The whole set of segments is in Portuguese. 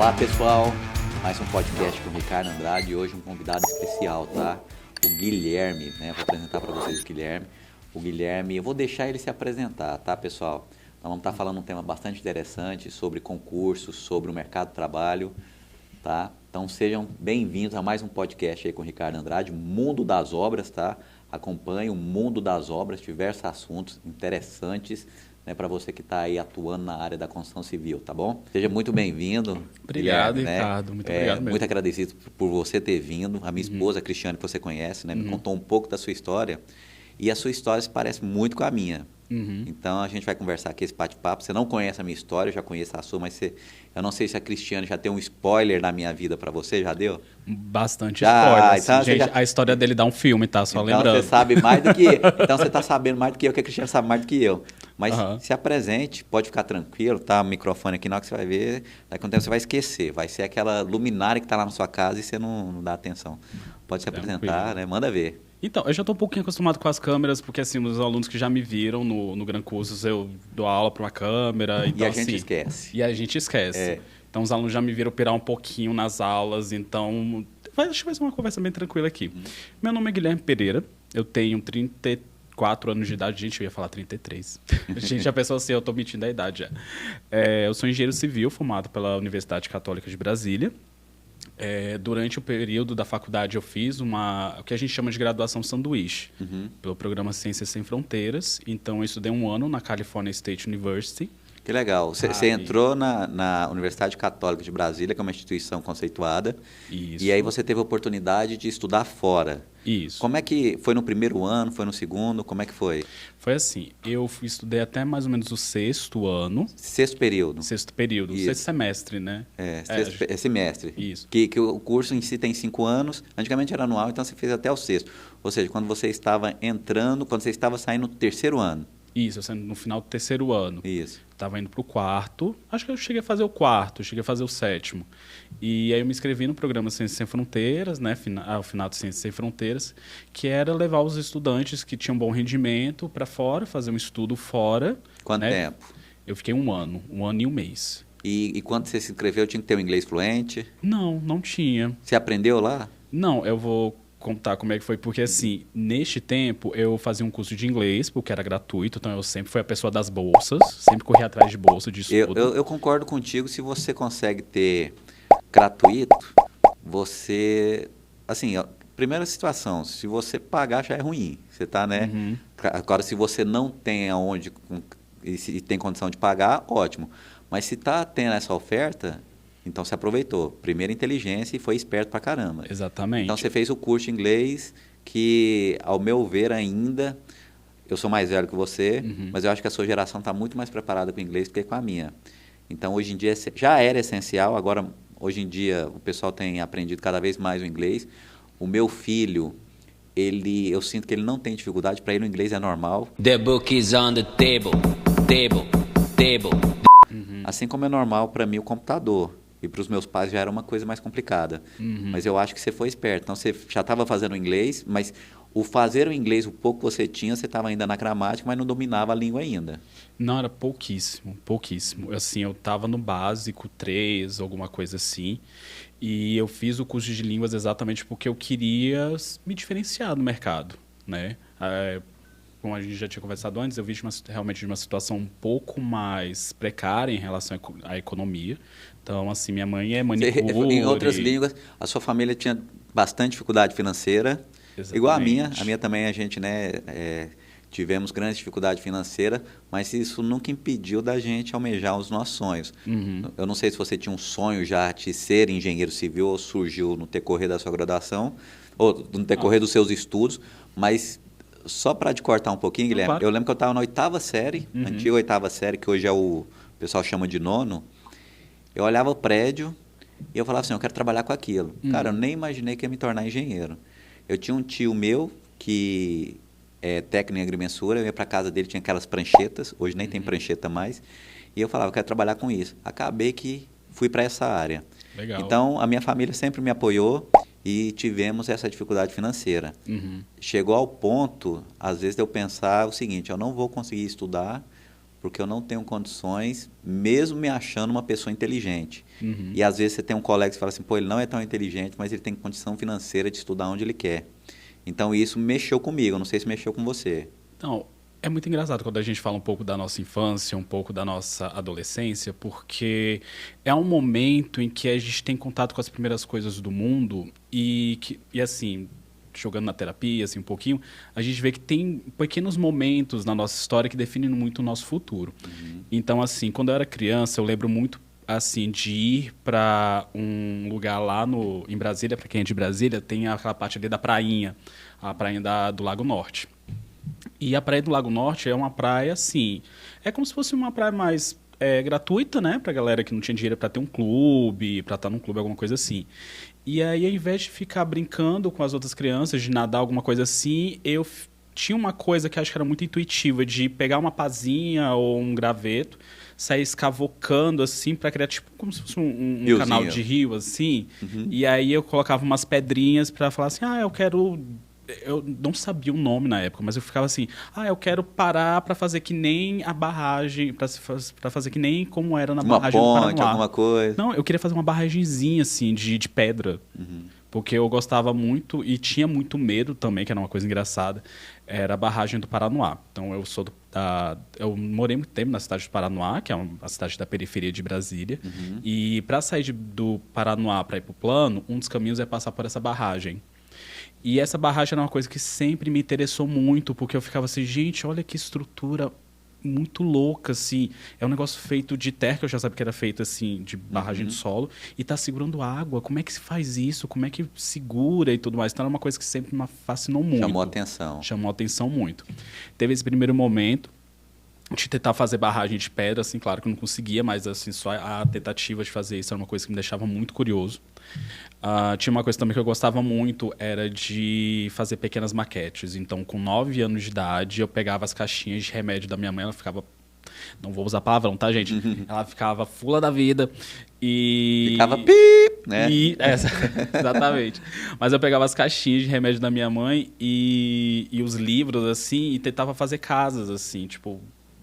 Olá pessoal, mais um podcast com o Ricardo Andrade e hoje um convidado especial, tá? O Guilherme, né? Vou apresentar para vocês o Guilherme. O Guilherme, eu vou deixar ele se apresentar, tá pessoal? Nós vamos estar falando um tema bastante interessante sobre concursos, sobre o mercado de trabalho, tá? Então sejam bem-vindos a mais um podcast aí com o Ricardo Andrade, Mundo das Obras, tá? Acompanhe o Mundo das Obras, diversos assuntos interessantes, né, para você que está aí atuando na área da construção civil, tá bom? Seja muito bem-vindo. Obrigado, Guilherme, Ricardo. Né? Muito obrigado mesmo. Muito agradecido por você ter vindo. A minha esposa, a Cristiane, que você conhece, né, me contou um pouco da sua história. E a sua história se parece muito com a minha. Então, a gente vai conversar aqui esse bate-papo. Você não conhece a minha história, eu já conheço a sua, mas eu não sei se a Cristiane já tem um spoiler na minha vida para você, já deu? Bastante Já, spoilers. então Gente, a história dele dá um filme, tá? Só então lembrando. você sabe mais do que Então você está sabendo mais do que eu, que a Cristiane sabe mais do que eu. Mas se apresente, pode ficar tranquilo, tá? O microfone aqui, na hora que você vai ver, daqui a um tempo você vai esquecer. Vai ser aquela luminária que está lá na sua casa e você não dá atenção. Pode se apresentar, né? Manda ver. Então, eu já estou um pouquinho acostumado com as câmeras, porque assim, os alunos que já me viram no Gran Cursos, eu dou aula para uma câmera. Então, E a gente assim, esquece. E a gente esquece. Então, os alunos já me viram operar um pouquinho nas aulas, então acho que vai ser uma conversa bem tranquila aqui. Meu nome é Guilherme Pereira, eu tenho 34 anos de idade. Gente, eu ia falar 33. Gente, a pessoa assim, eu estou mentindo a idade já. Eu sou engenheiro civil, formado pela Universidade Católica de Brasília. Durante o período da faculdade eu fiz o que a gente chama de graduação sanduíche, pelo programa Ciências Sem Fronteiras. Então eu estudei um ano na California State University. Que legal. Você entrou na Universidade Católica de Brasília, que é uma instituição conceituada. Isso. E aí você teve a oportunidade de estudar fora. Isso. Como é que foi no primeiro ano, foi no segundo, como é que foi? Foi assim, eu estudei até mais ou menos o sexto ano. Sexto período. Sexto período, Isso. sexto semestre, né? É semestre. Isso. Que o curso em si tem 5 anos, antigamente era anual, então você fez até o sexto. Ou seja, quando você estava entrando, quando você estava saindo do terceiro ano. Isso, eu saindo no final do terceiro ano. Isso. Estava indo para o quarto, acho que eu cheguei a fazer o quarto, cheguei a fazer o sétimo. E aí eu me inscrevi no programa Ciências Sem Fronteiras, né, ao final de Ciências Sem Fronteiras, que era levar os estudantes que tinham bom rendimento para fora, fazer um estudo fora. Quanto né? tempo? Eu fiquei um ano e um mês. E quando você se inscreveu, tinha que ter o inglês fluente? Não tinha. Você aprendeu lá? Não, eu vou contar como é que foi, porque assim, neste tempo eu fazia um curso de inglês, porque era gratuito, então eu sempre fui a pessoa das bolsas, sempre corri atrás de bolsa de estudo. Eu concordo contigo, se você consegue ter gratuito, você, assim, primeira situação, se você pagar já é ruim, você tá, né? Agora, se você não tem aonde e tem condição de pagar, ótimo, mas se tá tendo essa oferta, então você aproveitou. Primeira inteligência e foi esperto pra caramba. Exatamente. Então você fez o curso de inglês que, ao meu ver ainda, eu sou mais velho que você, mas eu acho que a sua geração está muito mais preparada com o inglês do que com a minha. Então hoje em dia já era essencial, agora hoje em dia o pessoal tem aprendido cada vez mais o inglês. O meu filho, eu sinto que ele não tem dificuldade, para ele o inglês é normal. The book is on the table. Assim como é normal para mim o computador. E para os meus pais já era uma coisa mais complicada. Mas eu acho que você foi esperto. Então, você já estava fazendo o inglês, mas o fazer o inglês, o pouco que você tinha, você estava ainda na gramática, mas não dominava a língua ainda. Não, era pouquíssimo. Assim, eu estava no básico 3, alguma coisa assim. E eu fiz o curso de línguas exatamente porque eu queria me diferenciar no mercado, né? Como a gente já tinha conversado antes, eu vi realmente de uma situação um pouco mais precária em relação à economia. Então, assim, minha mãe é manicure. Em outras línguas, a sua família tinha bastante dificuldade financeira, Exatamente. Igual a minha. A minha também, a gente, né, tivemos grande dificuldade financeira, mas isso nunca impediu da gente almejar os nossos sonhos. Eu não sei se você tinha um sonho já de ser engenheiro civil ou surgiu no decorrer da sua graduação, ou no decorrer dos seus estudos, mas só para te cortar um pouquinho, Guilherme, claro. Eu lembro que eu estava na 8ª série, antiga 8ª série, que hoje o pessoal chama de nono. Eu olhava o prédio e eu falava assim, eu quero trabalhar com aquilo. Cara, eu nem imaginei que ia me tornar engenheiro. Eu tinha um tio meu que é técnico em agrimensura, eu ia para casa dele, tinha aquelas pranchetas, hoje nem tem prancheta mais, e eu falava, eu quero trabalhar com isso. Acabei que fui para essa área. Legal. Então, a minha família sempre me apoiou e tivemos essa dificuldade financeira. Chegou ao ponto, às vezes, de eu pensar o seguinte, eu não vou conseguir estudar porque eu não tenho condições, mesmo me achando uma pessoa inteligente. E às vezes você tem um colega que fala assim, pô, ele não é tão inteligente, mas ele tem condição financeira de estudar onde ele quer. Então isso mexeu comigo, eu não sei se mexeu com você. Então, é muito engraçado quando a gente fala um pouco da nossa infância, um pouco da nossa adolescência, porque é um momento em que a gente tem contato com as primeiras coisas do mundo e assim, jogando na terapia assim, um pouquinho, a gente vê que tem pequenos momentos na nossa história que definem muito o nosso futuro. Então, assim, quando eu era criança, eu lembro muito assim de ir para um lugar lá em Brasília, para quem é de Brasília, tem aquela parte ali da prainha, a prainha do Lago Norte. E a praia do Lago Norte é uma praia, assim, é como se fosse uma praia mais gratuita, né? Pra galera que não tinha dinheiro para ter um clube, para estar num clube, alguma coisa assim. E aí, ao invés de ficar brincando com as outras crianças, de nadar, alguma coisa assim, eu tinha uma coisa que acho que era muito intuitiva, de pegar uma pazinha ou um graveto, sair escavocando, assim, para criar, tipo, como se fosse um canal de rio, assim. E aí eu colocava umas pedrinhas para falar assim, eu não sabia o nome na época, mas eu ficava assim, eu quero parar para fazer que nem a barragem, para fazer que nem como era na barragem do Paraná. Uma ponte, alguma coisa. Não, eu queria fazer uma barragenzinha, assim, de pedra. Porque eu gostava muito e tinha muito medo também, que era uma coisa engraçada, era a barragem do Paranoá. Então, eu morei muito tempo na cidade do Paranoá, que é uma cidade da periferia de Brasília. E para sair do Paranoá para ir para o Plano, um dos caminhos é passar por essa barragem. E essa barragem era uma coisa que sempre me interessou muito, porque eu ficava assim, gente, olha que estrutura muito louca, assim. É um negócio feito de terra, que eu já sabia que era feito, assim, de barragem de solo, e tá segurando água. Como é que se faz isso? Como é que segura e tudo mais? Então era uma coisa que sempre me fascinou muito. Chamou atenção muito. Teve esse primeiro momento de tentar fazer barragem de pedra, assim, claro que eu não conseguia, mas assim, só a tentativa de fazer isso era uma coisa que me deixava muito curioso. Tinha uma coisa também que eu gostava muito, era de fazer pequenas maquetes. Então, com 9 anos de idade, eu pegava as caixinhas de remédio da minha mãe, ela ficava... Não vou usar palavrão, tá, gente? Ela ficava fula da vida e... Ficava pip, né? Exatamente. Mas eu pegava as caixinhas de remédio da minha mãe e os livros, assim, e tentava fazer casas, assim, tipo...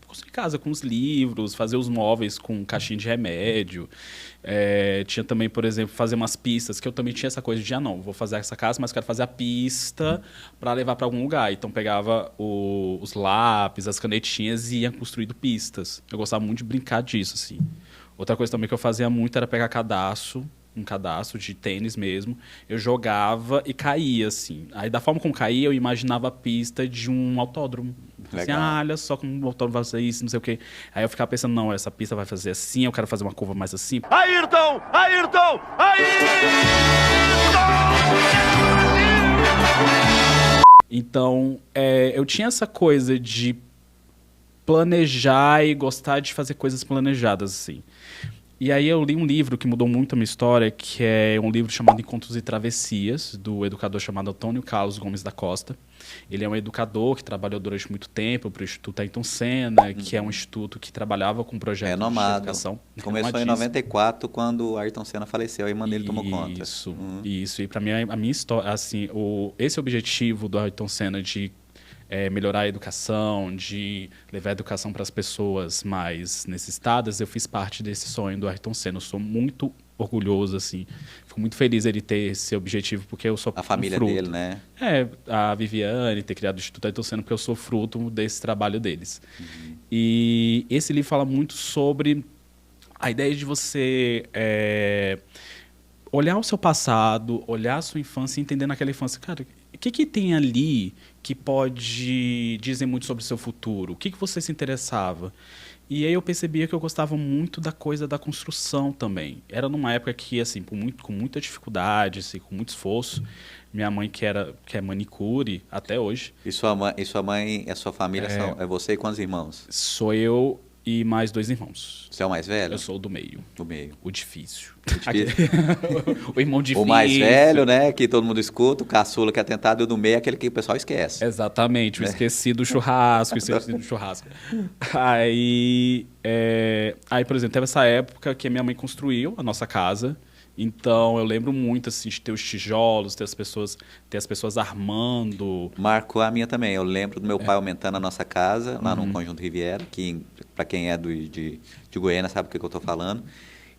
construir casa com os livros, fazer os móveis com caixinha de remédio. Tinha também, por exemplo, fazer umas pistas, que eu também tinha essa coisa de, não, vou fazer essa casa, mas quero fazer a pista para levar para algum lugar. Então, pegava os lápis, as canetinhas e ia construindo pistas. Eu gostava muito de brincar disso, assim. Outra coisa também que eu fazia muito era pegar um cadastro de tênis mesmo, eu jogava e caía, assim. Aí, da forma como caía, eu imaginava a pista de um autódromo. Assim, olha só como o autódromo vai fazer isso, não sei o quê. Aí eu ficava pensando, não, essa pista vai fazer assim, eu quero fazer uma curva mais assim. Ayrton! Ayrton! Então, eu tinha essa coisa de planejar e gostar de fazer coisas planejadas, assim. E aí eu li um livro que mudou muito a minha história, que é um livro chamado Encontros e Travessias, do educador chamado Antônio Carlos Gomes da Costa. Ele é um educador que trabalhou durante muito tempo para o Instituto Ayrton Senna, que é um instituto que trabalhava com projetos de educação. Começou em 94, quando o Ayrton Senna faleceu, e Manele tomou conta. Isso. E para mim, a minha história, assim, esse objetivo do Ayrton Senna de melhorar a educação, de levar a educação para as pessoas mais necessitadas, eu fiz parte desse sonho do Ayrton Senna. Eu sou muito orgulhoso, assim. Fico muito feliz ele ter esse objetivo, porque eu sou a família fruto. Dele, né? A Viviane ter criado o Instituto Ayrton Senna, porque eu sou fruto desse trabalho deles. E esse livro fala muito sobre a ideia de você olhar o seu passado, olhar a sua infância e entender naquela infância, cara, o que tem ali que pode dizer muito sobre o seu futuro? O que você se interessava? E aí eu percebia que eu gostava muito da coisa da construção também. Era numa época que, assim, com muita dificuldade, assim, com muito esforço, minha mãe, que é manicure até hoje. E sua mãe e a sua família é você e quantos irmãos? Sou eu e mais 2 irmãos. Você é o mais velho? Eu sou o do meio. Do meio. O difícil. O irmão difícil. O mais velho, né? Que todo mundo escuta. O caçula que é tentado. E o do meio é aquele que o pessoal esquece. Exatamente. O esquecido do churrasco. Aí, por exemplo, teve essa época que a minha mãe construiu a nossa casa. Então, eu lembro muito, assim, de ter os tijolos, ter as pessoas armando. Marcou a minha também. Eu lembro do meu pai aumentando a nossa casa, lá no Conjunto Riviera, que para quem é de Goiânia sabe o que eu estou falando.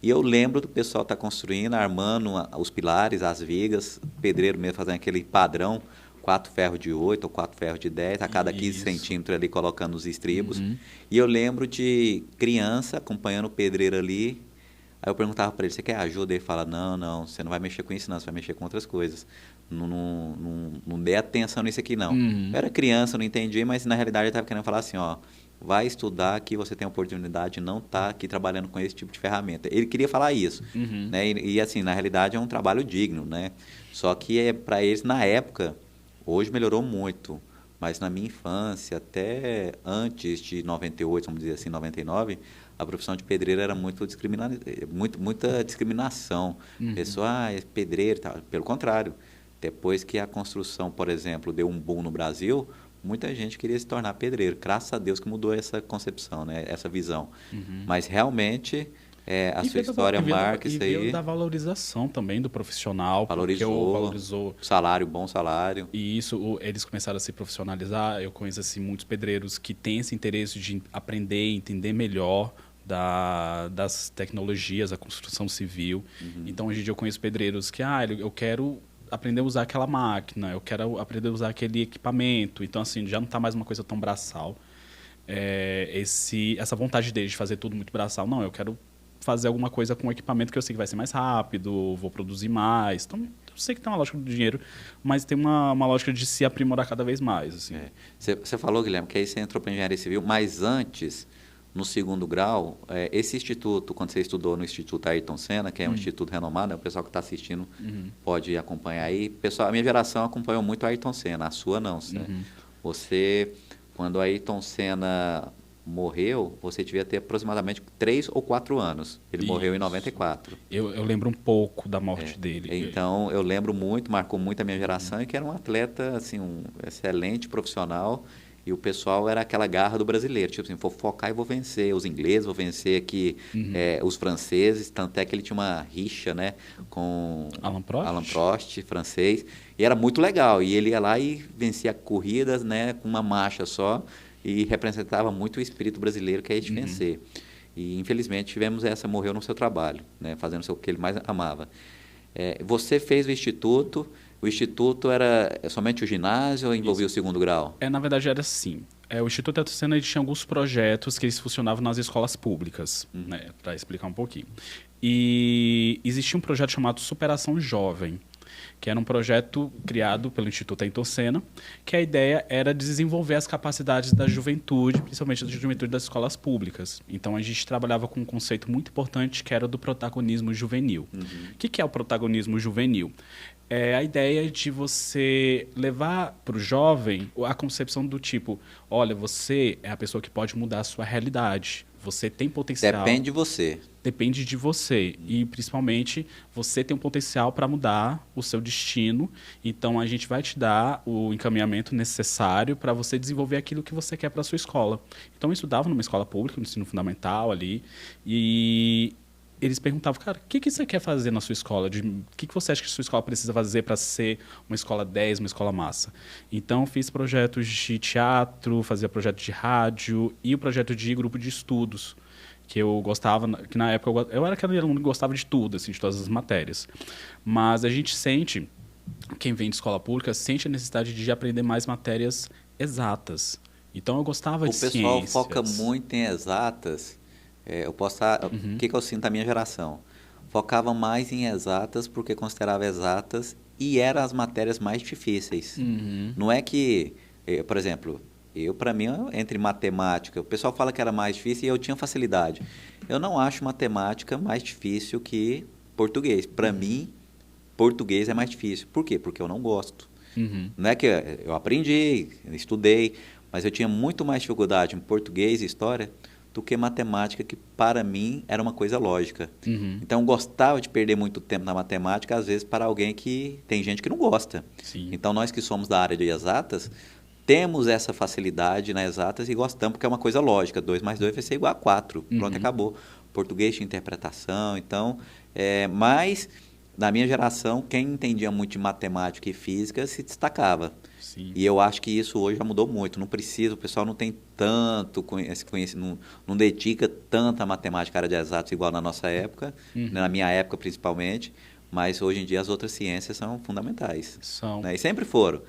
E eu lembro do pessoal estar construindo, armando os pilares, as vigas, pedreiro mesmo fazendo aquele padrão, 4 ferros de 8 ou 4 ferros de 10, a cada 15 centímetros ali colocando os estribos. E eu lembro de criança acompanhando o pedreiro ali. Aí eu perguntava para ele, você quer ajuda? Ele fala, não, você não vai mexer com isso não, você vai mexer com outras coisas. Não dê atenção nisso aqui não. Eu era criança, não entendi, mas na realidade ele estava querendo falar assim, ó, vai estudar que você tem a oportunidade de não estar aqui trabalhando com esse tipo de ferramenta. Ele queria falar isso, né? E assim, na realidade é um trabalho digno, né? Só que para eles, na época, hoje melhorou muito, mas na minha infância, até antes de 98, vamos dizer assim, 99, a profissão de pedreiro era muita discriminação. Pessoa, é pedreiro e tal. Pelo contrário, depois que a construção, por exemplo, deu um boom no Brasil, muita gente queria se tornar pedreiro. Graças a Deus que mudou essa concepção, né? Essa visão. Mas realmente a sua história marca isso aí. E veio da valorização também do profissional. Valorizou salário, bom salário. E isso, eles começaram a se profissionalizar. Eu conheço assim, muitos pedreiros que têm esse interesse de aprender, entender melhor das tecnologias, da construção civil. Então, hoje em dia eu conheço pedreiros que, eu quero aprender a usar aquela máquina, eu quero aprender a usar aquele equipamento. Então, assim, já não está mais uma coisa tão braçal. Essa vontade deles de fazer tudo muito braçal. Não, eu quero fazer alguma coisa com o equipamento que eu sei que vai ser mais rápido, vou produzir mais. Então, eu sei que tem uma lógica do dinheiro, mas tem uma lógica de se aprimorar cada vez mais. Assim. Você falou, Guilherme, que aí você entrou para engenharia civil, mas antes, no segundo grau, esse instituto, quando você estudou no Instituto Ayrton Senna, que é um instituto renomado, o pessoal que está assistindo pode acompanhar aí. Pessoal, a minha geração acompanhou muito o Ayrton Senna, a sua não. Você, quando o Ayrton Senna morreu, você devia ter aproximadamente 3 ou 4 anos. Ele morreu em 94. Eu lembro um pouco da morte dele. Então, eu lembro muito, marcou muito a minha geração, e que era um atleta, assim, um excelente profissional, e o pessoal era aquela garra do brasileiro, tipo assim, vou focar e vou vencer os ingleses, vou vencer aqui os franceses, tanto é que ele tinha uma rixa, né, com Alain Prost, francês, e era muito legal, e ele ia lá e vencia corridas, né, com uma marcha só, e representava muito o espírito brasileiro, que é de vencer. E, infelizmente, morreu no seu trabalho, né, fazendo o que ele mais amava. Você fez o Instituto era somente o ginásio ou envolvia o segundo grau? Na verdade, era assim. O Instituto Ayrton Senna tinha alguns projetos que eles funcionavam nas escolas públicas, né, para explicar um pouquinho. E existia um projeto chamado Superação Jovem, que era um projeto criado pelo Instituto Ayrton Senna, que a ideia era desenvolver as capacidades da juventude, principalmente da juventude das escolas públicas. Então, a gente trabalhava com um conceito muito importante, que era do protagonismo juvenil. O que é o protagonismo juvenil? É a ideia de você levar para o jovem a concepção do tipo, olha, você é a pessoa que pode mudar a sua realidade. Você tem potencial. Depende de você. Depende de você. E, principalmente, você tem um potencial para mudar o seu destino. Então, a gente vai te dar o encaminhamento necessário para você desenvolver aquilo que você quer para a sua escola. Então, eu estudava numa escola pública, no ensino fundamental ali. E eles perguntavam, cara, o que você quer fazer na sua escola? O que você acha que a sua escola precisa fazer para ser uma escola 10, uma escola massa? Então, fiz projetos de teatro, fazia projeto de rádio e o projeto de grupo de estudos, que eu gostava, que na época eu era aquele aluno que gostava de tudo, assim, de todas as matérias. Mas a gente sente, quem vem de escola pública, sente a necessidade de aprender mais matérias exatas. Então, eu gostava de ciências. O pessoal foca muito em exatas. Eu posso estar... O que eu sinto da minha geração? Focava mais em exatas porque considerava exatas e eram as matérias mais difíceis. Não é que... por exemplo, para mim, entre matemática... O pessoal fala que era mais difícil e eu tinha facilidade. Eu não acho matemática mais difícil que português. Para mim, português é mais difícil. Por quê? Porque eu não gosto. Não é que eu aprendi, estudei, mas eu tinha muito mais dificuldade em português e história do que matemática, que para mim era uma coisa lógica. Então, eu gostava de perder muito tempo na matemática, às vezes para alguém que... Tem gente que não gosta. Sim. Então, nós que somos da área de exatas, temos essa facilidade nas exatas e gostamos, porque é uma coisa lógica. 2 mais 2 vai ser igual a 4. Pronto, acabou. Português de interpretação, então... mas na minha geração, quem entendia muito de matemática e física se destacava. Sim. E eu acho que isso hoje já mudou muito. Não precisa, o pessoal não tem tanto esse conhecimento, não dedica tanta matemática à área de exatos igual na nossa época, na minha época principalmente, mas hoje em dia as outras ciências são fundamentais. São. Né? E sempre foram.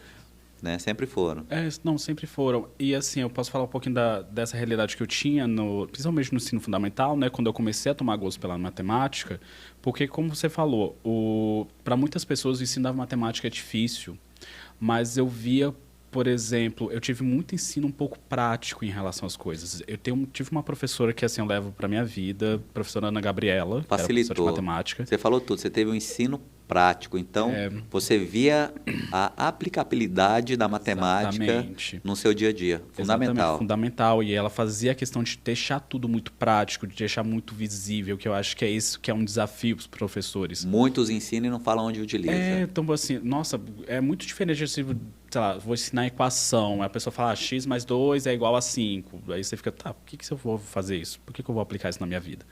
Né? Sempre foram. Não, sempre foram. E assim, eu posso falar um pouquinho dessa realidade que eu tinha, principalmente no ensino fundamental, né, quando eu comecei a tomar gosto pela matemática, porque, como você falou, para muitas pessoas o ensino da matemática é difícil, mas eu via, por exemplo, eu tive muito ensino um pouco prático em relação às coisas. Eu tive uma professora que assim, eu levo para minha vida, a professora Ana Gabriela, que era professora de matemática. Você falou tudo, você teve um ensino prático, então você via a aplicabilidade da matemática Exatamente. no seu dia a dia, fundamental. Exatamente, fundamental, e ela fazia a questão de deixar tudo muito prático, de deixar muito visível, que eu acho que é isso que é um desafio para os professores. Muitos ensinam e não falam onde utiliza. Então assim, nossa, é muito diferente, assim, sei lá, vou ensinar a equação, a pessoa fala, x mais 2 é igual a 5, aí você fica, tá, por que eu vou fazer isso? Por que eu vou aplicar isso na minha vida?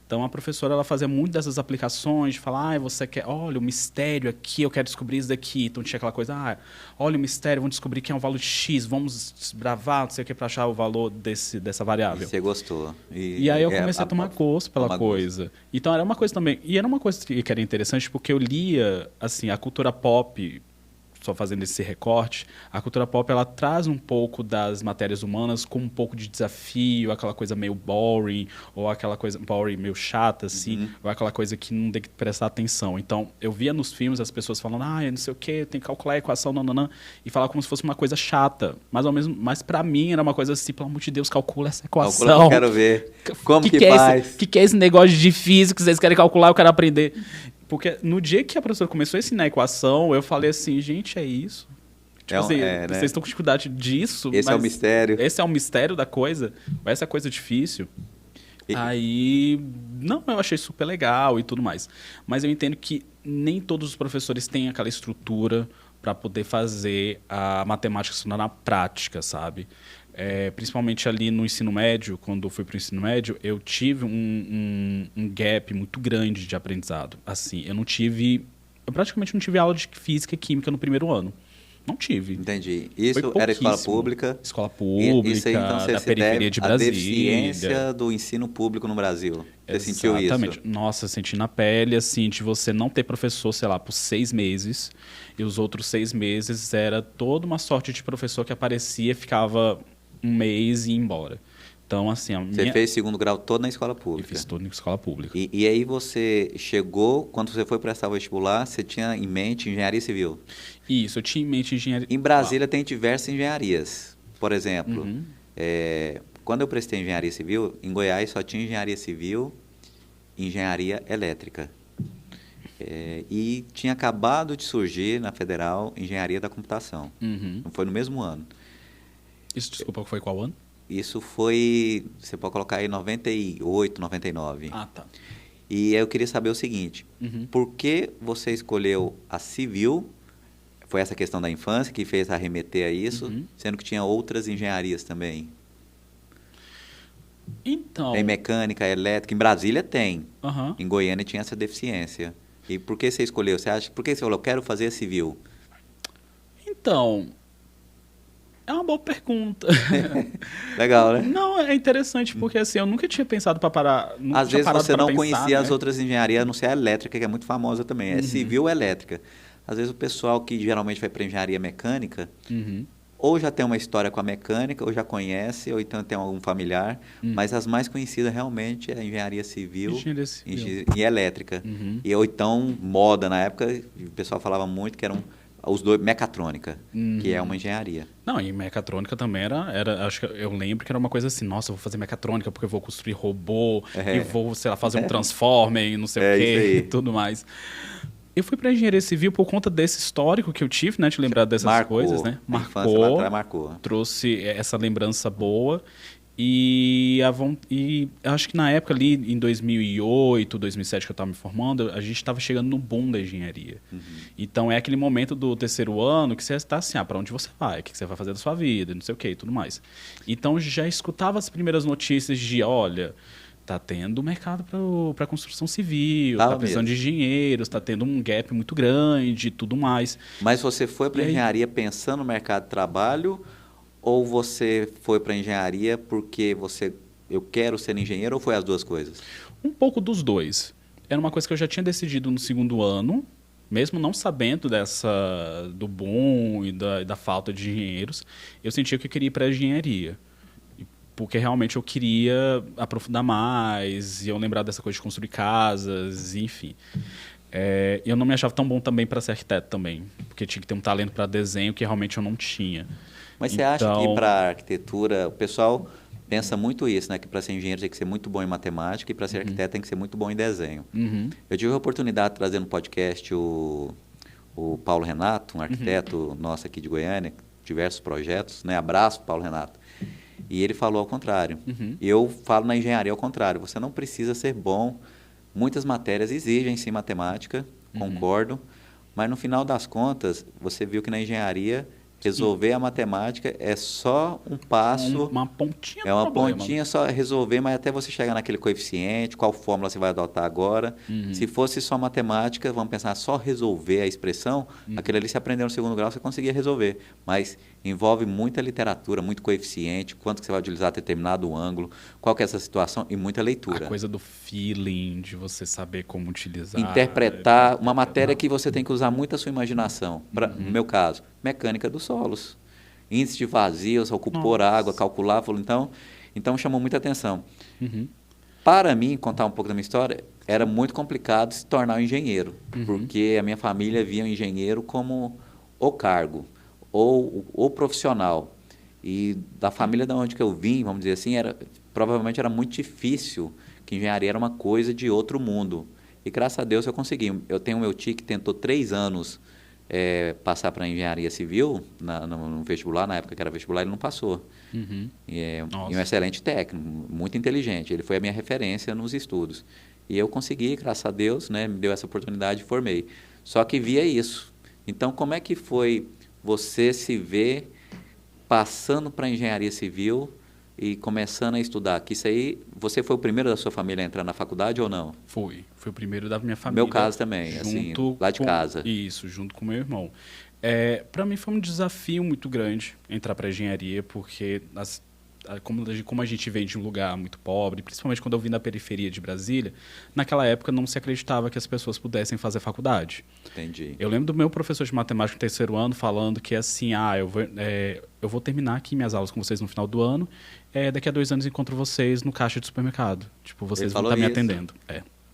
Então, a professora ela fazia muito dessas aplicações, de falar, você quer, olha, o mistério aqui, eu quero descobrir isso daqui. Então, tinha aquela coisa, olha o mistério, vamos descobrir que é um valor de X, vamos desbravar, não sei o que, para achar o valor dessa variável. E você gostou. E aí eu comecei a tomar gosto pela coisa. Então, era uma coisa também, e era uma coisa que era interessante, porque eu lia, assim, a cultura pop, só fazendo esse recorte, a cultura pop ela traz um pouco das matérias humanas com um pouco de desafio, aquela coisa meio boring, ou aquela coisa boring meio chata, assim, ou aquela coisa que não tem que prestar atenção. Então, eu via nos filmes as pessoas falando, eu não sei o quê, tem que calcular a equação, nananã, e falar como se fosse uma coisa chata. Mas para mim era uma coisa assim, pelo amor de Deus, calcula essa equação. Calcula, eu quero ver. Como que faz? O que é esse negócio de física que vocês querem calcular, eu quero aprender. Porque no dia que a professora começou a ensinar a equação, eu falei assim, gente, é isso? Tipo assim, vocês estão com dificuldade disso? Esse é o mistério. Esse é o mistério da coisa? Essa é a coisa difícil? Aí, eu achei super legal e tudo mais. Mas eu entendo que nem todos os professores têm aquela estrutura para poder fazer a matemática funcionar na prática, sabe? Principalmente ali no ensino médio, quando eu fui para o ensino médio, eu tive um gap muito grande de aprendizado. Assim, eu praticamente não tive aula de física e química no primeiro ano. Não tive. Entendi. Isso era escola pública? Escola pública, isso aí, então, da periferia de Brasília. A deficiência do ensino público no Brasil. Você sentiu isso? Exatamente. Nossa, senti na pele, assim, de você não ter professor, sei lá, por 6 meses. E os outros 6 meses era toda uma sorte de professor que aparecia, ficava um mês e ia embora. Então, assim, Você fez segundo grau todo na escola pública? Eu fiz todo na escola pública. E aí você chegou, quando você foi prestar o vestibular, você tinha em mente engenharia civil? Isso, eu tinha em mente engenharia... Em Brasília tem diversas engenharias. Por exemplo, quando eu prestei engenharia civil, em Goiás só tinha engenharia civil e engenharia elétrica. E tinha acabado de surgir na Federal engenharia da computação. Foi no mesmo ano. Isso, desculpa, foi qual ano? Isso foi, você pode colocar aí 98, 99. Ah, tá. E eu queria saber o seguinte, por que você escolheu a civil? Foi essa questão da infância que fez arremeter a isso, sendo que tinha outras engenharias também? Então... Tem mecânica, elétrica, em Brasília tem. Em Goiânia tinha essa deficiência. E por que você escolheu? Por que você falou, eu quero fazer a civil? Então... É uma boa pergunta. Legal, né? Não, é interessante, porque assim, eu nunca tinha pensado para parar... Às vezes você não conhecia as outras engenharias, a não ser a elétrica, que é muito famosa também. É civil ou elétrica. Às vezes o pessoal que geralmente vai para engenharia mecânica, ou já tem uma história com a mecânica, ou já conhece, ou então tem algum familiar, mas as mais conhecidas realmente é a engenharia civil e elétrica. Ou então, moda na época, o pessoal falava muito que eram... Os dois, mecatrônica, que é uma engenharia. Não, e mecatrônica também era, acho que eu lembro que era uma coisa assim, nossa, eu vou fazer mecatrônica porque eu vou construir robô e vou, sei lá, fazer um transformer e não sei o quê e tudo mais. Eu fui para engenharia civil por conta desse histórico que eu tive, né, de lembrar dessas coisas, né? Marcou. Trouxe essa lembrança boa. E acho que na época ali, em 2008, 2007, que eu estava me formando, a gente estava chegando no boom da engenharia. Então, é aquele momento do terceiro ano que você está assim, para onde você vai? O que você vai fazer da sua vida? Não sei o que e tudo mais. Então, já escutava as primeiras notícias de, olha, tá tendo mercado para construção civil, Tava tá precisando mesmo. de engenheiros, tá tendo um gap muito grande e tudo mais. Mas você foi para E aí? engenharia pensando no mercado de trabalho ou você foi para engenharia porque eu quero ser engenheiro ou foi as duas coisas? Um pouco dos dois. Era uma coisa que eu já tinha decidido no segundo ano, mesmo não sabendo do boom e da falta de engenheiros, eu sentia que eu queria ir para engenharia. Porque realmente eu queria aprofundar mais, e eu lembrar dessa coisa de construir casas, enfim. E eu não me achava tão bom também para ser arquiteto também, porque tinha que ter um talento para desenho que realmente eu não tinha. Mas você acha que Então, para arquitetura, o pessoal pensa muito isso, né? Que para ser engenheiro tem que ser muito bom em matemática e para ser arquiteto tem que ser muito bom em desenho. uhum, Eu tive a oportunidade de trazer no podcast o Paulo Renato, um arquiteto nosso aqui de Goiânia, diversos projetos, né? Abraço, Paulo Renato. E ele falou ao contrário. Eu falo na engenharia ao contrário. Você não precisa ser bom. Muitas matérias exigem sim matemática, concordo. Mas no final das contas, você viu que na engenharia resolver a matemática é só um passo. uma pontinha É uma do problema. pontinha só resolver, mas até você chegar naquele coeficiente, qual fórmula você vai adotar agora. Se fosse só matemática, vamos pensar só resolver a expressão, aquilo ali se aprendeu no segundo grau, você conseguia resolver. Mas envolve muita literatura, muito coeficiente, quanto que você vai utilizar determinado ângulo, qual que é essa situação e muita leitura. A coisa do feeling, de você saber como utilizar. Interpretar uma matéria que você tem que usar muito a sua imaginação. No meu caso, mecânica dos solos. Índice de vazios, por água, calcular. Então chamou muita atenção. Para mim, contar um pouco da minha história, era muito complicado se tornar um engenheiro, porque a minha família via o engenheiro como o cargo, ou o profissional. E da família de onde que eu vim, vamos dizer assim, provavelmente era muito difícil, que engenharia era uma coisa de outro mundo. E graças a Deus eu consegui. Eu tenho o meu tio que tentou 3 anos passar para engenharia civil no vestibular, na época que era vestibular, ele não passou. E um excelente técnico, muito inteligente. Ele foi a minha referência nos estudos. E eu consegui, graças a Deus, né, me deu essa oportunidade e formei. Só que via isso. Então, como é que foi você se ver passando para a engenharia civil e começando a estudar? Que isso aí, você foi o primeiro da sua família a entrar na faculdade ou não? Fui o primeiro da minha família. Meu caso também, assim, lá de casa. Isso, junto com meu irmão. Para mim foi um desafio muito grande entrar para a engenharia, porque como a gente veio de um lugar muito pobre, principalmente quando eu vim da periferia de Brasília, naquela época não se acreditava que as pessoas pudessem fazer faculdade. Entendi. Eu lembro do meu professor de matemática no 3º ano falando que assim, eu vou terminar aqui minhas aulas com vocês no final do ano, daqui a 2 anos encontro vocês no caixa de supermercado. Tipo, vocês vão estar me atendendo.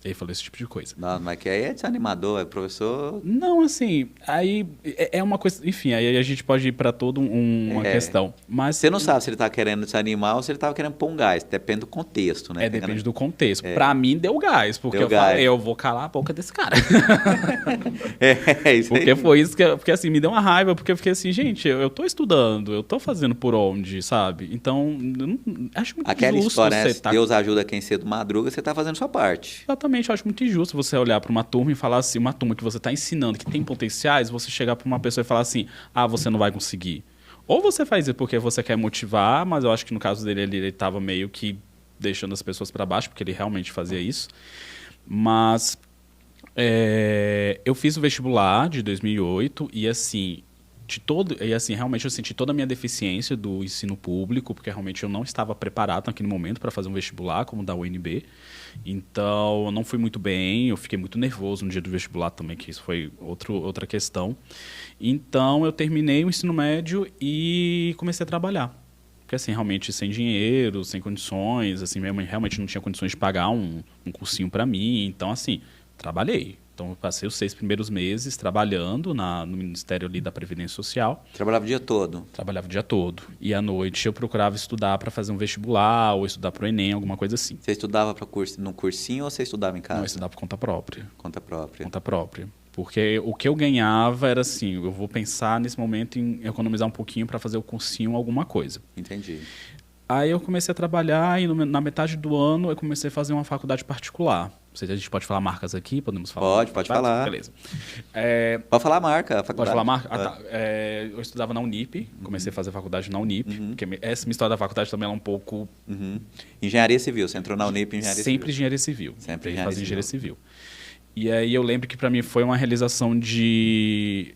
Ele falou esse tipo de coisa. Não, mas que aí é desanimador, é professor... Não, assim, aí é uma coisa... Enfim, aí a gente pode ir para toda uma questão. Mas você não sabe se ele está querendo desanimar ou se ele estava querendo pôr um gás. Depende do contexto, né? Depende do contexto. Para mim, deu gás, porque falei, eu vou calar a boca desse cara. Isso aí. Porque foi isso porque assim, me deu uma raiva, porque eu fiquei assim, gente, eu tô estudando, eu tô fazendo por onde, sabe? Então, eu não, acho muito Aquela injusto história, né? você Deus ajuda quem cedo madruga, você está fazendo sua parte. Exatamente, eu acho muito injusto você olhar para uma turma e falar assim, uma turma que você está ensinando, que tem potenciais, você chegar para uma pessoa e falar assim, você não vai conseguir. Ou você faz isso porque você quer motivar, mas eu acho que no caso dele ele estava meio que deixando as pessoas para baixo, porque ele realmente fazia isso. Mas eu fiz o vestibular de 2008 e assim, realmente eu senti toda a minha deficiência do ensino público, porque realmente eu não estava preparado naquele momento para fazer um vestibular como o da UNB. Então, eu não fui muito bem, eu fiquei muito nervoso no dia do vestibular também, que isso foi outra questão. Então, eu terminei o ensino médio e comecei a trabalhar. Porque, assim, realmente sem dinheiro, sem condições, assim, realmente não tinha condições de pagar um cursinho para mim. Então, assim, trabalhei. Então, eu passei os 6 primeiros meses trabalhando no Ministério ali da Previdência Social. Trabalhava o dia todo? Trabalhava o dia todo. E à noite eu procurava estudar para fazer um vestibular ou estudar para o Enem, alguma coisa assim. Você estudava num cursinho ou você estudava em casa? Não, eu estudava por conta própria. Conta própria. Conta própria. Porque o que eu ganhava era assim, eu vou pensar nesse momento em economizar um pouquinho para fazer o cursinho alguma coisa. Entendi. Aí eu comecei a trabalhar e na metade do ano eu comecei a fazer uma faculdade particular. Não sei se a gente pode falar marcas aqui, podemos falar? Pode falar. Beleza. Pode falar a marca, a Pode faculdade. falar marca? Tá. Eu estudava na Unip, comecei a fazer faculdade na Unip, porque essa minha história da faculdade também é um pouco... Uhum. Engenharia Civil, você entrou na Unip em Engenharia Sempre Civil. engenharia civil. Sempre Fazia engenharia civil. E aí eu lembro que para mim foi uma realização de...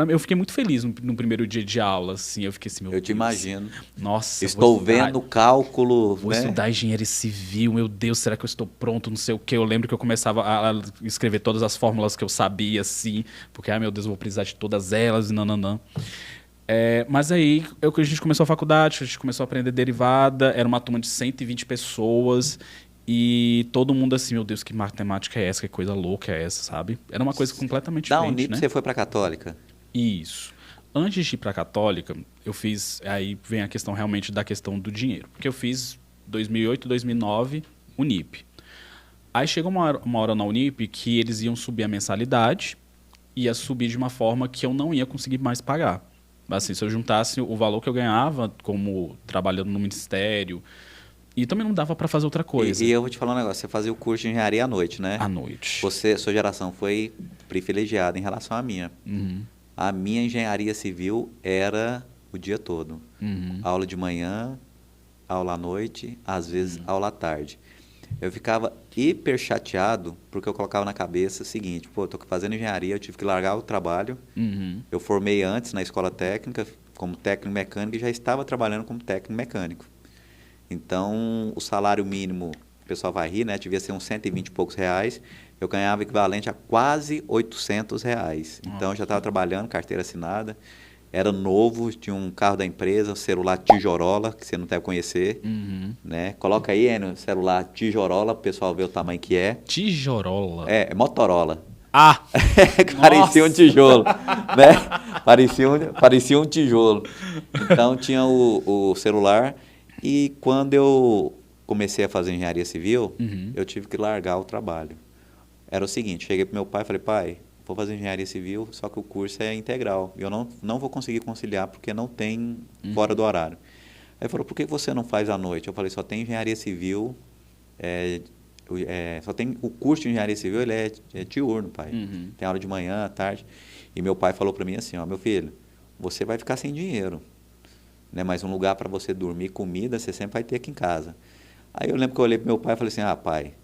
Eu fiquei muito feliz no primeiro dia de aula, assim, eu fiquei assim, meu Eu te Deus. imagino. Nossa, Estou vendo cálculo, Vou né? estudar engenharia civil, meu Deus, será que eu estou pronto, não sei o quê. Eu lembro que eu começava a escrever todas as fórmulas que eu sabia, assim, porque, meu Deus, eu vou precisar de todas elas, e nananã. Mas aí, a gente começou a faculdade, a gente começou a aprender derivada, era uma turma de 120 pessoas, e todo mundo assim, meu Deus, que matemática é essa, que coisa louca é essa, sabe? Era uma coisa completamente Da diferente, Unip né? você foi para a Católica? Isso. Antes de ir para a Católica, eu fiz... Aí vem a questão realmente da questão do dinheiro. Porque eu fiz 2008, 2009, Unip. Aí chegou uma hora na Unip que eles iam subir a mensalidade, ia subir de uma forma que eu não ia conseguir mais pagar. Assim, se eu juntasse o valor que eu ganhava como trabalhando no ministério... E também não dava para fazer outra coisa. E eu vou te falar um negócio, você fazia o curso de engenharia à noite, né? À noite. Sua geração foi privilegiada em relação à minha. Uhum. A minha engenharia civil era o dia todo. Uhum. Aula de manhã, aula à noite, às vezes aula à tarde. Eu ficava hiper chateado porque eu colocava na cabeça o seguinte, pô, tô fazendo engenharia, eu tive que largar o trabalho. Uhum. Eu formei antes na escola técnica como técnico mecânico e já estava trabalhando como técnico mecânico. Então, o salário mínimo, o pessoal vai rir, né? Devia ser uns 120 e poucos reais. Eu ganhava equivalente a quase 800 reais. Então, eu já estava trabalhando, carteira assinada. Era novo, tinha um carro da empresa, um celular Tijorola, que você não deve conhecer. Uhum. Né? Coloca aí, Enio, celular Tijorola, para o pessoal ver o tamanho que é. Tijorola. É Motorola. Ah! Parecia um tijolo, né? Parecia um tijolo. Então, tinha o celular... E quando eu comecei a fazer engenharia civil, eu tive que largar o trabalho. Era o seguinte, cheguei para meu pai e falei, pai, vou fazer engenharia civil, só que o curso é integral. E eu não vou conseguir conciliar porque não tem fora do horário. Aí ele falou, por que você não faz à noite? Eu falei, só tem engenharia civil, só tem o curso de engenharia civil, ele é diurno, pai. Tem aula de manhã, à tarde. E meu pai falou para mim assim, ó, meu filho, você vai ficar sem dinheiro. Né, mas um lugar para você dormir, comida, você sempre vai ter aqui em casa. Aí eu lembro que eu olhei para meu pai e falei assim, pai,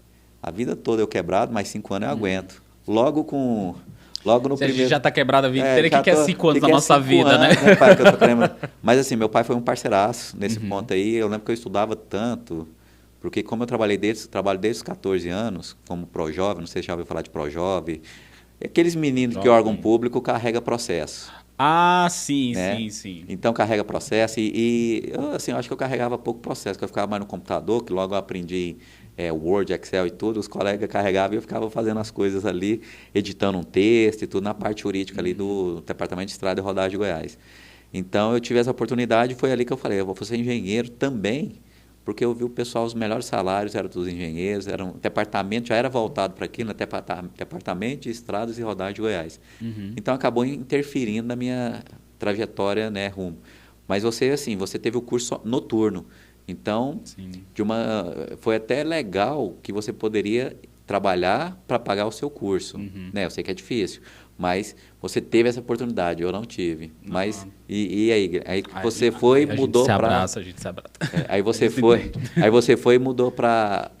a vida toda eu quebrado, mas 5 anos eu aguento. Logo no Se a gente primeiro... já está quebrado a vida inteira, o que é 5 anos da que é nossa 5 vida, anos, né? Pai, que eu tô querendo... Mas assim, meu pai foi um parceiraço nesse ponto aí. Eu lembro que eu estudava tanto, porque como eu trabalho desde os 14 anos, como Projove, não sei se já ouviu falar de Projove, aqueles meninos que órgão público carrega processo. Ah, sim, né? sim. Então carrega processo e eu, assim, eu acho que eu carregava pouco processo, que eu ficava mais no computador, que logo eu aprendi Word, Excel e tudo, os colegas carregavam e eu ficava fazendo as coisas ali, editando um texto e tudo na parte jurídica ali do Departamento de Estrada e Rodagem de Goiás. Então eu tive essa oportunidade e foi ali que eu falei, eu vou ser engenheiro também, porque eu vi o pessoal, os melhores salários eram dos engenheiros, o departamento já era voltado para aquilo, Departamento de Estradas e Rodagem de Goiás. Então acabou interferindo na minha trajetória, né, rumo. Mas você teve o curso noturno. Então, foi até legal que você poderia trabalhar para pagar o seu curso. Né? Eu sei que é difícil, mas você teve essa oportunidade, eu não tive. Mas, e aí? Aí você foi e mudou para... A gente se abraça. Aí você foi e mudou para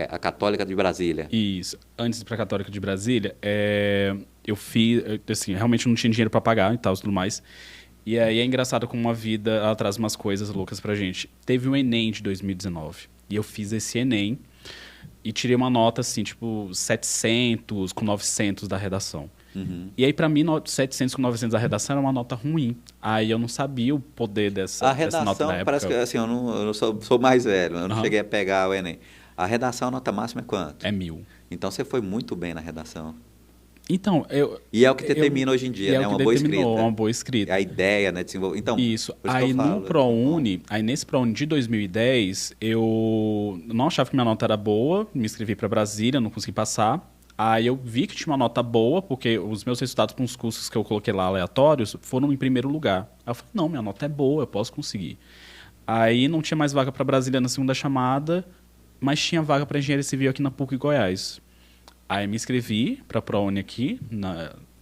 a Católica de Brasília. Isso. Antes de ir para a Católica de Brasília, eu fiz... Assim, realmente não tinha dinheiro para pagar e tal, tudo mais. E aí é engraçado como a vida ela traz umas coisas loucas pra gente. Teve o Enem de 2019. E eu fiz esse Enem e tirei uma nota, assim, tipo, 700 com 900 da redação. E aí, pra mim, 700 com 900 da redação era uma nota ruim. Aí eu não sabia o poder dessa nota da época. A redação, parece que, assim, eu não sou mais velho, eu não cheguei a pegar o Enem. A redação, a nota máxima é quanto? É 1.000. Então, você foi muito bem na redação. Então, E é o que determina hoje em dia, né? Uma boa escrita. Uma boa escrita. A ideia, né? Desenvolver. Então, isso. Aí no ProUni, nesse ProUni de 2010, eu não achava que minha nota era boa, me inscrevi para Brasília, não consegui passar. Aí eu vi que tinha uma nota boa, porque os meus resultados com os cursos que eu coloquei lá aleatórios foram em primeiro lugar. Aí eu falei, não, minha nota é boa, eu posso conseguir. Aí não tinha mais vaga para Brasília na segunda chamada, mas tinha vaga para engenharia civil aqui na PUC Goiás. Aí me inscrevi para a ProUni aqui,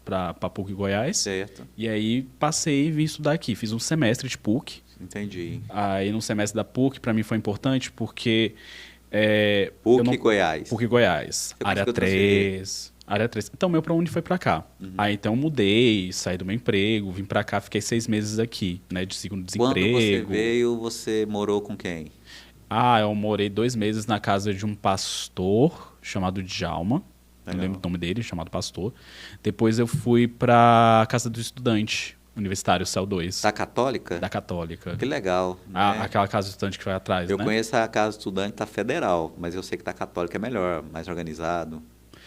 para a PUC Goiás. Certo. E aí passei e vim estudar aqui. Fiz um semestre de PUC. Entendi. Aí no semestre da PUC, para mim foi importante porque... PUC Goiás. PUC Goiás. Você Área conseguiu 3. Área 3. Então, meu ProUni foi para cá. Aí, então, eu mudei, saí do meu emprego, vim para cá, fiquei 6 meses aqui, né, de seguro-desemprego. Quando você veio, você morou com quem? Eu morei 2 meses na casa de um pastor chamado Djalma. Não Legal. lembro o nome dele, chamado pastor. Depois eu fui para casa do estudante universitário, Céu 2. Da Católica? Da Católica. Que legal. né? Aquela casa do estudante que vai atrás, Eu né? conheço a casa estudante da Federal, mas eu sei que da Católica é melhor, mais organizado.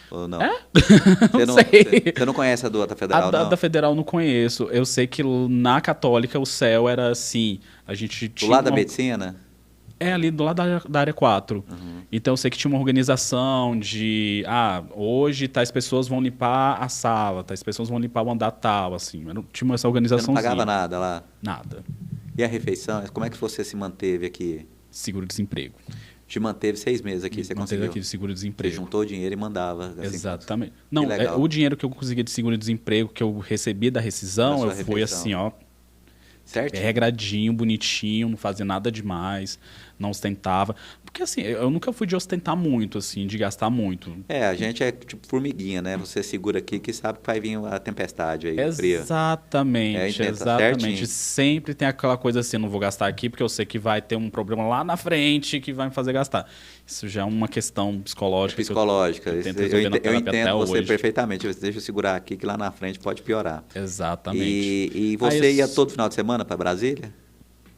Ou não? Você Não sei. Você não conhece a do da Federal, não? Da Federal não conheço. Eu sei que na Católica o céu era assim. A gente Do tinha lado da uma- medicina? É ali do lado da área 4. Então eu sei que tinha uma organização de hoje tais pessoas vão limpar a sala, tais pessoas vão limpar o andar tal, assim. Tinha essa Você organização. não pagava nada lá? Nada. E a refeição? Como é que você se manteve aqui? Seguro-desemprego. Te manteve 6 meses aqui, você Manteve conseguiu? aqui de Você seguro-desemprego. juntou dinheiro e mandava. assim, Exatamente. Não, legal. o dinheiro que eu conseguia de seguro-desemprego, que eu recebi da rescisão, Da eu sua fui refeição. assim, ó, Certinho? regradinho, bonitinho, não fazia nada demais, não ostentava. Porque assim, eu nunca fui de ostentar muito, assim, de gastar muito. A gente é tipo formiguinha, né? Você segura aqui que sabe que vai vir a tempestade aí, fria. Exatamente, Entendo, tá exatamente. certinho. Sempre tem aquela coisa assim, não vou gastar aqui porque eu sei que vai ter um problema lá na frente que vai me fazer gastar. Isso já é uma questão psicológica. Psicológica. que eu tento Eu resolver na eu terapia até entendo você hoje. perfeitamente. Deixa eu segurar aqui que lá na frente pode piorar. Exatamente. E você Aí eu ia todo final de semana para Brasília?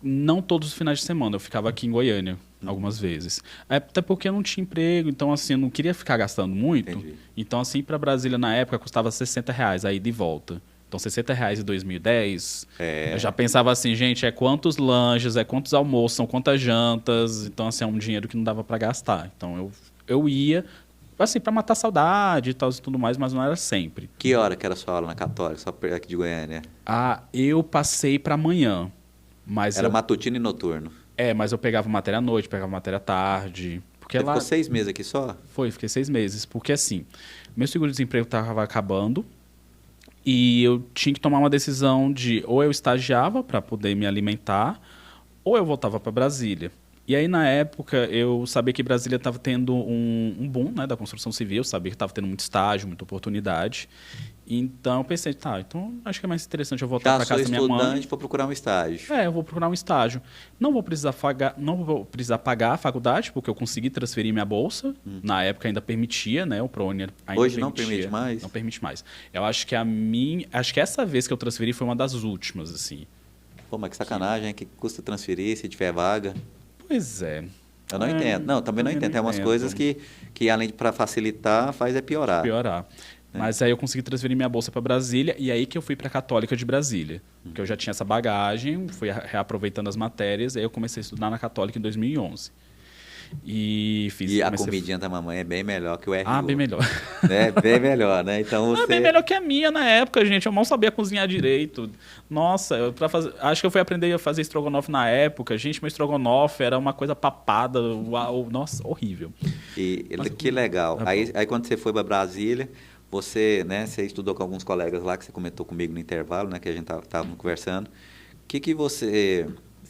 Não todos os finais de semana, eu ficava aqui em Goiânia algumas vezes. Até porque eu não tinha emprego, então assim, eu não queria ficar gastando muito. Entendi. Então assim, para Brasília na época custava R$60 a ida e volta. Então R$60 em 2010, eu já pensava assim, gente, é quantos lanches, é quantos almoços, são quantas jantas. Então assim, é um dinheiro que não dava para gastar. Então eu ia, assim, para matar saudade e tal e tudo mais, mas não era sempre. Que hora que era a sua aula na Católica, só aqui de Goiânia? Eu passei para manhã. Mas Era matutino e noturno. mas eu pegava matéria à noite, pegava matéria à tarde. Porque Você lá ficou 6 meses aqui só? fiquei 6 meses. Porque assim, meu seguro-desemprego estava acabando e eu tinha que tomar uma decisão de ou eu estagiava para poder me alimentar ou eu voltava para Brasília. E aí, na época, eu sabia que Brasília estava tendo um boom, né, da construção civil, eu sabia que estava tendo muito estágio, muita oportunidade. Então, eu pensei, então acho que é mais interessante eu voltar Já para sou casa da minha mãe. estudante, vou procurar um estágio. Eu vou procurar um estágio. Não vou precisar pagar a faculdade, porque eu consegui transferir minha bolsa. Na época ainda permitia, né? O ProUni ainda Hoje não permitia. permite mais? Não permite mais. Eu acho que acho que essa vez que eu transferi foi uma das últimas, assim. Pô, mas que sacanagem, hein? Que custa transferir se tiver vaga? Pois é. Eu não entendo. Não, também não entendo. Tem umas coisas que além de para facilitar, faz piorar. Piorar. Mas aí eu consegui transferir minha bolsa para Brasília e aí que eu fui para a Católica de Brasília. Porque eu já tinha essa bagagem, fui reaproveitando as matérias, aí eu comecei a estudar na Católica em 2011. E E a comidinha da mamãe é bem melhor que o RU. bem melhor. Né? Bem melhor, né? Então É bem melhor que a minha na época, gente. Eu mal sabia cozinhar direito. Nossa, acho que eu fui aprender a fazer estrogonofe na época. Gente, meu estrogonofe era uma coisa papada. Uau, nossa, horrível. Que legal. Aí quando você foi para Brasília, você estudou com alguns colegas lá, que você comentou comigo no intervalo, né? Que a gente estava conversando. Que você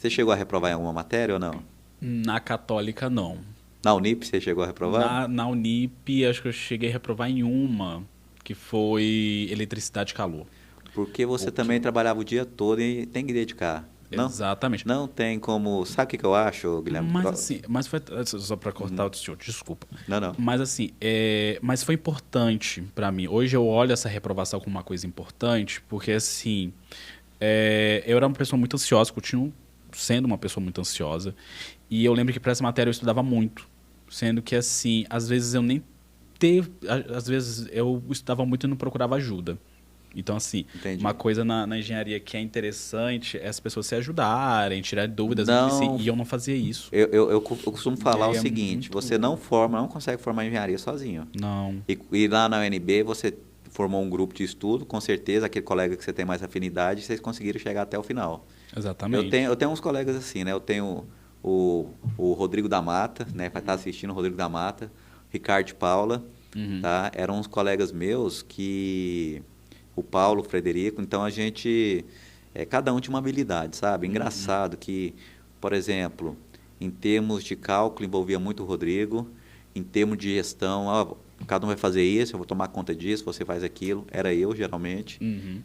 chegou a reprovar em alguma matéria ou não? Na Católica, não. Na Unip você chegou a reprovar? Na Unip, acho que eu cheguei a reprovar em uma, que foi eletricidade e calor. Porque você também trabalhava o dia todo e tem que dedicar. Não? Exatamente. Não tem como... Sabe o que eu acho, Guilherme? Mas foi... Só para cortar o senhor, desculpa. Não. Mas assim, mas foi importante para mim. Hoje eu olho essa reprovação como uma coisa importante, porque assim, eu era uma pessoa muito ansiosa, continuo sendo uma pessoa muito ansiosa, e eu lembro que para essa matéria eu estudava muito, sendo que assim, às vezes eu estudava muito e não procurava ajuda. Então, assim, Entendi. uma coisa na engenharia que é interessante é as pessoas se ajudarem, tirar dúvidas, Não. e eu não fazia isso. Eu costumo falar o É seguinte, muito- você não consegue formar engenharia sozinho. Não. E lá na UNB você formou um grupo de estudo, com certeza, aquele colega que você tem mais afinidade, vocês conseguiram chegar até o final. Exatamente. Eu tenho uns colegas assim, né? Eu tenho o Rodrigo da Mata, né? Vai estar assistindo o Rodrigo da Mata, Ricardo de Paula, tá? Eram uns colegas meus que... O Paulo, o Frederico, então a gente... cada um tinha uma habilidade, sabe? Engraçado que, por exemplo, em termos de cálculo envolvia muito o Rodrigo, em termos de gestão, cada um vai fazer isso, eu vou tomar conta disso, você faz aquilo, era eu geralmente.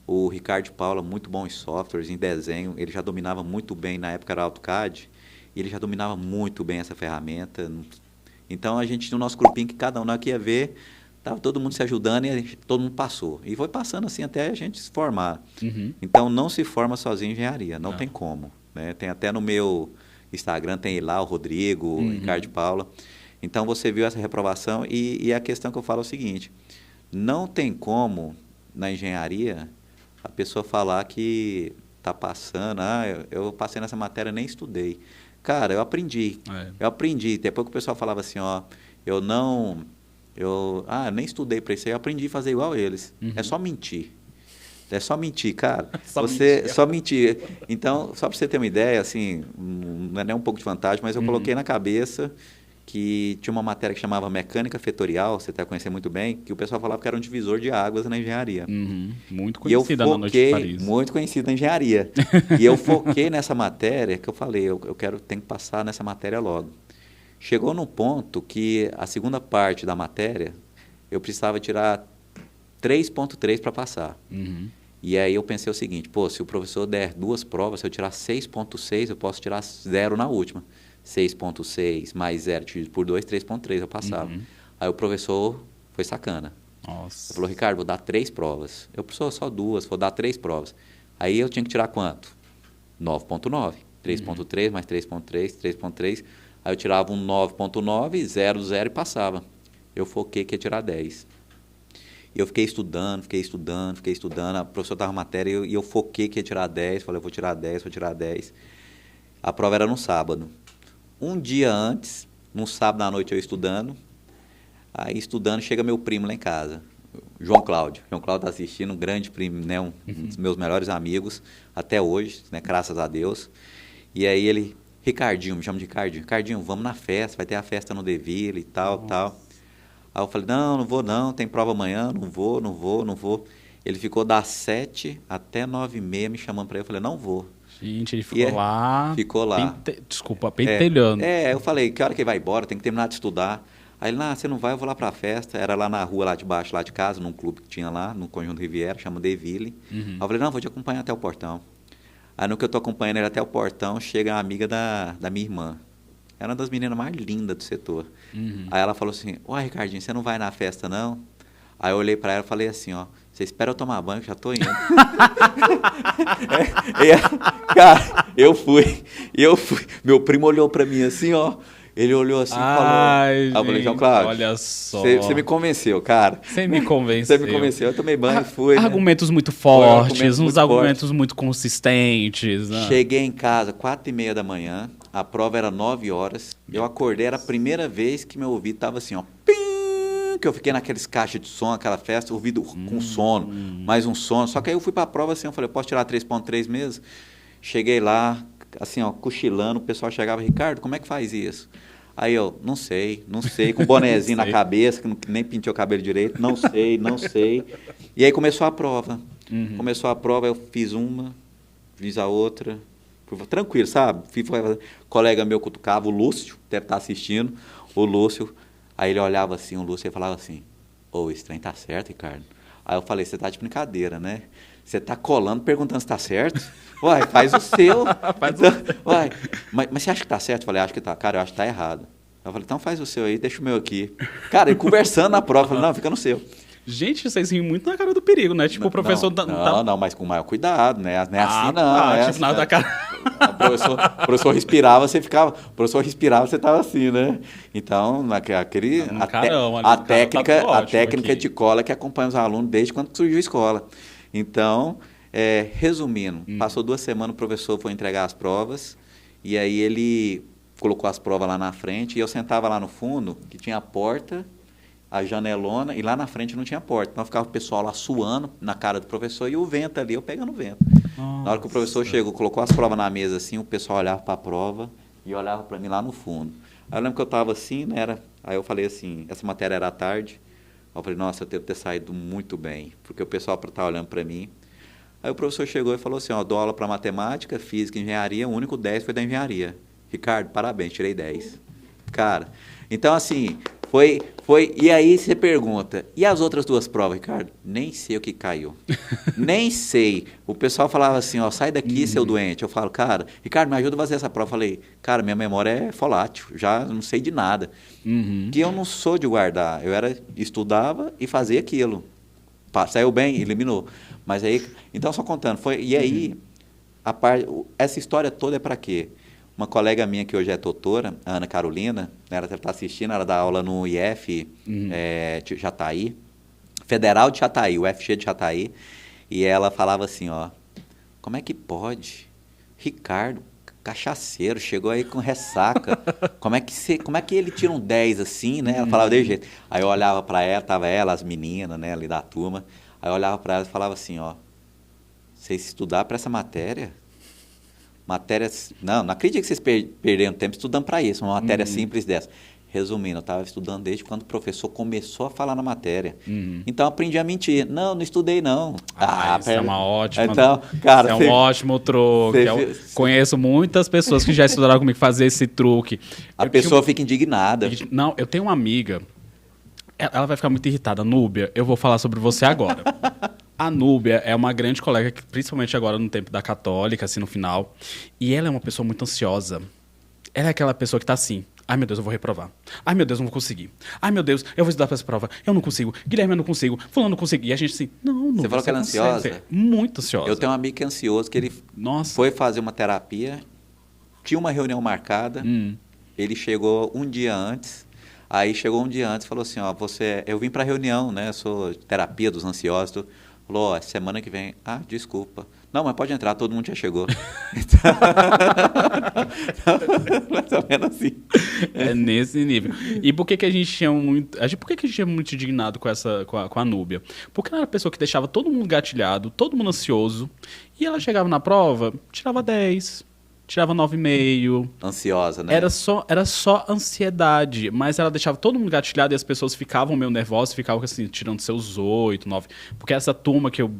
O Ricardo de Paula, muito bom em softwares, em desenho, ele já dominava muito bem, na época era AutoCAD, e ele já dominava muito bem essa ferramenta. Então a gente tinha o nosso grupinho que cada um não ia ver, estava todo mundo se ajudando e todo mundo passou. E foi passando assim até a gente se formar. Então não se forma sozinho em engenharia, não tem como. Né? Tem até no meu Instagram, tem lá o Rodrigo, o Ricardo de Paula. Então você viu essa reprovação e a questão que eu falo é o seguinte, não tem como na engenharia a pessoa falar que está passando, eu passei nessa matéria, nem estudei. Cara, eu aprendi. Depois que o pessoal falava assim, eu nem estudei para isso aí, eu aprendi a fazer igual eles. É só mentir. É só mentir, cara. Só mentir. Então, só para você ter uma ideia, assim, não é nem um pouco de vantagem, mas eu coloquei na cabeça que tinha uma matéria que chamava mecânica vetorial, você está conhecendo muito bem, que o pessoal falava que era um divisor de águas na engenharia. Muito conhecida na Noite de Paris. Muito conhecida na engenharia. E eu foquei nessa matéria que eu falei, tenho que passar nessa matéria logo. Chegou num ponto que a segunda parte da matéria, eu precisava tirar 3.3 para passar. E aí eu pensei o seguinte, se o professor der 2 provas, se eu tirar 6.6, eu posso tirar 0 na última. 6.6 mais 0 dividido por 2, 3.3 eu passava. Aí o professor foi sacana. Nossa. Ele falou, Ricardo, vou dar 3 provas. Eu professor, só 2, vou dar 3 provas. Aí eu tinha que tirar quanto? 9.9. 3.3 mais 3.3, 3.3. Aí eu tirava um 9.9, 0, 0 e passava. Eu foquei que ia tirar 10. E eu fiquei estudando. A professora dava matéria e eu foquei que ia tirar 10. Falei, eu vou tirar 10. A prova era no sábado. Um dia antes, num sábado à noite eu estudando. Aí estudando, chega meu primo lá em casa. João Cláudio. João Cláudio está assistindo, um grande primo, né? Um dos meus melhores amigos até hoje, né? Graças a Deus. E aí ele... Ricardinho, me chama de Ricardinho. Ricardinho, vamos na festa, vai ter a festa no Deville e tal. Aí eu falei, não vou não, tem prova amanhã, não vou. Ele ficou das 7 até 9h30 me chamando para ele, eu falei, não vou. Gente, ele ficou lá... Ficou lá. Pentelhando. Eu falei, que hora que ele vai embora, tem que terminar de estudar. Aí ele, você não vai, eu vou lá para a festa. Era lá na rua, lá de baixo, lá de casa, num clube que tinha lá, no Conjunto Riviera, chama Deville. Aí eu falei, não, vou te acompanhar até o portão. Aí no que eu estou acompanhando ele até o portão, chega a amiga da minha irmã. Era uma das meninas mais lindas do setor. Aí ela falou assim, Ricardinho, você não vai na festa, não? Aí eu olhei para ela e falei assim, você espera eu tomar banho, que já estou indo. Cara, eu fui. Meu primo olhou para mim assim, Ele olhou assim e falou... Aí eu falei, João Cláudio, olha só. Você me convenceu, cara. Você me convenceu. Eu tomei banho e fui. Argumentos muito fortes, argumentos muito consistentes. Né? Cheguei em casa 4h30 da manhã, a prova era 9 horas. Eu acordei, era a primeira vez que meu ouvido estava assim, pim, que eu fiquei naqueles caixas de som, aquela festa, ouvido com sono, mais um sono. Só que aí eu fui para a prova assim, eu falei, posso tirar 3.3 mesmo? Cheguei lá, assim, cochilando, o pessoal chegava, Ricardo, como é que faz isso? Aí eu, não sei, com bonezinho na cabeça, que nem pintei o cabelo direito, não sei. E aí começou a prova. Começou a prova, eu fiz uma, fiz a outra, tranquilo, sabe? Colega meu cutucava, o Lúcio, deve estar assistindo, o Lúcio, aí ele olhava assim, o Lúcio, e falava assim, esse trem tá certo, Ricardo? Aí eu falei, você tá de brincadeira, né? Você tá colando, perguntando se tá certo? Uai, faz o seu. Uai, mas você acha que tá certo? Eu falei, acho que tá. Cara, eu acho que tá errado. Eu falei, então faz o seu aí, deixa o meu aqui. Cara, ele conversando na prova, eu falei, não, fica no seu. Gente, vocês riem muito na cara do perigo, né? Tipo, o professor... Não, mas com maior cuidado, né? Não é assim, não. Tipo, assim, nada da cara... O professor respirava, você ficava... O professor respirava, você estava assim, né? Então, a técnica de cola que acompanha os alunos desde quando surgiu a escola. Então, resumindo, passou 2 semanas, o professor foi entregar as provas, e aí ele colocou as provas lá na frente, e eu sentava lá no fundo, que tinha a porta a janelona, e lá na frente não tinha porta. Então ficava o pessoal lá suando na cara do professor e o vento ali, eu pegando vento. Nossa. Na hora que o professor chegou, colocou as provas na mesa assim, o pessoal olhava para a prova e olhava para mim lá no fundo. Aí eu lembro que eu estava assim, né? Aí eu falei assim, essa matéria era à tarde. Aí eu falei, nossa, eu devo ter saído muito bem, porque o pessoal tá olhando para mim. Aí o professor chegou e falou assim, ó, dou aula para matemática, física e engenharia, o único 10 foi da engenharia. Ricardo, parabéns, tirei 10. Cara, então assim, foi. E aí você pergunta, e as outras 2 provas, Ricardo? Nem sei o que caiu. Nem sei. O pessoal falava assim, ó, sai daqui, seu doente. Eu falo, cara, Ricardo, me ajuda a fazer essa prova. Eu falei, cara, minha memória é volátil, já não sei de nada. Que eu não sou de guardar. Eu estudava e fazia aquilo. Saiu bem, eliminou. Mas aí, então só contando, e aí, essa história toda é para quê? Uma colega minha que hoje é doutora, a Ana Carolina, ela está assistindo, ela dá aula no IF Jataí, Federal de Jataí, o UFG de Jataí, e ela falava assim, ó, como é que pode? Ricardo, cachaceiro, chegou aí com ressaca, como é que ele tira um 10 assim, né? Ela falava desse jeito. Aí eu olhava para ela, tava ela, as meninas, né, ali da turma, aí eu olhava para ela e falava assim, ó, vocês estudar para essa matéria? Matérias... Não acredito que vocês perderam tempo estudando para isso, uma matéria simples dessa. Resumindo, eu estava estudando desde quando o professor começou a falar na matéria. Então, aprendi a mentir. Não estudei, não. Isso é uma ótima... Então, cara, isso é um ótimo truque. Conheço muitas pessoas que já estudaram comigo fazer esse truque. A pessoa fica indignada. Não, eu tenho uma amiga... Ela vai ficar muito irritada. Núbia, eu vou falar sobre você agora. A Núbia é uma grande colega, principalmente agora no tempo da Católica, assim, no final. E ela é uma pessoa muito ansiosa. Ela é aquela pessoa que tá assim, ai meu Deus, eu vou reprovar. Ai meu Deus, eu não vou conseguir. Ai meu Deus, eu vou estudar pra essa prova. Eu não consigo. Guilherme, eu não consigo. Fulano, não consigo. E a gente assim, não, Núbia, você falou que ela é ansiosa? Muito ansiosa. Eu tenho um amigo que é ansioso, que ele foi fazer uma terapia, tinha uma reunião marcada, ele chegou um dia antes, aí chegou um dia antes e falou assim, ó, eu vim pra reunião, né, eu sou terapia dos ansiosos, falou, ó, semana que vem. Ah, desculpa. Não, mas pode entrar, todo mundo já chegou. Então, mais ou menos assim. É nesse nível. E por que a gente tinha muito... Por que a gente tinha muito indignado com a Núbia? Porque ela era a pessoa que deixava todo mundo gatilhado, todo mundo ansioso, e ela chegava na prova, tirava 10, tirava 9,5. Ansiosa, né? Era só ansiedade, mas ela deixava todo mundo gatilhado e as pessoas ficavam meio nervosas, ficavam assim, tirando seus 8, 9. Porque essa turma que eu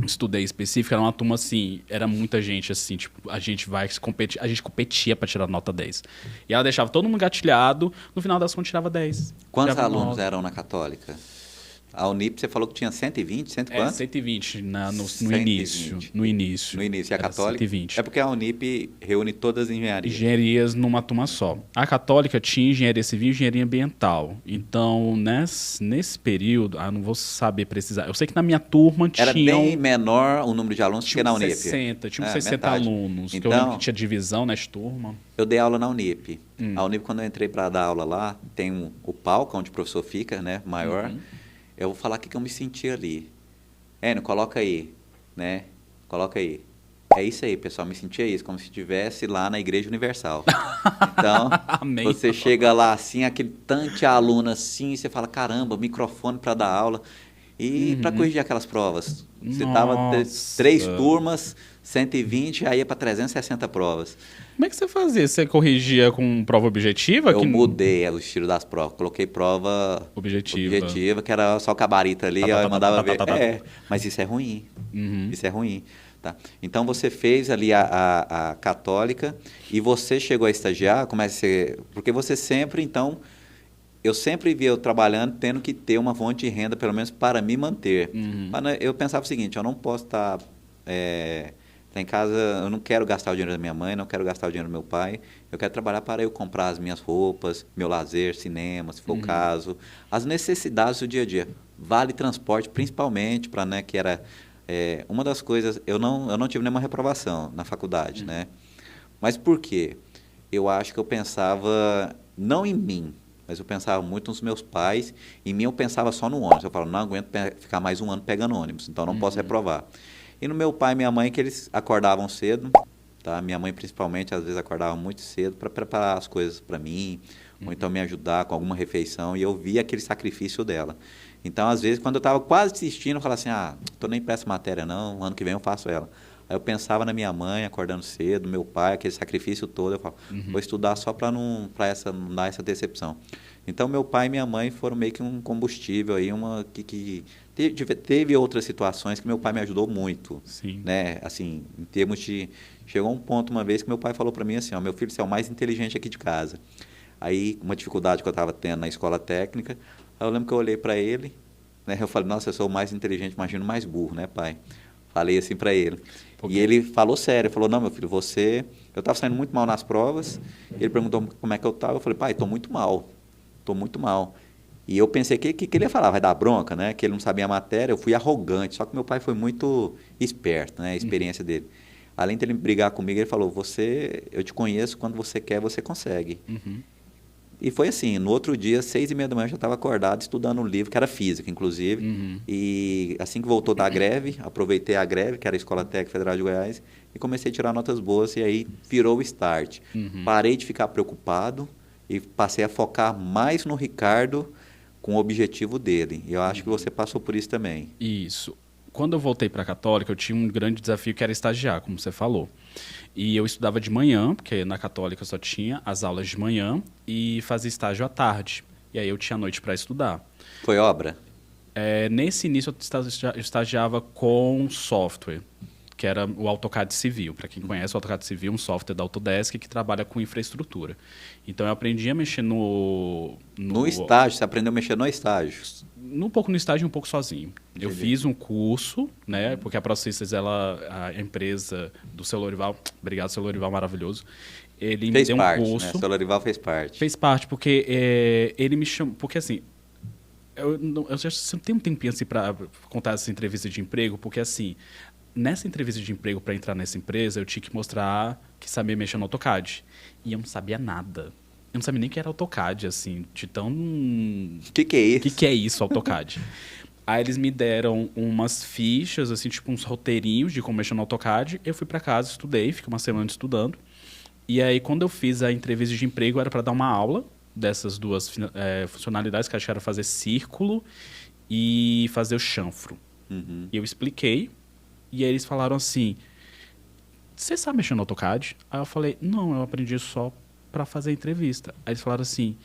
estudei específica era uma turma assim, era muita gente assim, tipo, a gente competia pra tirar nota 10. E ela deixava todo mundo gatilhado, no final das contas tirava 10. Quantos tirava alunos 9. eram na Católica? A Unip, você falou que tinha 120, cento e quanto? 120 no 120. início. No início. No início. E a Católica? 120. É porque a Unip reúne todas as engenharias. Engenharias numa turma só. A Católica tinha engenharia civil e engenharia ambiental. Então, nesse período, não vou saber precisar. Eu sei que na minha turma tinha... Era bem menor o número de alunos que na Unip. 60, tinha uns 60 metade. alunos. Então, que eu lembro que tinha divisão nessa turma. Eu dei aula na Unip. A Unip, quando eu entrei para dar aula lá, tem o palco onde o professor fica, né, maior. Eu vou falar o que eu me senti ali. Enio, coloca aí, né? Coloca aí. É isso aí, pessoal. Me sentia isso, como se estivesse lá na Igreja Universal. Então, Amém. Você chega lá assim, aquele tanto de aluno assim, e você fala, caramba, microfone para dar aula. E para corrigir aquelas provas. Você tava 3 turmas, 120, aí ia para 360 provas. Como é que você fazia? Você corrigia com prova objetiva? Eu mudei o estilo das provas. Coloquei prova objetiva, que era só o gabarito ali, eu mandava ver. Mas isso é ruim. Isso é ruim. Tá? Então, você fez ali a Católica e você chegou a estagiar, porque você sempre, então... Eu sempre via eu trabalhando, tendo que ter uma fonte de renda, pelo menos para me manter. Eu pensava o seguinte, eu não posso estar em casa, eu não quero gastar o dinheiro da minha mãe, não quero gastar o dinheiro do meu pai, eu quero trabalhar para eu comprar as minhas roupas, meu lazer, cinema, se for o caso, as necessidades do dia a dia. Vale transporte, principalmente, para, né, que era uma das coisas, eu não tive nenhuma reprovação na faculdade, né? Mas por quê? Eu acho que eu pensava, não em mim, mas eu pensava muito nos meus pais. Em mim eu pensava só no ônibus. Eu falo, não aguento ficar mais um ano pegando ônibus, então não posso reprovar. E no meu pai e minha mãe, que eles acordavam cedo, tá? Minha mãe principalmente, às vezes acordava muito cedo para preparar as coisas para mim. ou então me ajudar com alguma refeição, e eu via aquele sacrifício dela. Então, às vezes, quando eu estava quase desistindo, eu falava assim, tô nem para essa matéria não, ano que vem eu faço ela. Aí eu pensava na minha mãe, acordando cedo, meu pai, aquele sacrifício todo, eu falava, vou estudar só para não dar essa decepção. Então, meu pai e minha mãe foram meio que um combustível aí, que teve outras situações que meu pai me ajudou muito. Sim. Né? Assim, em termos de... Chegou um ponto uma vez que meu pai falou para mim assim, meu filho, você é o mais inteligente aqui de casa. Aí, uma dificuldade que eu estava tendo na escola técnica, aí eu lembro que eu olhei para ele, né? Eu falei, nossa, eu sou o mais inteligente, imagino o mais burro, né, pai? Falei assim para ele. E ele falou sério, falou, não, meu filho, você... Eu estava saindo muito mal nas provas, ele perguntou como é que eu estava, eu falei, pai, estou muito mal. E eu pensei que ele ia falar, vai dar bronca, né? Que ele não sabia a matéria, eu fui arrogante, só que meu pai foi muito esperto, né? A experiência dele. Além de ele brigar comigo, ele falou, eu te conheço, quando você quer, você consegue. E foi assim, no outro dia, 6h30 da manhã, eu já estava acordado estudando um livro, que era física, inclusive. E assim que voltou da greve, aproveitei a greve, que era a Escola Técnica Federal de Goiás, e comecei a tirar notas boas, e aí virou o start. Parei de ficar preocupado e passei a focar mais no Ricardo com o objetivo dele. E eu acho que você passou por isso também. Isso. Quando eu voltei para a Católica, eu tinha um grande desafio que era estagiar, como você falou. E eu estudava de manhã, porque na Católica só tinha as aulas de manhã, e fazia estágio à tarde. E aí eu tinha a noite para estudar. Foi obra? Nesse início eu estagiava com software, que era o AutoCAD Civil. Para quem conhece, o AutoCAD Civil é um software da Autodesk que trabalha com infraestrutura. Então eu aprendi a mexer no estágio, você aprendeu a mexer no estágio? Um pouco no estágio e um pouco sozinho. Entendi. Eu fiz um curso, né? Porque a ProSystems, a empresa do seu Lorival, obrigado, seu Lorival maravilhoso, ele me deu um curso. Né? Seu Lorival fez parte. Fez parte, porque ele me chamou... Porque assim, eu já tenho um tempinho assim, para contar essa entrevista de emprego, porque assim, nessa entrevista de emprego para entrar nessa empresa, eu tinha que mostrar que sabia mexer no AutoCAD. E eu não sabia nada. Eu não sabia nem que era AutoCAD, assim, de tão... Que é isso? Que é isso, AutoCAD? Aí eles me deram umas fichas, assim, tipo uns roteirinhos de como mexer no AutoCAD. Eu fui para casa, estudei, fiquei uma semana estudando. E aí, quando eu fiz a entrevista de emprego, era para dar uma aula dessas duas funcionalidades, que acho que era fazer círculo e fazer o chanfro. E eu expliquei, e aí eles falaram assim, você sabe mexer no AutoCAD? Aí eu falei, não, eu aprendi só para fazer a entrevista. Aí eles falaram assim,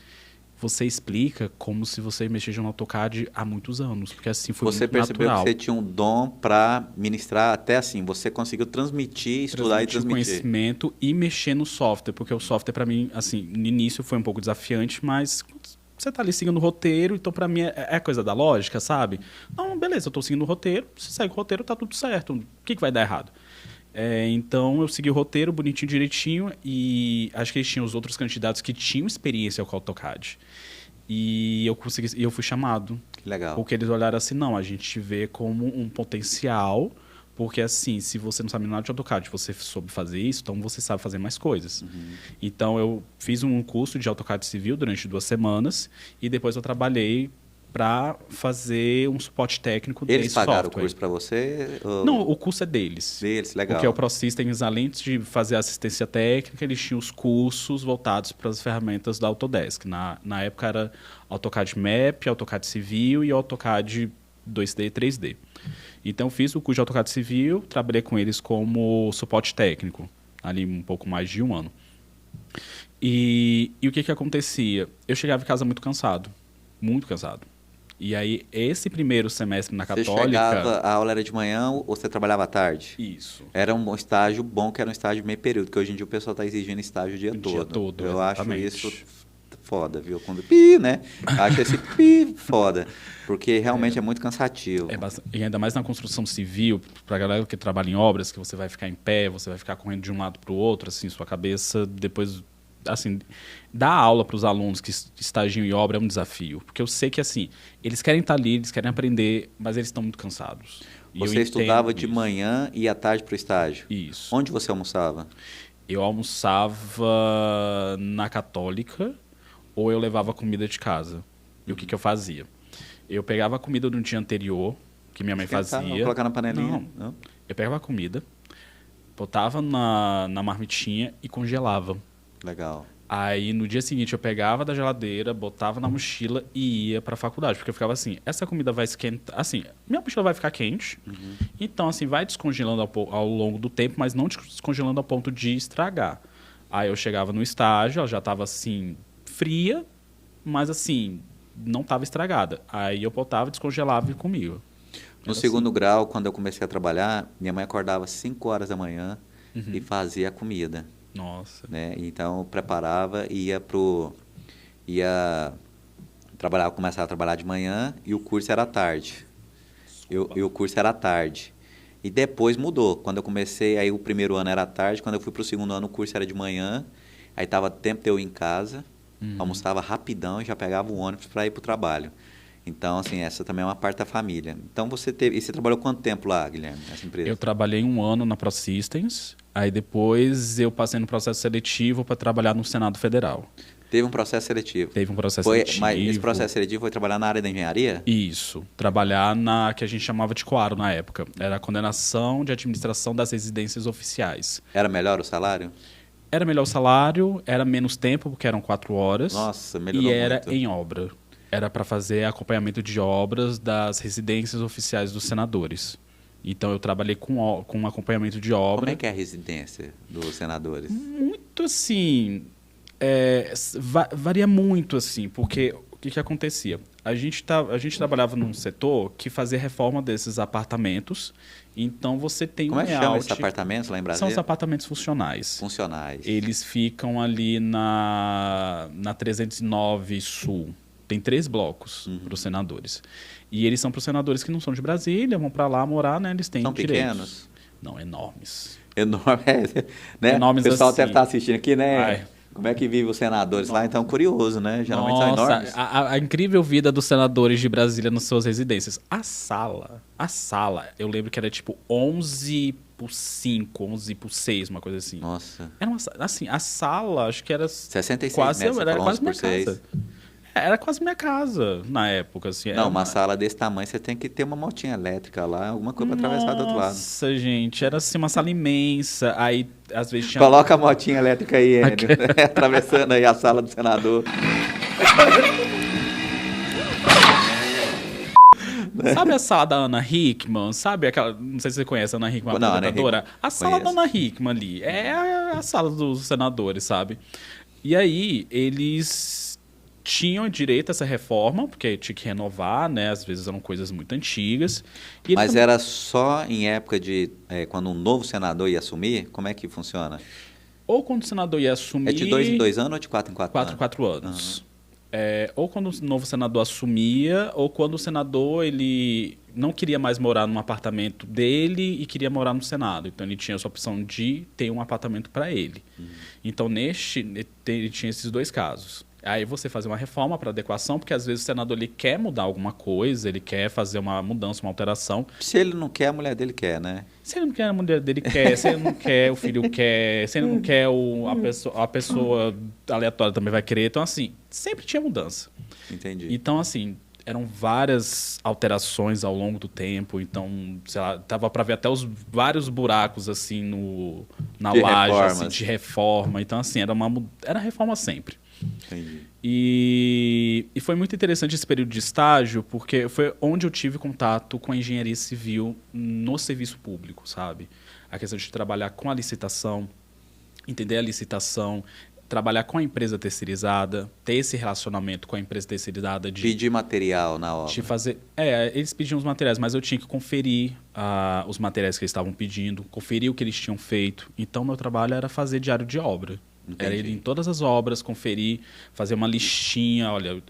você explica como se você mexesse no AutoCAD há muitos anos, porque assim foi muito natural. Você percebeu que você tinha um dom para ministrar, até assim, você conseguiu estudar e transmitir. Conhecimento e mexer no software, porque o software para mim, assim, no início foi um pouco desafiante, mas você tá ali seguindo o roteiro, então para mim é coisa da lógica, sabe? Não, beleza, eu tô seguindo o roteiro, se segue o roteiro, tá tudo certo, o que vai dar errado? Então, eu segui o roteiro bonitinho, direitinho, e acho que eles tinham os outros candidatos que tinham experiência com o AutoCAD. E eu fui chamado. Que legal. Porque eles olharam assim, não, a gente te vê como um potencial, porque assim, se você não sabe nada de AutoCAD, você soube fazer isso, então você sabe fazer mais coisas. Então, eu fiz um curso de AutoCAD Civil durante 2 semanas, e depois eu trabalhei para fazer um suporte técnico desse software. Eles pagaram o curso para você? Ou... Não, o curso é deles. Legal. Porque o ProSystems, além de fazer assistência técnica, eles tinham os cursos voltados para as ferramentas da Autodesk. Na época era AutoCAD Map, AutoCAD Civil e AutoCAD 2D e 3D. Então, fiz o curso de AutoCAD Civil, trabalhei com eles como suporte técnico, ali um pouco mais de 1 ano. E o que acontecia? Eu chegava em casa muito cansado. E aí, esse primeiro semestre na Católica... Você chegava, a aula era de manhã ou você trabalhava à tarde? Isso. Era um estágio bom, que era um estágio de meio período, que hoje em dia o pessoal está exigindo estágio o dia todo. Eu exatamente. Acho isso foda, viu? Quando pi, né? Acho esse pi foda, porque realmente é muito cansativo. E ainda mais na construção civil, para a galera que trabalha em obras, que você vai ficar em pé, você vai ficar correndo de um lado para o outro, assim, sua cabeça depois... Assim, dar aula para os alunos que estagiam em obra é um desafio. Porque eu sei que, assim, eles querem estar ali, eles querem aprender, mas eles estão muito cansados. Você estudava de manhã e à tarde para o estágio? Isso. Onde você almoçava? Eu almoçava na Católica ou eu levava comida de casa. E o que eu fazia? Eu pegava a comida do dia anterior, que minha mãe fazia. Colocar na panelinha? Não. Eu pegava a comida, botava na marmitinha e congelava. Legal. Aí, no dia seguinte, eu pegava da geladeira, botava na mochila e ia pra faculdade. Porque eu ficava assim, essa comida vai esquentar... Assim, minha mochila vai ficar quente. Então, assim, vai descongelando ao longo do tempo, mas não descongelando ao ponto de estragar. Aí eu chegava no estágio, ela já estava, assim, fria, mas, assim, não estava estragada. Aí eu botava, descongelava e comia. No segundo grau, quando eu comecei a trabalhar, minha mãe acordava às 5 horas da manhã e fazia a comida. Nossa. Né? Então, eu preparava e ia trabalhar, começava a trabalhar de manhã e o curso era à tarde. E o curso era à tarde. E depois mudou. Quando eu comecei, aí o primeiro ano era à tarde. Quando eu fui para o segundo ano, o curso era de manhã. Aí estava tempo de eu ir em casa, almoçava rapidão e já pegava o ônibus para ir para o trabalho. Então, assim, essa também é uma parte da família. Então, você trabalhou quanto tempo lá, Guilherme, nessa empresa? Eu trabalhei 1 ano na ProSystems, aí depois eu passei no processo seletivo para trabalhar no Senado Federal. Teve um processo seletivo? Teve um processo seletivo. Mas esse processo seletivo foi trabalhar na área da engenharia? Isso. Trabalhar na que a gente chamava de coaro na época. Era a coordenação de administração das residências oficiais. Era melhor o salário? Era melhor o salário, era menos tempo, porque eram 4 horas. Nossa, melhorou muito. E era muito. em obra. Era para fazer acompanhamento de obras das residências oficiais dos senadores. Então, eu trabalhei com acompanhamento de obra. Como é que é a residência dos senadores? Muito assim... varia muito, assim, porque o que acontecia? A gente trabalhava num setor que fazia reforma desses apartamentos. Então, você tem Como um é que chama layout... esses apartamentos lá em Brasília? São os apartamentos funcionais. Funcionais. Eles ficam ali na 309 Sul. Tem 3 blocos para os senadores. E eles são para os senadores que não são de Brasília, vão para lá morar, né? Eles têm São direitos. Pequenos? Não, enormes. Enorme, né? Enormes O pessoal assim. deve estar assistindo aqui, né? Ai. Como é que vive os senadores lá? Então, curioso, né? Geralmente Nossa, são enormes. a incrível vida dos senadores de Brasília nas suas residências. A sala, eu lembro que era tipo 11 por 5, 11 por 6, uma coisa assim. Nossa. Era assim, a sala, acho que era 66 quase, metros, você era falou quase 11 minha por 6. casa. Era quase minha casa na época, assim. Não, uma sala desse tamanho, você tem que ter uma motinha elétrica lá, alguma coisa para atravessar do outro lado. Nossa, gente, era assim uma sala imensa. Aí, às vezes tinha... Coloca a motinha elétrica aí, Enio, atravessando aí a sala do senador. Sabe a sala da Ana Hickman? Sabe aquela... Não sei se você conhece a Ana Hickman, Não, apresentadora. Ana Hickman, A sala da conheço. Ana Hickman ali. É a sala dos senadores, sabe? E aí, eles tinham direito a essa reforma, porque tinha que renovar, né? Às vezes eram coisas muito antigas. E eles Mas também- era só em época de... quando um novo senador ia assumir? Como é que funciona? Ou quando o senador ia assumir... É de 2 em 2 anos ou de 4 em 4 anos? 4 anos. Ou quando o novo senador assumia, ou quando o senador ele não queria mais morar num apartamento dele e queria morar no Senado. Então, ele tinha essa opção de ter um apartamento para ele. Então, ele tinha esses 2 casos. Aí você fazia uma reforma para adequação, porque às vezes o senador ele quer mudar alguma coisa, ele quer fazer uma mudança, uma alteração. Se ele não quer, a mulher dele quer, né? Se ele não quer, a mulher dele quer. Se ele não quer, o filho quer. Se ele não quer, a pessoa aleatória também vai querer. Então, assim, sempre tinha mudança. Entendi. Então, assim, eram várias alterações ao longo do tempo. Então, sei lá, dava para ver até os vários buracos, assim, na De laje, reformas. assim, de reforma. Então, assim, era reforma sempre. Entendi. E foi muito interessante esse período de estágio, porque foi onde eu tive contato com a engenharia civil no serviço público, sabe? A questão de trabalhar com a licitação, entender a licitação, trabalhar com a empresa terceirizada, ter esse relacionamento com a empresa terceirizada de... Pedir material na obra. de fazer... Eles pediam os materiais, mas eu tinha que conferir os materiais que eles estavam pedindo, conferir o que eles tinham feito. Então, meu trabalho era fazer diário de obra. Entendi. Era ir em todas as obras, conferir, fazer uma listinha, olha,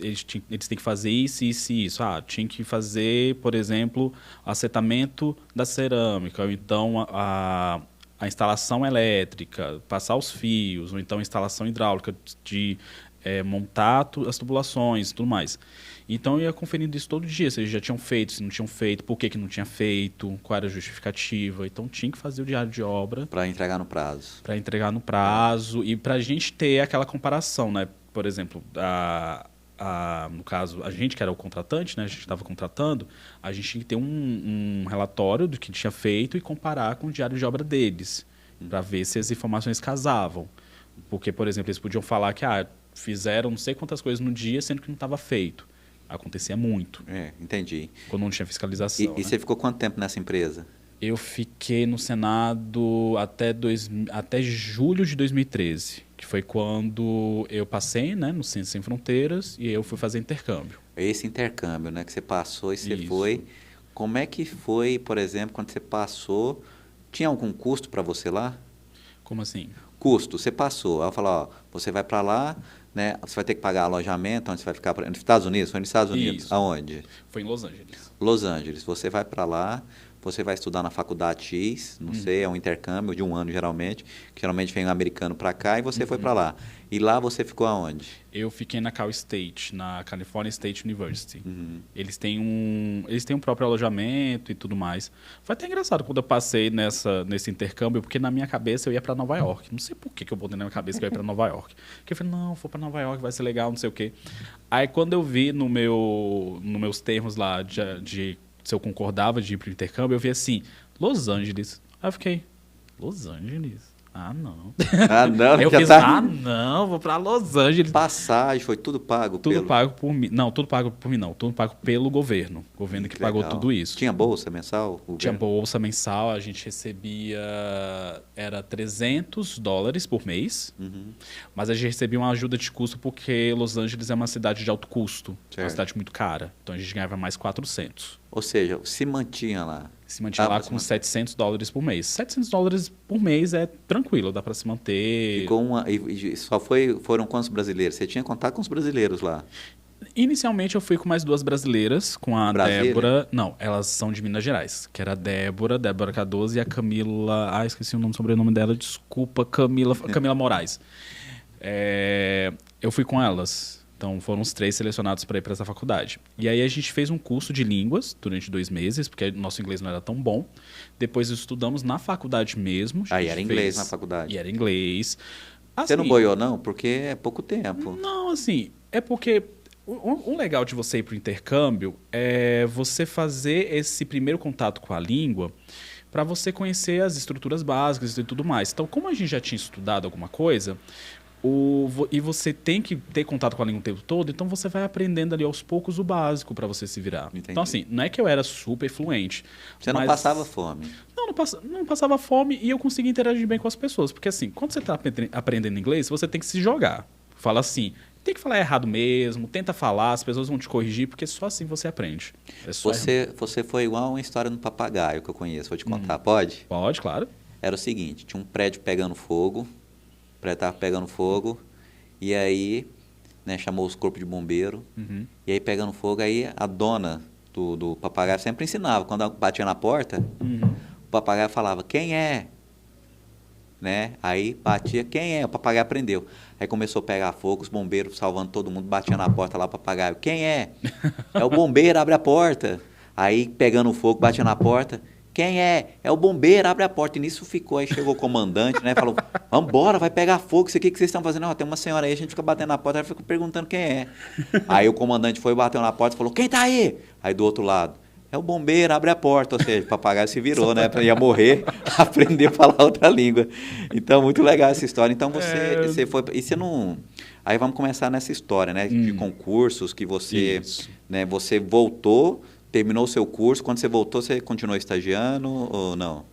eles têm que fazer isso, isso e isso. Tinha que fazer, por exemplo, o acertamento da cerâmica, ou então a instalação elétrica, passar os fios, ou então a instalação hidráulica de montar as tubulações e tudo mais. Então, eu ia conferindo isso todo dia, se eles já tinham feito, se não tinham feito, por que não tinha feito, qual era a justificativa. Então, tinha que fazer o diário de obra. Para entregar no prazo. Para entregar no prazo e para a gente ter aquela comparação, né? Por exemplo, no caso, a gente que era o contratante, né? A gente estava contratando, a gente tinha que ter um relatório do que tinha feito e comparar com o diário de obra deles, para ver se as informações casavam. Porque, por exemplo, eles podiam falar que fizeram não sei quantas coisas no dia, sendo que não estava feito. Acontecia muito, Entendi. quando não tinha fiscalização. E né? você ficou quanto tempo nessa empresa? Eu fiquei no Senado até julho de 2013, que foi quando eu passei, né, no Ciências Sem Fronteiras, e eu fui fazer intercâmbio. Esse intercâmbio, né, que você passou e você Isso. foi. Como é que foi, por exemplo, quando você passou? Tinha algum custo para você lá? Como assim? Custo, você passou. Aí eu falo, ó, você vai para lá, né? Você vai ter que pagar alojamento, onde você vai ficar? Nos Estados Unidos? Foi nos Estados Unidos? Isso. Aonde? Foi em Los Angeles. Los Angeles. Você vai para lá, você vai estudar na faculdade X, não sei, é um intercâmbio de um ano geralmente, que geralmente vem um americano para cá e você foi para lá. E lá você ficou aonde? Eu fiquei na Cal State, na California State University. Eles têm um próprio alojamento e tudo mais. Foi até engraçado quando eu passei nesse intercâmbio, porque na minha cabeça eu ia para Nova York. Não sei por que eu botei na minha cabeça que eu ia para Nova York. Porque eu falei, não, vou para Nova York, vai ser legal, não sei o quê. Aí quando eu vi nos meus termos lá de se eu concordava de ir para o intercâmbio, eu vi assim, Los Angeles. Aí eu fiquei, Los Angeles? Ah, não. Ah, não, Eu já fiz, tá... não, vou para Los Angeles. Passagem, foi tudo pago Tudo pago por mim. Não, tudo pago por mim não. Tudo pago pelo governo. O governo que pagou Legal. tudo isso. Tinha bolsa mensal? Tinha bolsa mensal, a gente recebia... Era $300 por mês. Mas a gente recebia uma ajuda de custo porque Los Angeles é uma cidade de alto custo. É uma Certo. cidade muito cara. Então a gente ganhava mais 400. Ou seja, se mantinha lá. Se mantinha lá com $700 por mês. $700 por mês é tranquilo, dá para se manter. Ficou e só foram quantos brasileiros? Você tinha contato com os brasileiros lá? Inicialmente eu fui com mais 2 brasileiras, com a Brasília? Débora... Não, elas são de Minas Gerais, que era a Débora Cardoso e a Camila... esqueci o sobrenome dela, desculpa, Camila Moraes. Eu fui com elas, então foram os 3 selecionados para ir para essa faculdade. E aí a gente fez um curso de línguas durante 2 meses, porque nosso inglês não era tão bom. Depois estudamos na faculdade mesmo. Aí era inglês na faculdade. E era inglês. Você não Assim, boiou não? Porque é pouco tempo. não, assim, é porque o legal de você ir para o intercâmbio é você fazer esse primeiro contato com a língua para você conhecer as estruturas básicas e tudo mais. Então, como a gente já tinha estudado alguma coisa, e você tem que ter contato com a língua o tempo todo, então você vai aprendendo ali aos poucos o básico para você se virar. Entendi. Então, assim, não é que eu era super fluente. Você não mas- passava fome. não passava fome e eu conseguia interagir bem com as pessoas. Porque assim, quando você está aprendendo inglês, você tem que se jogar. Fala assim, tem que falar errado mesmo, tenta falar, as pessoas vão te corrigir, porque só assim você aprende. É só Você foi igual uma história do papagaio que eu conheço. Vou te contar, pode? Pode, claro. Era o seguinte, tinha um prédio pegando fogo, o prédio estava pegando fogo, e aí, né, chamou os corpos de bombeiro, e aí pegando fogo, aí a dona do papagaio sempre ensinava, quando batia na porta, o papagaio falava, quem é? Né? Aí batia, quem é? O papagaio aprendeu. Aí começou a pegar fogo, os bombeiros salvando todo mundo, batia na porta lá, o papagaio, quem é? É o bombeiro, abre a porta. Aí pegando fogo, batia na porta, quem é? É o bombeiro, abre a porta. E nisso ficou, aí chegou o comandante, né? Falou, vambora, vai pegar fogo, isso aqui que vocês estão fazendo? Ó, tem uma senhora aí, a gente fica batendo na porta, ela fica perguntando quem é. Aí o comandante foi, bateu na porta e falou, quem tá aí? Aí do outro lado, é o bombeiro, abre a porta. Ou seja, o papagaio se virou, né? Ia morrer, aprender a falar outra língua. Então, muito legal essa história. Então, você foi... E você não... Aí vamos começar nessa história, né? De concursos que você... Isso. Né, você voltou, terminou o seu curso. Quando você voltou, você continuou estagiando ou não?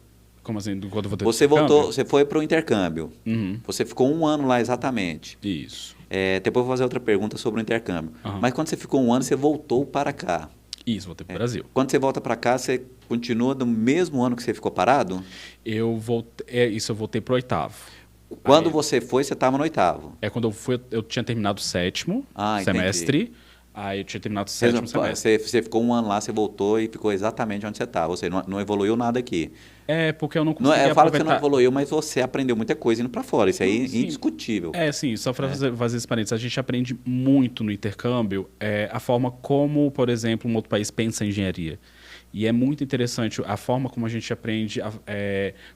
Como assim? Quando eu vou ter Você voltou, você foi para o intercâmbio. Uhum. Você ficou 1 ano lá exatamente. Isso. Depois eu vou fazer outra pergunta sobre o intercâmbio. Mas quando você ficou 1 ano, você voltou para cá. Isso, voltei para o Brasil. Quando você volta para cá, você continua no mesmo ano que você ficou parado? Eu voltei para o 8º. Quando você foi, você estava no 8º. Quando eu fui, eu tinha terminado o 7º semestre. Aí eu tinha terminado o 7º semestre. Você ficou 1 ano lá, você voltou e ficou exatamente onde você estava. Você não evoluiu nada aqui. Porque eu não conseguia Eu falo que você não aproveitar... evoluiu, mas você aprendeu muita coisa indo para fora. Isso aí é Sim. indiscutível. Sim, só para fazer esse parênteses, a gente aprende muito no intercâmbio a forma como, por exemplo, um outro país pensa em engenharia. E é muito interessante a forma como a gente aprende,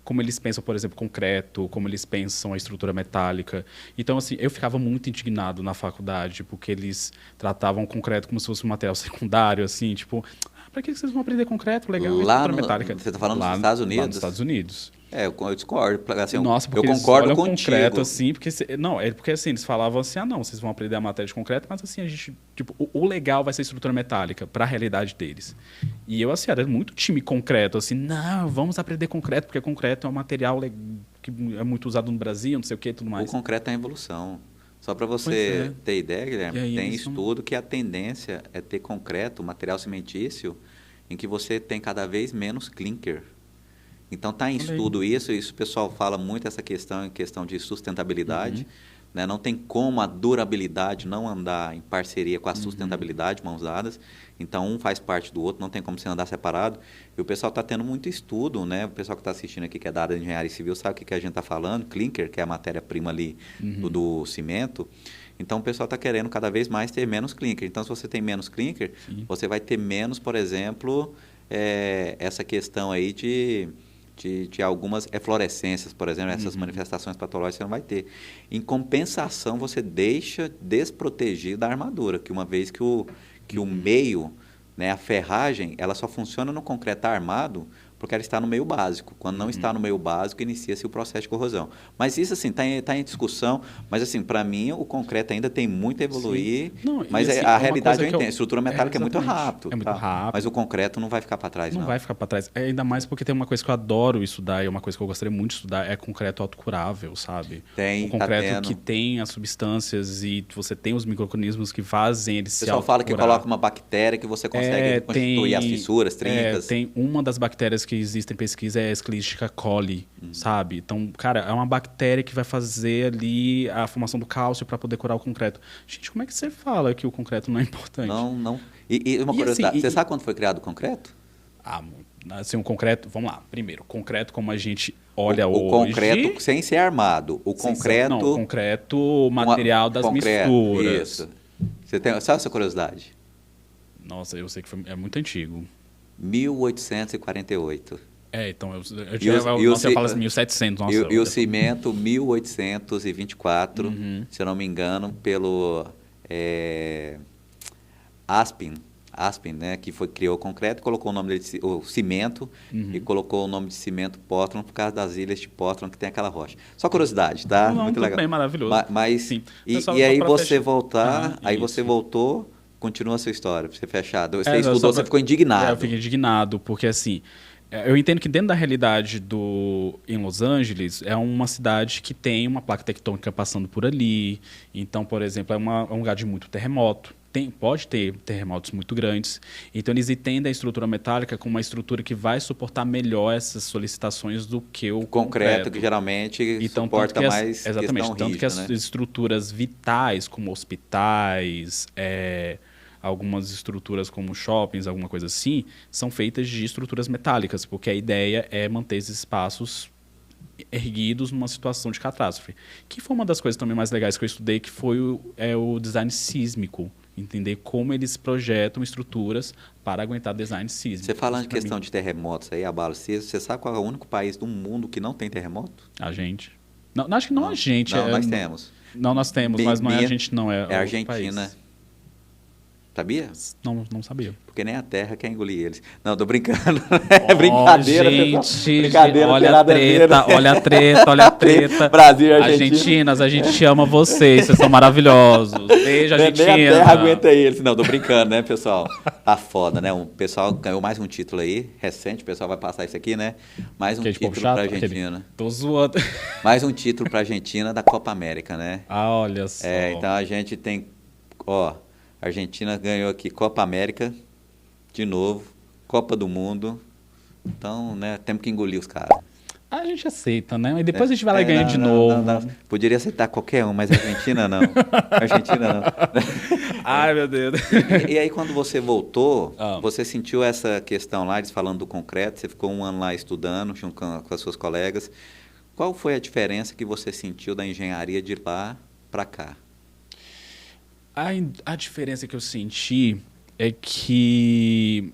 como eles pensam, por exemplo, concreto, como eles pensam a estrutura metálica. Então, assim, eu ficava muito indignado na faculdade, porque eles tratavam o concreto como se fosse um material secundário, assim, tipo, para que vocês vão aprender concreto? Legal, Lá estrutura metálica. você está falando dos Estados Unidos? Lá nos Estados Unidos. Eu discordo. Assim, Nossa, eu porque eles concordo olham contigo. concreto, assim, porque... Não, é porque assim, eles falavam assim, não, vocês vão aprender a matéria de concreto, mas assim, a gente... Tipo, o legal vai ser estrutura metálica, para a realidade deles. E eu, assim, era muito time concreto, assim, não, vamos aprender concreto, porque concreto é um material que é muito usado no Brasil, não sei o que e tudo mais. O concreto é em evolução. Só para Pois você é. ter ideia, Guilherme, E aí tem eles são- estudo que a tendência é ter concreto, material cimentício, em que você tem cada vez menos clinker. Então está em Olha aí. estudo isso o pessoal fala muito essa questão em questão de sustentabilidade. Né? Não tem como a durabilidade não andar em parceria com a sustentabilidade, mãos dadas. Então um faz parte do outro, não tem como você andar separado. E o pessoal está tendo muito estudo, né? O pessoal que está assistindo aqui, que é da área de engenharia civil, sabe o que a gente está falando? Clinker, que é a matéria-prima ali do cimento. Então o pessoal está querendo cada vez mais ter menos clinker. Então se você tem menos clinker, você vai ter menos, por exemplo, essa questão aí de algumas eflorescências, por exemplo, essas manifestações patológicas você não vai ter. Em compensação, você deixa desprotegido a armadura, que uma vez que o meio, né, a ferragem, ela só funciona no concreto armado porque ela está no meio básico. Quando não está no meio básico, inicia-se o processo de corrosão. Mas isso, assim, está em discussão. Mas, assim, para mim, o concreto ainda tem muito a evoluir. Não, mas assim, a realidade eu coisa que entendo. A estrutura metálica é muito exatamente. rápido. É muito tá? rápido. Mas o concreto não vai ficar para trás, não. Não vai ficar para trás. Ainda mais porque tem uma coisa que eu adoro estudar, e é uma coisa que eu gostaria muito de estudar, é concreto autocurável, sabe? Tem, o concreto tá tendo. que tem as substâncias e você tem os micro-organismos que fazem ele O se pessoal fala que autocurar. coloca uma bactéria que você consegue constituir as fissuras, trincas. Tem uma das bactérias que existem em pesquisa é a Escherichia coli, sabe? Então, cara, é uma bactéria que vai fazer ali a formação do cálcio para poder curar o concreto. Gente, como é que você fala que o concreto não é importante? Não. E uma E curiosidade, assim, você sabe quando foi criado o concreto? Assim, o concreto, vamos lá. Primeiro, concreto como a gente olha o hoje. concreto sem ser armado. O concreto... Não, o concreto material das misturas. Isso. Sabe essa curiosidade? Nossa, eu sei que é muito antigo. 1848. Então, eu falo assim, 1700. Nossa, E o cimento, 1824, se eu não me engano, pelo Aspen, né, que criou o concreto, colocou o nome de o cimento e colocou o nome de cimento Portland por causa das ilhas de Portland que tem aquela rocha. Só curiosidade, tá? Não, muito legal. Bem maravilhoso. Mas sim. E aí você voltar, aí você voltou, continua a sua história, para você fechar. Você estudou, você ficou indignado. Eu fiquei indignado, porque assim, eu entendo que dentro da realidade em Los Angeles, é uma cidade que tem uma placa tectônica passando por ali. Então, por exemplo, é um lugar de muito terremoto. Pode ter terremotos muito grandes. Então, eles entendem a estrutura metálica como uma estrutura que vai suportar melhor essas solicitações do que o concreto. Que geralmente suporta mais exatamente, questão tanto rígida, que as né? estruturas vitais, como hospitais, algumas estruturas como shoppings, alguma coisa assim, são feitas de estruturas metálicas, porque a ideia é manter esses espaços erguidos numa situação de catástrofe. Que foi uma das coisas também mais legais que eu estudei, que foi o design sísmico. Entender como eles projetam estruturas para aguentar design sísmico. Você falando de questão de terremotos aí, abalos sísmicos, você sabe qual é o único país do mundo que não tem terremoto? A gente. Não, acho que não a gente. Não, nós temos. Não, nós temos, mas não é a gente, não. É a Argentina. País. Sabia? Não sabia. Porque nem a terra quer engolir eles. Não, tô brincando. É brincadeira, gente, brincadeira, olha a treta. Brasil e Argentina. Argentinas, a gente ama vocês são maravilhosos. Beijo, Argentina. Nem a terra aguenta eles. Não, tô brincando, né, pessoal? Tá foda, né? O pessoal ganhou mais um título aí, recente, o pessoal vai passar isso aqui, né? Mais um título pra Argentina. Tô zoando. Mais um título pra Argentina da Copa América, né? Olha só. Então a gente tem, a Argentina ganhou aqui Copa América, de novo, Copa do Mundo. Então, né, temos que engolir os caras. A gente aceita, né? E depois a gente vai lá e ganha de novo. Não. Poderia aceitar qualquer um, mas a Argentina não. Argentina não. Ai, meu Deus. E aí, quando você voltou, você sentiu essa questão lá, eles falando do concreto, você ficou um ano lá estudando, junto com as suas colegas. Qual foi a diferença que você sentiu da engenharia de lá para cá? A diferença que eu senti é que,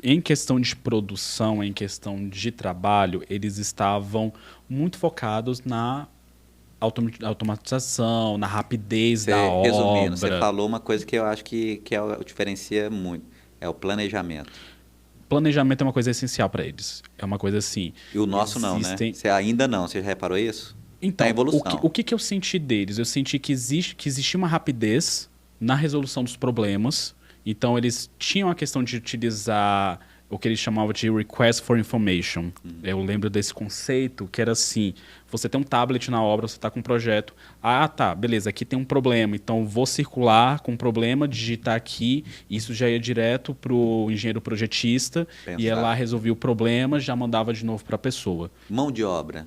em questão de produção, em questão de trabalho, eles estavam muito focados na automatização, na rapidez da obra. Resumindo, você falou uma coisa que eu acho que diferencia muito, é o planejamento. planejamento é uma coisa essencial para eles. É uma coisa assim... E o nosso não, né? Você ainda não, você já reparou isso? Então, a evolução. O que eu senti deles? Eu senti que existia uma rapidez na resolução dos problemas. Então, eles tinham a questão de utilizar o que eles chamavam de request for information. Eu lembro desse conceito, que era assim, você tem um tablet na obra, você está com um projeto. Ah, tá, beleza, aqui tem um problema. Então, vou circular com o problema, digitar aqui. Isso já ia direto para o engenheiro projetista. Ia lá, resolvia o problema, já mandava de novo para a pessoa. Mão de obra.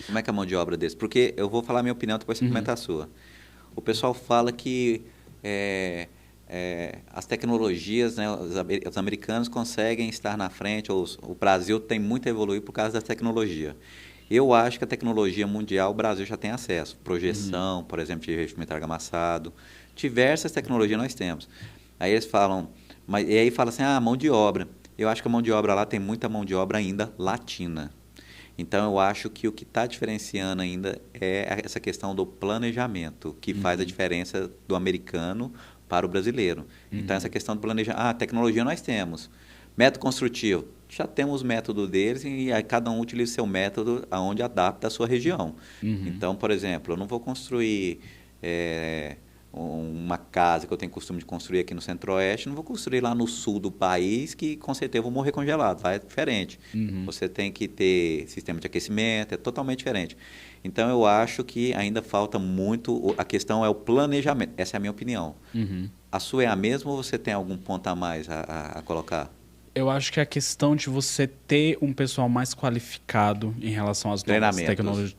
Como é que é a mão de obra desse? Porque eu vou falar a minha opinião, depois você comenta a sua. O pessoal fala que as tecnologias, né, os americanos conseguem estar na frente, ou o Brasil tem muito a evoluir por causa da tecnologia. Eu acho que a tecnologia mundial, o Brasil já tem acesso. Projeção, por exemplo, de revestimento argamassado. Diversas tecnologias nós temos. Aí eles falam, e aí fala assim, mão de obra. Eu acho que a mão de obra lá tem muita mão de obra ainda latina. Então, eu acho que o que está diferenciando ainda é essa questão do planejamento, que faz a diferença do americano para o brasileiro. Então, essa questão do planejamento... tecnologia nós temos. Método construtivo. Já temos o método deles e aí cada um utiliza o seu método aonde adapta a sua região. Então, por exemplo, eu não vou construir uma casa que eu tenho costume de construir aqui no Centro-Oeste, não vou construir lá no sul do país, que com certeza eu vou morrer congelado. Lá é diferente. Você tem que ter sistema de aquecimento, é totalmente diferente. Então, eu acho que ainda falta muito, a questão é o planejamento. Essa é a minha opinião. A sua é a mesma ou você tem algum ponto a mais a colocar? Eu acho que é a questão de você ter um pessoal mais qualificado em relação às novas tecnologias,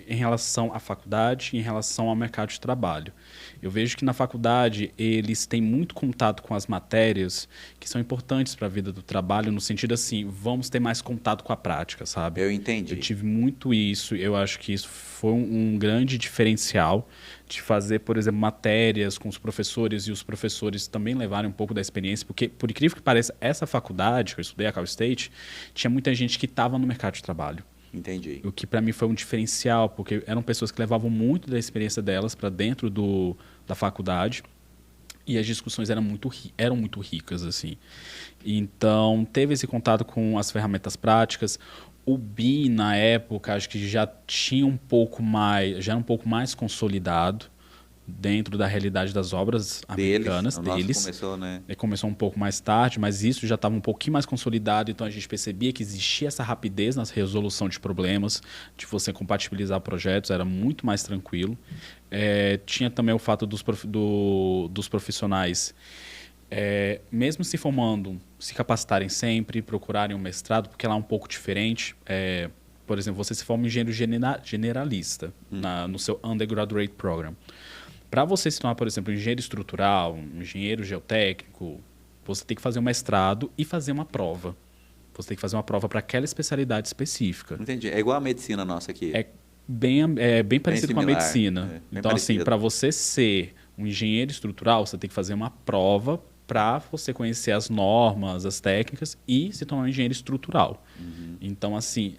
em relação à faculdade e em relação ao mercado de trabalho. Eu vejo que na faculdade eles têm muito contato com as matérias que são importantes para a vida do trabalho, no sentido assim, vamos ter mais contato com a prática, sabe? Eu entendi. Eu tive muito isso, eu acho que isso foi um grande diferencial de fazer, por exemplo, matérias com os professores e os professores também levarem um pouco da experiência, porque, por incrível que pareça, essa faculdade que eu estudei, a Cal State, tinha muita gente que estava no mercado de trabalho. Entendi. O que para mim foi um diferencial, porque eram pessoas que levavam muito da experiência delas para dentro da faculdade e as discussões eram muito ricas, assim. Então, teve esse contato com as ferramentas práticas. O BIM, na época, acho que já era um pouco mais consolidado dentro da realidade das obras americanas deles. Começou, né? Começou um pouco mais tarde, mas isso já estava um pouquinho mais consolidado, então a gente percebia que existia essa rapidez na resolução de problemas, de você compatibilizar projetos, era muito mais tranquilo. Tinha também o fato dos profissionais, mesmo se formando, se capacitarem sempre, procurarem um mestrado, porque lá é um pouco diferente. Por exemplo, você se forma em engenheiro generalista no seu undergraduate program. Para você se tornar, por exemplo, engenheiro estrutural, um engenheiro geotécnico, você tem que fazer um mestrado e fazer uma prova. Você tem que fazer uma prova para aquela especialidade específica. Entendi. É igual a medicina nossa aqui. É bem parecido com a medicina. Então, assim, para você ser um engenheiro estrutural, você tem que fazer uma prova para você conhecer as normas, as técnicas e se tornar um engenheiro estrutural. Então, assim...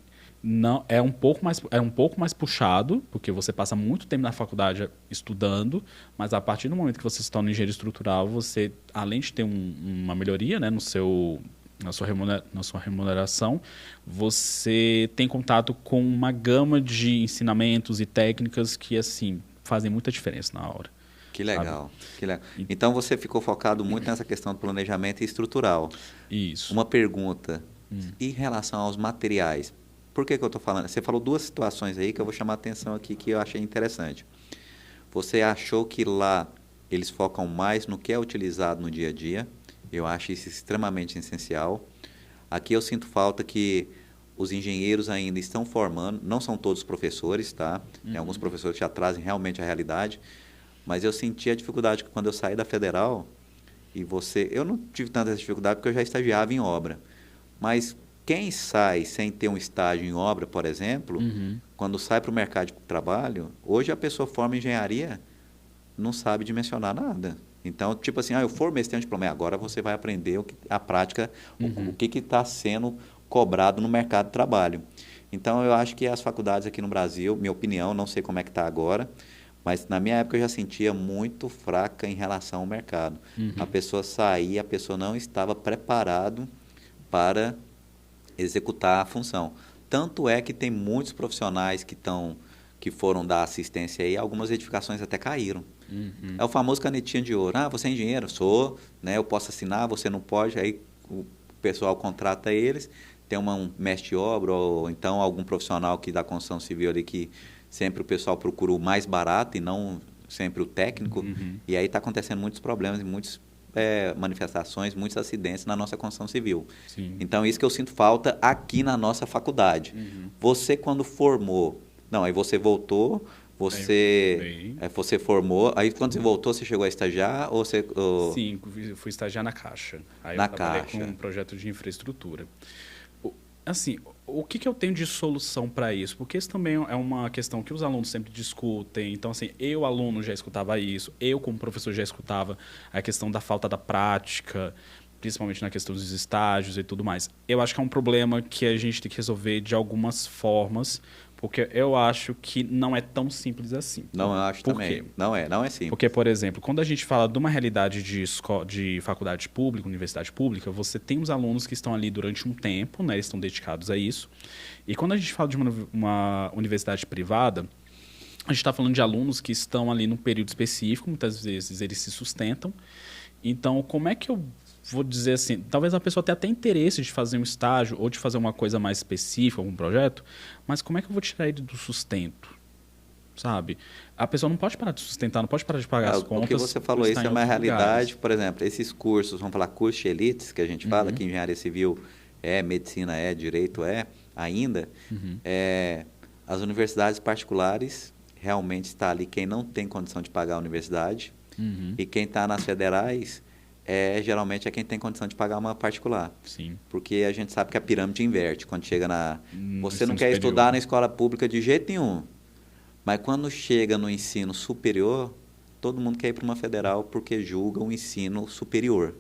Não, é um pouco mais puxado, porque você passa muito tempo na faculdade estudando, mas a partir do momento que você se torna engenheiro estrutural, você, além de ter uma melhoria, né, na sua remuneração, você tem contato com uma gama de ensinamentos e técnicas que assim fazem muita diferença na hora. Que legal, que legal. Então você ficou focado muito nessa questão do planejamento estrutural. Isso. Uma pergunta, em relação aos materiais, por que eu estou falando? Você falou duas situações aí que eu vou chamar a atenção aqui que eu achei interessante. Você achou que lá eles focam mais no que é utilizado no dia a dia. Eu acho isso extremamente essencial. Aqui eu sinto falta que os engenheiros ainda estão formando, não são todos professores, tá? Tem alguns professores que já trazem realmente a realidade, mas eu senti a dificuldade quando eu saí da Federal eu não tive tanta dificuldade porque eu já estagiava em obra, mas quem sai sem ter um estágio em obra, por exemplo, quando sai para o mercado de trabalho, hoje a pessoa forma em engenharia, não sabe dimensionar nada. Então, tipo assim, eu formei esse diploma, agora você vai aprender a prática, o que está sendo cobrado no mercado de trabalho. Então, eu acho que as faculdades aqui no Brasil, minha opinião, não sei como é que está agora, mas na minha época eu já sentia muito fraca em relação ao mercado. A pessoa saía, a pessoa não estava preparado para executar a função. Tanto é que tem muitos profissionais que foram dar assistência aí, algumas edificações até caíram. É o famoso canetinha de ouro. Ah, você é engenheiro? Sou, né? Eu posso assinar, você não pode. Aí o pessoal contrata eles, tem um mestre de obra ou então algum profissional que da construção civil ali que sempre o pessoal procura o mais barato e não sempre o técnico. E aí está acontecendo muitos problemas e muitas manifestações, muitos acidentes na nossa construção civil. Sim. Então, isso que eu sinto falta aqui na nossa faculdade. Você, quando formou... Não, aí você voltou, você formou... Aí, quando você voltou, você chegou a estagiar ou você... Sim, fui estagiar na Caixa. Aí Na eu trabalhei Caixa. com um projeto de infraestrutura. Assim, o que eu tenho de solução para isso? Porque isso também é uma questão que os alunos sempre discutem. Então, assim, eu, aluno, já escutava isso. Eu, como professor, já escutava a questão da falta da prática, principalmente na questão dos estágios e tudo mais. Eu acho que é um problema que a gente tem que resolver de algumas formas, porque eu acho que não é tão simples assim. Não, eu acho Por também. quê? Não é simples. Porque, por exemplo, quando a gente fala de uma realidade de faculdade pública, universidade pública, você tem os alunos que estão ali durante um tempo, né, eles estão dedicados a isso. E quando a gente fala de uma universidade privada, a gente está falando de alunos que estão ali num período específico, muitas vezes eles se sustentam. Então, como é que eu vou dizer assim, talvez a pessoa tenha até interesse de fazer um estágio ou de fazer uma coisa mais específica, algum projeto, mas como é que eu vou tirar ele do sustento? Sabe? A pessoa não pode parar de sustentar, não pode parar de pagar as contas. O que você falou, por isso estar é em uma outros realidade. lugares. Por exemplo, esses cursos, vamos falar cursos de elites, que a gente fala, que engenharia civil medicina direito ainda, as universidades particulares, realmente está ali quem não tem condição de pagar a universidade, e quem está nas federais, geralmente é quem tem condição de pagar uma particular. Sim. Porque a gente sabe que a pirâmide inverte. Quando chega você não ensino quer superior. estudar na escola pública de jeito nenhum. Mas quando chega no ensino superior, todo mundo quer ir para uma federal porque julga o ensino superior.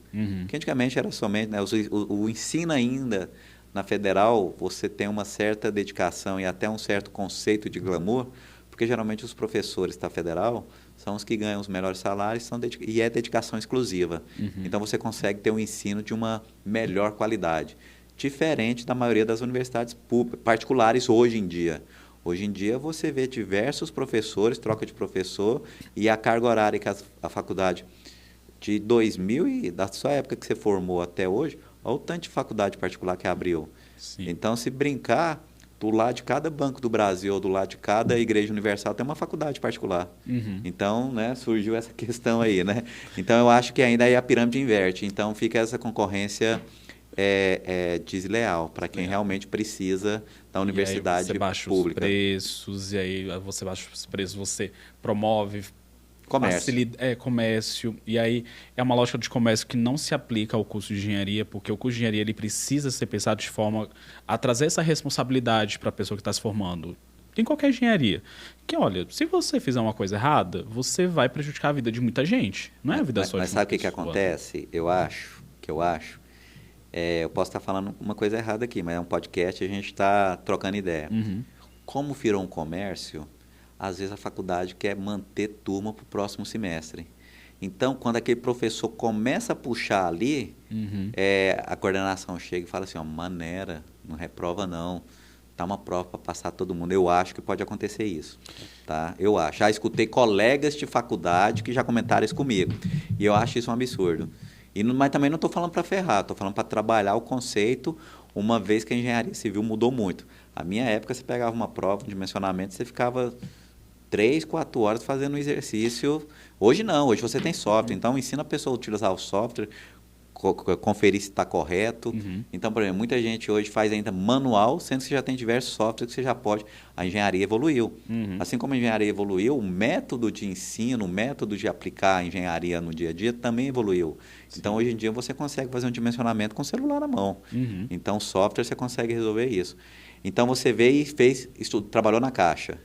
Que antigamente era somente... Né, o ensino ainda na federal, você tem uma certa dedicação e até um certo conceito de glamour, porque geralmente os professores da federal são os que ganham os melhores salários e é dedicação exclusiva. Então, você consegue ter um ensino de uma melhor qualidade, diferente da maioria das universidades particulares hoje em dia. Hoje em dia, você vê diversos professores, troca de professor, e a carga horária que a faculdade de 2000 e da sua época que você formou até hoje, olha o tanto de faculdade particular que abriu. Sim. Então, se brincar, do lado de cada banco do Brasil, ou do lado de cada igreja universal, tem uma faculdade particular. Então, né, surgiu essa questão aí, né? Então, eu acho que ainda aí a pirâmide inverte. Então, fica essa concorrência desleal para quem realmente precisa da universidade e aí você baixa pública. os preços, e aí você baixa os preços, você promove Comércio. comércio. E aí é uma lógica de comércio que não se aplica ao curso de engenharia, porque o curso de engenharia ele precisa ser pensado de forma a trazer essa responsabilidade para a pessoa que está se formando. Em qualquer engenharia. Que, olha, se você fizer uma coisa errada, você vai prejudicar a vida de muita gente. Não é a vida só de Mas uma sabe o que pessoa. acontece? Eu posso estar falando uma coisa errada aqui, mas é um podcast e a gente está trocando ideia. Como virou um comércio, às vezes a faculdade quer manter turma para o próximo semestre. Então, quando aquele professor começa a puxar ali, a coordenação chega e fala assim, maneira, não reprova não. Tá uma prova para passar todo mundo. Eu acho que pode acontecer isso. Tá? Eu acho. Já escutei colegas de faculdade que já comentaram isso comigo. E eu acho isso um absurdo. Mas também não estou falando para ferrar, estou falando para trabalhar o conceito, uma vez que a engenharia civil mudou muito. A minha época, você pegava uma prova de dimensionamento, você ficava 3, 4 horas fazendo um exercício. Hoje não, hoje você tem software. Então, ensina a pessoa a utilizar o software, conferir se está correto. Então, por exemplo, muita gente hoje faz ainda manual, sendo que já tem diversos softwares que você já pode. A engenharia evoluiu. Assim como a engenharia evoluiu, o método de ensino, o método de aplicar a engenharia no dia a dia também evoluiu. Sim. Então, hoje em dia, você consegue fazer um dimensionamento com o celular na mão. Então, o software, você consegue resolver isso. Então, você veio e trabalhou na Caixa.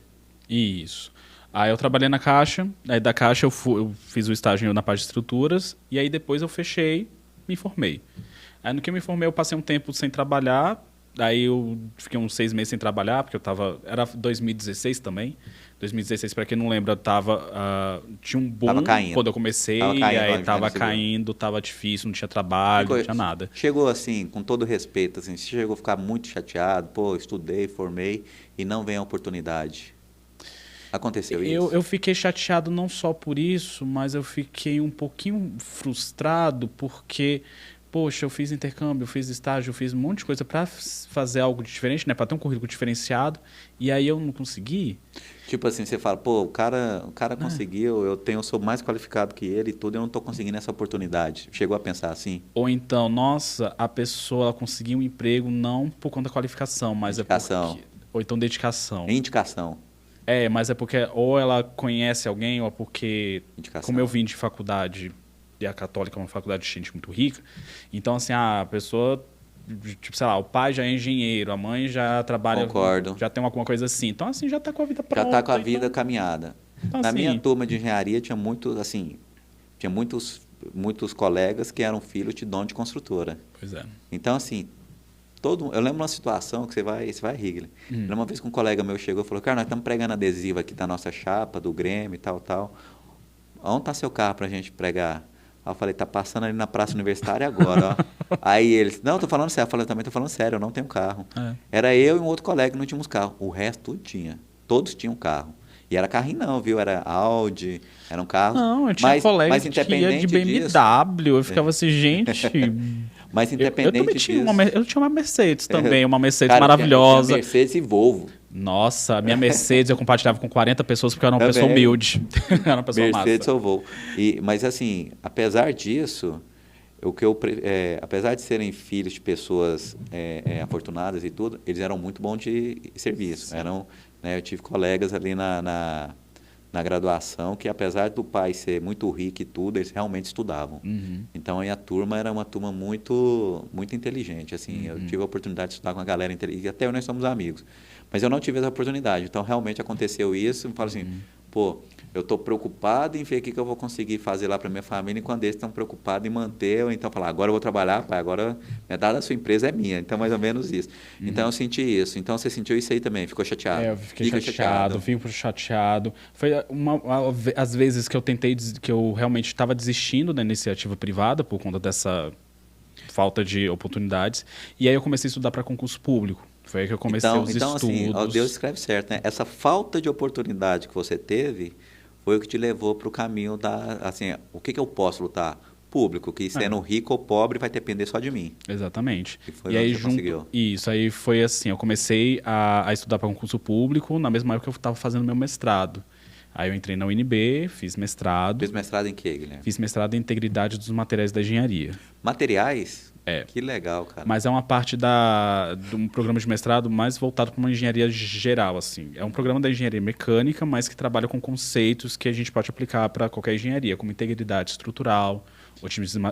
Isso. Aí eu trabalhei na Caixa, aí da Caixa eu fiz o estágio na parte de estruturas, e aí depois eu fechei, me formei. Aí no que eu me formei, eu passei um tempo sem trabalhar, Daí eu fiquei uns 6 meses sem trabalhar, porque era 2016 também. 2016, para quem não lembra, tinha um boom Tava caindo. quando eu comecei, Tava caindo, e aí ó, tava você viu. caindo, tava difícil, não tinha trabalho, não tinha nada. Chegou assim, com todo respeito, assim, você chegou a ficar muito chateado, pô, estudei, formei e não vem a oportunidade. Aconteceu isso? Eu fiquei chateado não só por isso, mas eu fiquei um pouquinho frustrado porque, poxa, eu fiz intercâmbio, eu fiz estágio, eu fiz um monte de coisa para fazer algo diferente, né, para ter um currículo diferenciado, e aí eu não consegui. Tipo assim, você fala, pô, o cara conseguiu, sou mais qualificado que ele e tudo, eu não estou conseguindo essa oportunidade. Chegou a pensar assim? Ou então, nossa, a pessoa ela conseguiu um emprego não por conta da qualificação, mas Dedicação. é porque... Ou então dedicação. Indicação. Mas é porque ou ela conhece alguém, ou é porque, Indicação. como eu vim de faculdade, e a católica é uma faculdade de gente muito rica, então, assim, a pessoa, tipo, sei lá, o pai já é engenheiro, a mãe já trabalha... Concordo. Já tem alguma coisa assim. Então, assim, já tá com a vida pronta. Já está com a então- vida caminhada. Então, Na assim, minha turma de engenharia tinha muitos colegas que eram filhos de dono de construtora. Pois é. Então, assim, eu lembro uma situação que você vai rir, Guilherme. Eu lembro uma vez que um colega meu chegou e falou, cara, nós estamos pregando adesivo aqui da nossa chapa, do Grêmio e tal. Onde está seu carro para a gente pregar? Aí eu falei, tá passando ali na Praça Universitária agora, ó. Aí eles, não, tô falando sério. Eu falei, também tô falando sério, eu não tenho carro. Era eu e um outro colega que não tínhamos carro. O resto tudo tinha. Todos tinham carro. E era carrinho não, viu? Era Audi, era um carro. Não, eu tinha colega mas que ia independente de BMW, disso, eu ficava assim, gente... mas Eu independente também disso... eu tinha uma Mercedes também, uma Mercedes Cara, maravilhosa. tinha Mercedes e Volvo. Nossa, a minha Mercedes eu compartilhava com 40 pessoas porque eu era uma Também. pessoa humilde. Era uma pessoa Mercedes massa. ou Volvo. Mas assim, apesar disso, apesar de serem filhos de pessoas afortunadas e tudo, eles eram muito bons de serviço. Eu tive colegas ali na graduação que, apesar do pai ser muito rico e tudo, eles realmente estudavam. Então, aí a turma era uma turma muito, muito inteligente. Assim, eu tive a oportunidade de estudar com uma galera inteligente, e até hoje nós somos amigos. Mas eu não tive essa oportunidade. Então, realmente aconteceu isso. Eu falo assim, pô, eu estou preocupado em ver o que eu vou conseguir fazer lá para minha família, enquanto eles estão preocupados em manter, ou então falar, agora eu vou trabalhar, pai, agora metade da sua empresa é minha. Então, mais ou menos isso. Então, eu senti isso. Então, você sentiu isso aí também? Ficou chateado? Eu fiquei chateado, fico chateado. Foi as vezes que eu tentei, que eu realmente estava desistindo da iniciativa privada por conta dessa falta de oportunidades. E aí eu comecei a estudar para concurso público. Foi aí que eu comecei os estudos. Assim, Deus escreve certo, né? Essa falta de oportunidade que você teve foi o que te levou para o caminho da... Assim, o que eu posso lutar? Público, que sendo rico ou pobre vai depender só de mim. Exatamente. E foi e aí, onde você conseguiu. Isso, aí foi assim, eu comecei a estudar para concurso público na mesma época que eu estava fazendo meu mestrado. Aí eu entrei na UNB, fiz mestrado. Fez mestrado em quê, Guilherme? Fiz mestrado em integridade dos materiais da engenharia. Materiais? É. Que legal, cara. Mas é uma parte de um programa de mestrado mais voltado para uma engenharia geral, assim. É um programa da engenharia mecânica, mas que trabalha com conceitos que a gente pode aplicar para qualquer engenharia, como integridade estrutural,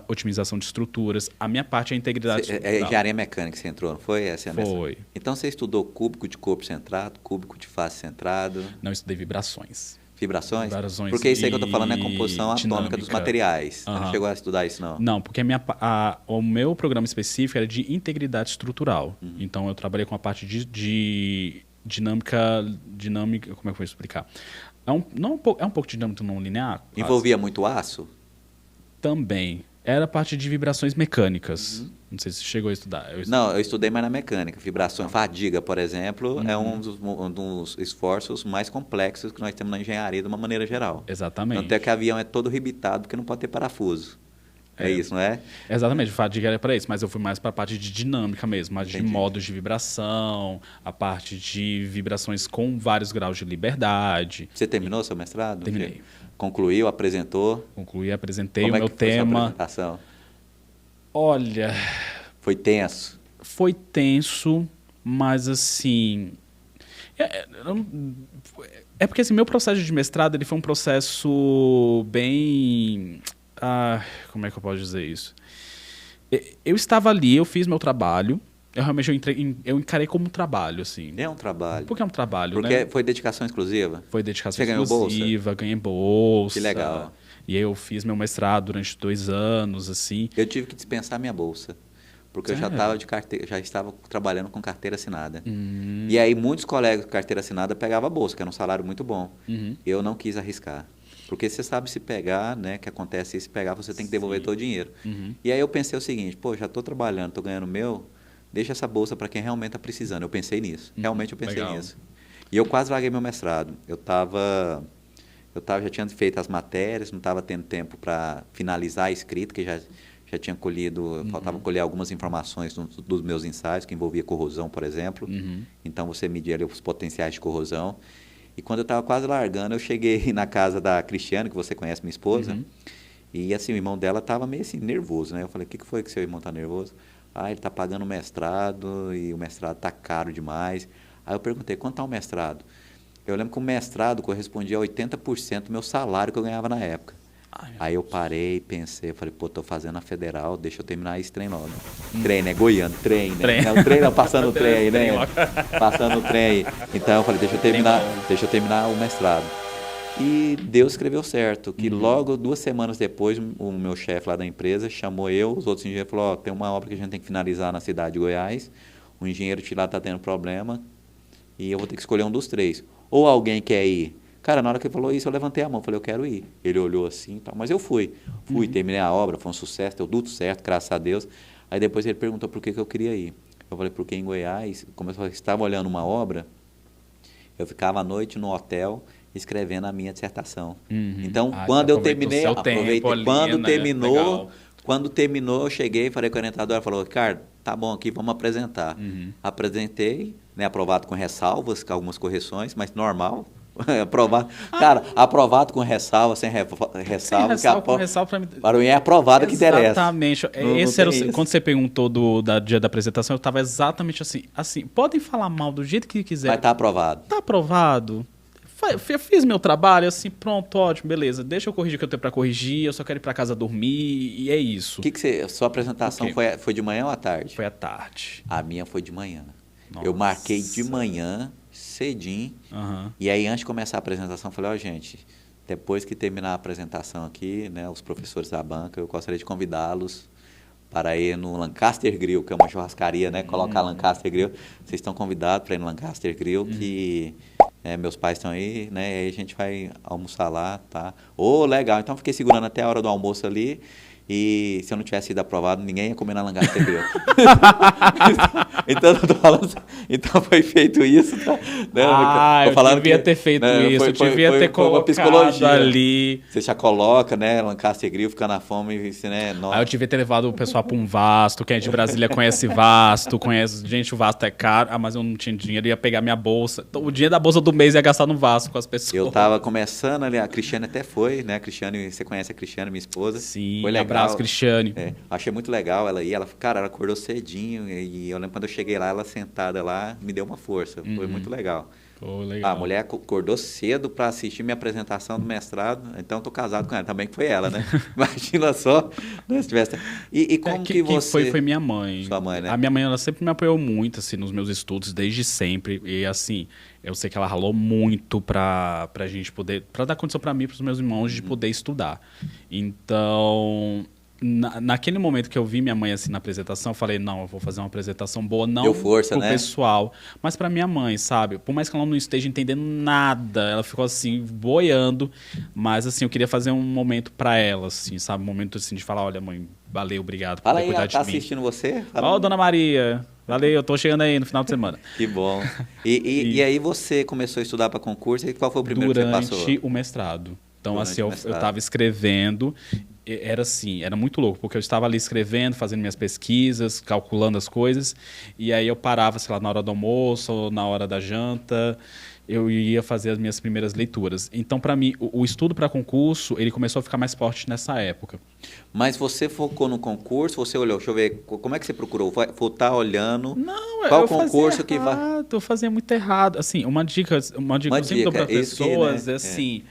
otimização de estruturas. A minha parte é a integridade estrutural. É engenharia mecânica que você entrou, não foi? Foi. Então você estudou cúbico de corpo centrado, cúbico de face centrado? Não, estudei vibrações. Vibrações? Vibrações Porque isso aí que eu estou falando é a composição dinâmica. atômica dos materiais. Você não chegou a estudar isso, não? Não, porque o meu programa específico era de integridade estrutural. Então, eu trabalhei com a parte de dinâmica... Como é que eu vou explicar? É um pouco de dinâmica não linear. Quase. Envolvia muito aço? Também. Era a parte de vibrações mecânicas. Não sei se você chegou a estudar. Não, eu estudei mais na mecânica. Vibração, fadiga, por exemplo, é um dos esforços mais complexos que nós temos na engenharia de uma maneira geral. Exatamente. Tanto é que o avião é todo rebitado porque não pode ter parafuso. É isso, não é? Exatamente, fadiga era para isso, mas eu fui mais para a parte de dinâmica mesmo, a de modos de vibração, a parte de vibrações com vários graus de liberdade. Você terminou seu mestrado? Terminei. Concluiu, apresentou? Concluí, apresentei Como o meu tema. Foi sua apresentação? Olha... Foi tenso? Foi tenso, mas assim... É porque assim, meu processo de mestrado ele foi um processo bem... como é que eu posso dizer isso? Eu estava ali, eu fiz meu trabalho, eu encarei como trabalho, assim. É um trabalho. Porque é um trabalho, porque né? Foi dedicação exclusiva? Foi dedicação Você exclusiva, ganhei bolsa. Que legal. E aí eu fiz meu mestrado durante 2 anos, assim. Eu tive que dispensar minha bolsa. Porque eu já Sério? estava já estava trabalhando com carteira assinada. E aí muitos colegas com carteira assinada pegavam a bolsa, que era um salário muito bom. Eu não quis arriscar. Porque você sabe se pegar, né, que acontece se pegar, você tem que devolver todo o dinheiro. E aí eu pensei o seguinte, pô, já estou trabalhando, estou ganhando o meu, deixa essa bolsa para quem realmente está precisando. Eu pensei nisso, realmente eu pensei Legal. nisso. E eu quase larguei meu mestrado. Já tinha feito as matérias, não estava tendo tempo para finalizar a escrita, que já tinha colhido, faltava colher algumas informações dos meus ensaios, que envolvia corrosão, por exemplo. Então, você media ali os potenciais de corrosão. E quando eu estava quase largando, eu cheguei na casa da Cristiane, que você conhece, minha esposa, e assim, o irmão dela estava meio assim, nervoso, né? Eu falei, o que foi que seu irmão está nervoso? Ah, ele está pagando o mestrado, e o mestrado está caro demais. Aí eu perguntei, quanto está o mestrado? Eu lembro que o mestrado correspondia a 80% do meu salário que eu ganhava na época. Aí eu parei, pensei, falei, pô, tô fazendo a federal, deixa eu terminar esse trem logo. Trem, né? Goiano, trem, né? Trem. Não, trem não, passando o trem aí, né? Passando o trem aí. Então eu falei, deixa eu terminar o mestrado. E Deus escreveu certo, que logo 2 semanas depois, o meu chefe lá da empresa chamou eu, os outros engenheiros, falou, ó, tem uma obra que a gente tem que finalizar na cidade de Goiás, o engenheiro de lá tá tendo problema, e eu vou ter que escolher um dos 3. Ou alguém quer ir. Cara, na hora que ele falou isso, eu levantei a mão, falei, eu quero ir. Ele olhou assim e tal, mas eu fui. Terminei a obra, foi um sucesso, deu tudo certo, graças a Deus. Aí depois ele perguntou por que eu queria ir. Eu falei, porque em Goiás, como eu estava olhando uma obra, eu ficava à noite no hotel escrevendo a minha dissertação. Então, quando eu terminei, quando terminou, eu cheguei, falei com a orientadora, ela falou, Ricardo, tá bom aqui, vamos apresentar. Apresentei, né, aprovado com ressalvas, com algumas correções, mas normal. Aprovado. Cara, aprovado com ressalva, sem ressalva. Com ressalva pra mim. Para mim é aprovado que interessa. Exatamente. Quando você perguntou do dia da apresentação, eu estava exatamente assim. Assim, podem falar mal do jeito que quiser. Mas tá aprovado. Tá aprovado. Eu fiz meu trabalho, assim, pronto, ótimo, beleza. Deixa eu corrigir o que eu tenho pra corrigir, eu só quero ir pra casa dormir, e é isso. Sua apresentação foi de manhã ou à tarde? Foi à tarde. A minha foi de manhã. Nossa. Eu marquei de manhã, cedinho, e aí antes de começar a apresentação, eu falei, ó, gente, depois que terminar a apresentação aqui, né, os professores da banca, eu gostaria de convidá-los para ir no Lancaster Grill, que é uma churrascaria, né, colocar Lancaster Grill. Vocês estão convidados para ir no Lancaster Grill, que meus pais estão aí, né, e aí a gente vai almoçar lá, tá? Legal, então fiquei segurando até a hora do almoço ali, e se eu não tivesse sido aprovado, ninguém ia comer na Lancaster Grill. Então, eu tô falando, então foi feito isso, tá? Né? Eu devia ter feito isso, eu devia ter colocado uma psicologia ali. Você já coloca, né, Lancaster Grill, fica na fome, né? Nossa. Aí eu devia ter levado o pessoal para um Vasto, quem é de Brasília conhece Vasto, gente, o Vasto é caro. Mas eu não tinha dinheiro, ia pegar minha bolsa. Então, o dinheiro da bolsa do mês ia gastar no Vasto com as pessoas. Eu tava começando ali, a Cristiane até foi, né? A Cristiane, você conhece a Cristiane, minha esposa? Sim, foi legal. Abraço, Cristiane. Achei muito legal ela ir. Cara, ela acordou cedinho e eu lembro quando eu cheguei lá, ela sentada lá, me deu uma força. Foi muito legal. Legal. A mulher acordou cedo para assistir minha apresentação do mestrado, então eu tô casado com ela também, que foi ela, né? Imagina só, né, se tivesse... E como que você... Foi minha mãe. Sua mãe, né? A minha mãe, ela sempre me apoiou muito, assim, nos meus estudos, desde sempre. E, assim, eu sei que ela ralou muito pra gente poder... Pra dar condição pra mim e pros meus irmãos de poder estudar. Então... Naquele momento que eu vi minha mãe assim na apresentação, eu falei, não, eu vou fazer uma apresentação boa, não deu força, pro pessoal, mas pra minha mãe, sabe? Por mais que ela não esteja entendendo nada, ela ficou assim, boiando, mas assim, eu queria fazer um momento pra ela, assim, sabe? Um momento assim de falar, olha, mãe, valeu, obrigado por ter cuidado de mim. Ela tá assistindo você? Ó, dona Maria, valeu, eu tô chegando aí no final de semana. Que bom. E aí você começou a estudar para concurso, e qual foi o primeiro que você passou? Durante o mestrado. Então, assim, eu estava escrevendo, era muito louco, porque eu estava ali escrevendo, fazendo minhas pesquisas, calculando as coisas, e aí eu parava, sei lá, na hora do almoço ou na hora da janta, eu ia fazer as minhas primeiras leituras. Então, para mim, o estudo para concurso, ele começou a ficar mais forte nessa época. Mas você focou no concurso, você olhou, deixa eu ver, como é que você procurou? Tá olhando? Não, qual eu concurso fazia que vai? Eu fazia muito errado. Assim, uma dica que eu sempre dou para pessoas é assim...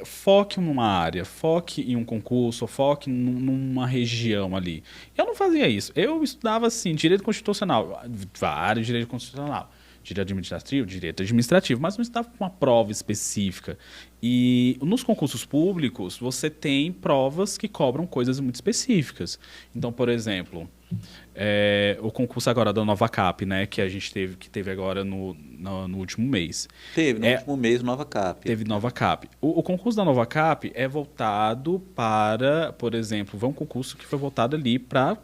foque numa área, foque em um concurso, foque numa região ali. Eu não fazia isso. Eu estudava, assim, direito constitucional, vários direito constitucional. direito administrativo, mas não estava com uma prova específica. E nos concursos públicos, você tem provas que cobram coisas muito específicas. Então, por exemplo, o concurso agora da Nova Cap, né, que a gente teve agora no último mês. Teve, no último mês, Nova Cap. Teve Nova Cap. O concurso da Nova Cap é voltado para, por exemplo, um concurso que foi voltado ali para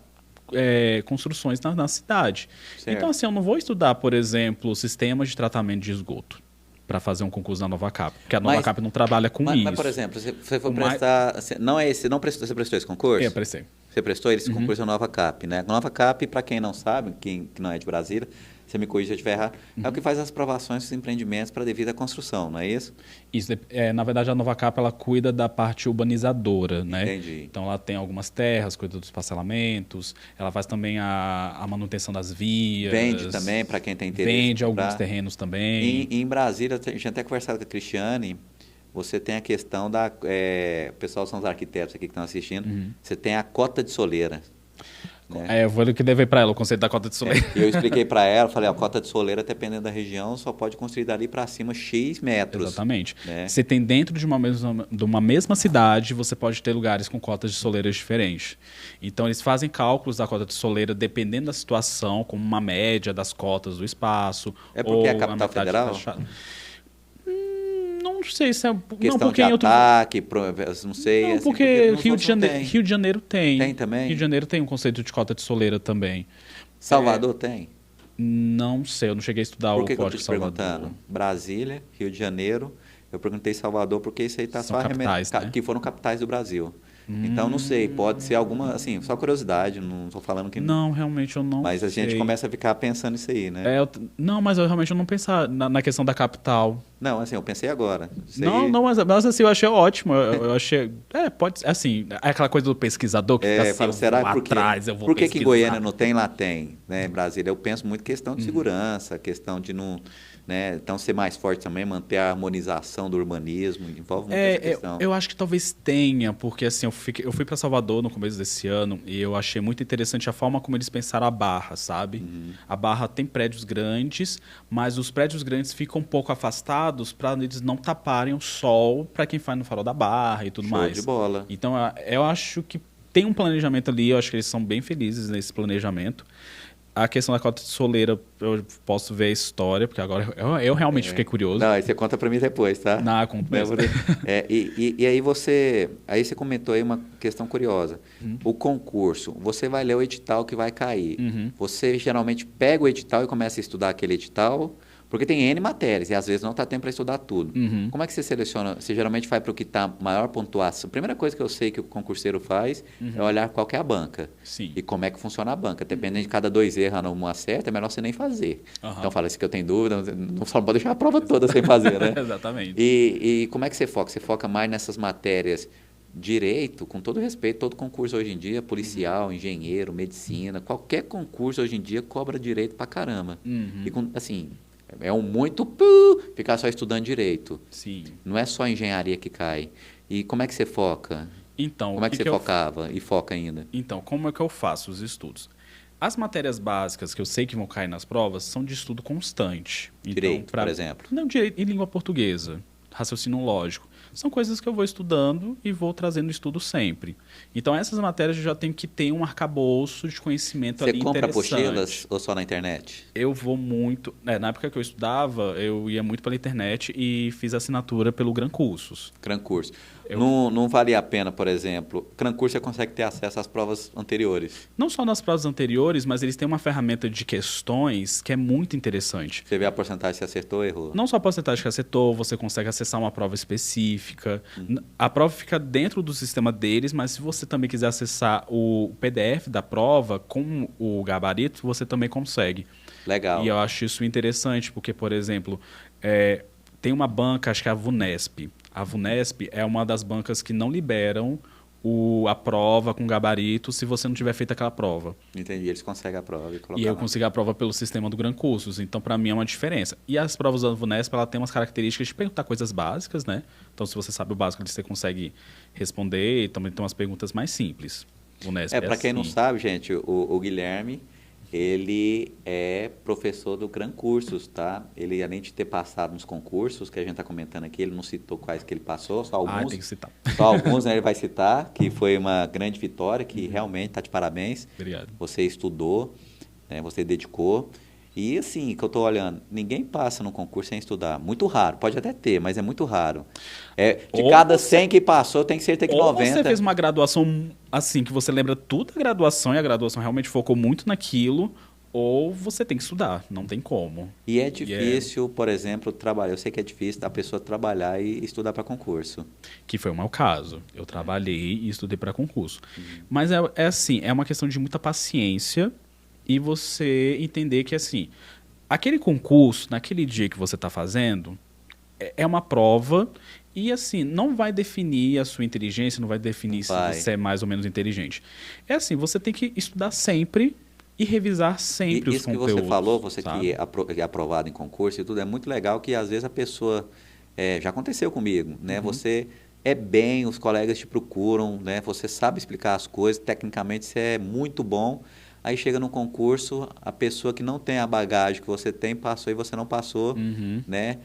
construções na cidade. Certo. Então, assim, eu não vou estudar, por exemplo, sistemas de tratamento de esgoto para fazer um concurso da Nova Cap, porque a Nova Cap não trabalha com isso. Mas, por exemplo, você foi prestar... Você prestou esse concurso? Eu prestei. Você prestou esse concurso da Nova Cap, né? Nova Cap, para quem não sabe, que não é de Brasília, você me corrija se eu estiver errado, é o que faz as aprovações dos empreendimentos para devida construção, não é isso? Isso, na verdade, a Nova Cap ela cuida da parte urbanizadora, né? Entendi. Então, ela tem algumas terras, cuida dos parcelamentos, ela faz também a manutenção das vias. Vende também, para quem tem interesse. Vende alguns terrenos também. E em Brasília, a gente até conversado com a Cristiane, você tem a questão da... o pessoal são os arquitetos aqui que estão assistindo, você tem a cota de soleira. Né? Eu vou que levei para ela o conceito da cota de soleira. Eu expliquei para ela, falei, a cota de soleira, dependendo da região, só pode construir dali para cima X metros. Exatamente. Né? Você tem dentro de uma mesma cidade, você pode ter lugares com cotas de soleiras diferentes. Então, eles fazem cálculos da cota de soleira dependendo da situação, como uma média das cotas do espaço. É porque é a capital federal? Não sei se é... Questão não, porque de ataque, não sei. Não, assim, porque Rio de Janeiro tem. Tem também? Rio de Janeiro tem um conceito de cota de soleira também. Salvador tem? Não sei, eu não cheguei a estudar Por o que eu Código estou te de Salvador. perguntando? Brasília, Rio de Janeiro. Eu perguntei Salvador porque isso aí está São só capitais, né? que foram capitais do Brasil. Então, não sei, pode ser alguma, assim, só curiosidade, não estou falando que... Não, realmente eu não Mas a gente sei. começa a ficar pensando nisso aí, né? Não, mas eu realmente não pensar na questão da capital. Não, assim, eu pensei agora. Mas assim, eu achei ótimo. Eu achei... pode ser, assim, é aquela coisa do pesquisador que fica assim, fala, será lá porque, atrás, eu vou por que pesquisar. que Goiânia não tem, lá tem, né? Em Brasília, eu penso muito questão de segurança, questão de não... Né? Então, ser mais forte também, manter a harmonização do urbanismo, envolve muito essa questão. Eu acho que talvez tenha, porque assim, eu fui para Salvador no começo desse ano e eu achei muito interessante a forma como eles pensaram a Barra, sabe? A Barra tem prédios grandes, mas os prédios grandes ficam um pouco afastados para eles não taparem o sol para quem faz no farol da Barra e tudo Show mais. de bola. Então, eu acho que tem um planejamento ali, eu acho que eles são bem felizes nesse planejamento. A questão da cota de soleira, eu posso ver a história, porque agora eu realmente fiquei curioso. Não, aí você conta para mim depois, tá? Não, conto mesmo. E aí você comentou aí uma questão curiosa. O concurso, você vai ler o edital que vai cair. Você geralmente pega o edital e começa a estudar aquele edital, porque tem N matérias e às vezes não está tempo para estudar tudo. Como é que você seleciona? Você geralmente vai para o que está maior pontuação. A primeira coisa que eu sei que o concurseiro faz é olhar qual que é a banca. Sim. E como é que funciona a banca. Dependendo de cada 2 erros numa acerta, é melhor você nem fazer. Então fala, se que eu tenho dúvida, não pode deixar a prova toda sem fazer, né? Exatamente. E como é que você foca? Você foca mais nessas matérias direito, com todo respeito, todo concurso hoje em dia, policial, engenheiro, medicina, qualquer concurso hoje em dia cobra direito pra caramba. E assim... É ficar só estudando direito. Sim. Não é só a engenharia que cai. E como é que você foca? Então, como é que você focava e foca ainda? Então, como é que eu faço os estudos? As matérias básicas que eu sei que vão cair nas provas são de estudo constante. Direito, então, por exemplo? Não, direito e língua portuguesa, raciocínio lógico. São coisas que eu vou estudando e vou trazendo estudo sempre. Então, essas matérias eu já tenho que ter um arcabouço de conhecimento ali interessante. Você compra apostilas ou só na internet? Eu vou muito... na época que eu estudava, eu ia muito pela internet e fiz assinatura pelo Gran Cursos. Gran Curso. Não valia a pena, por exemplo... Gran Curso você consegue ter acesso às provas anteriores. Não só nas provas anteriores, mas eles têm uma ferramenta de questões que é muito interessante. Você vê a porcentagem se acertou ou errou? Não só a porcentagem que acertou, você consegue acessar uma prova específica. A prova fica dentro do sistema deles, mas se você também quiser acessar o PDF da prova com o gabarito, você também consegue. Legal. E eu acho isso interessante, porque, por exemplo, tem uma banca, acho que é a VUNESP. A VUNESP é uma das bancas que não liberam a prova com gabarito se você não tiver feito aquela prova. Entendi, eles conseguem a prova e colocar E eu lá. consegui a prova pelo sistema do Gran Cursos, então para mim é uma diferença. E as provas da VUNESP, ela tem umas características de perguntar coisas básicas, né? Então se você sabe o básico, você consegue responder, e também tem umas perguntas mais simples. VUNESP Para quem não sabe, gente, o Guilherme, ele é professor do Gran Cursos, tá? Ele, além de ter passado nos concursos, que a gente está comentando aqui, ele não citou quais que ele passou, só alguns. tem que citar. Só alguns, né, ele vai citar, que foi uma grande vitória, que realmente está de parabéns. Obrigado. Você estudou, né, você dedicou. E assim, que eu estou olhando, ninguém passa no concurso sem estudar. Muito raro, pode até ter, mas é muito raro. De Ou cada você- 100 que passou, tem certeza que Ou 90... você fez uma graduação assim, que você lembra tudo da graduação e a graduação realmente focou muito naquilo, ou você tem que estudar, não tem como. E é difícil, por exemplo, trabalhar. Eu sei que é difícil a pessoa trabalhar e estudar para concurso. Que foi o meu caso. Eu trabalhei e estudei para concurso. Mas é assim, é uma questão de muita paciência e você entender que, assim, aquele concurso, naquele dia que você está fazendo, é uma prova e, assim, não vai definir a sua inteligência, não vai definir se Vai. você é mais ou menos inteligente. É assim, você tem que estudar sempre e revisar sempre E os isso que conteúdos. você falou, você sabe? que é aprovado em concurso e tudo, é muito legal que às vezes a pessoa... já aconteceu comigo, né? Você é bem, os colegas te procuram, né? Você sabe explicar as coisas, tecnicamente você é muito bom. Aí chega no concurso, a pessoa que não tem a bagagem que você tem passou e você não passou, né?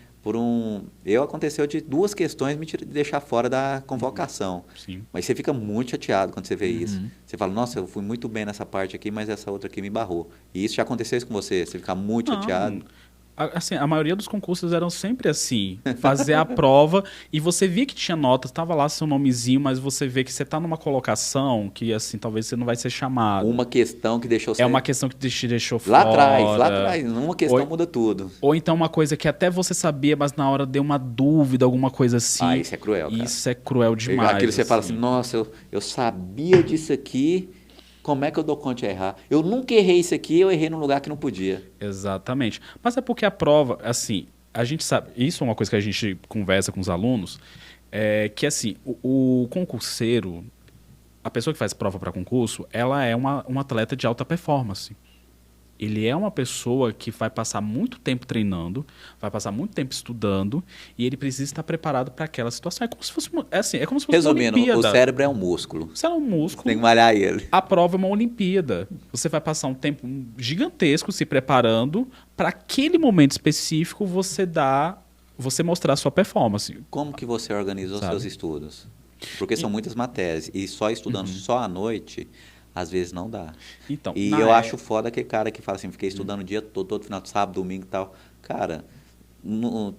Aconteceu de 2 questões me deixar fora da convocação. Sim. Mas você fica muito chateado quando você vê isso. Você fala, nossa, eu fui muito bem nessa parte aqui, mas essa outra aqui me barrou. E isso já aconteceu isso com você? Você fica muito chateado? Assim, a maioria dos concursos eram sempre assim, fazer a prova e você via que tinha notas, estava lá seu nomezinho, mas você vê que você está numa colocação que, assim, talvez você não vai ser chamado. Uma questão que deixou você... É uma questão que te deixou Lá fora. atrás. Uma questão muda tudo. Ou então uma coisa que até você sabia, mas na hora deu uma dúvida, alguma coisa assim. Isso é cruel, cara. Isso é cruel demais. Aquilo você fala assim, nossa, eu sabia disso aqui, como é que eu dou conta de errar? Eu nunca errei isso aqui, eu errei num lugar que não podia. Exatamente. Mas é porque a prova, assim, a gente sabe, isso é uma coisa que a gente conversa com os alunos, que assim, o concurseiro, a pessoa que faz prova para concurso, ela é um atleta de alta performance. Ele é uma pessoa que vai passar muito tempo treinando, vai passar muito tempo estudando e ele precisa estar preparado para aquela situação. É como se fosse uma Resumindo, Olimpíada. o cérebro é um músculo. Você é um músculo. Tem que malhar ele. A prova é uma Olimpíada. Você vai passar um tempo gigantesco se preparando para aquele momento específico você mostrar a sua performance. Como que você organizou Sabe? seus estudos? Porque são muitas matérias. E só estudando só à noite, às vezes não dá. Então, E eu acho foda aquele cara que fala assim, fiquei estudando o dia todo final de sábado, domingo e tal. Cara,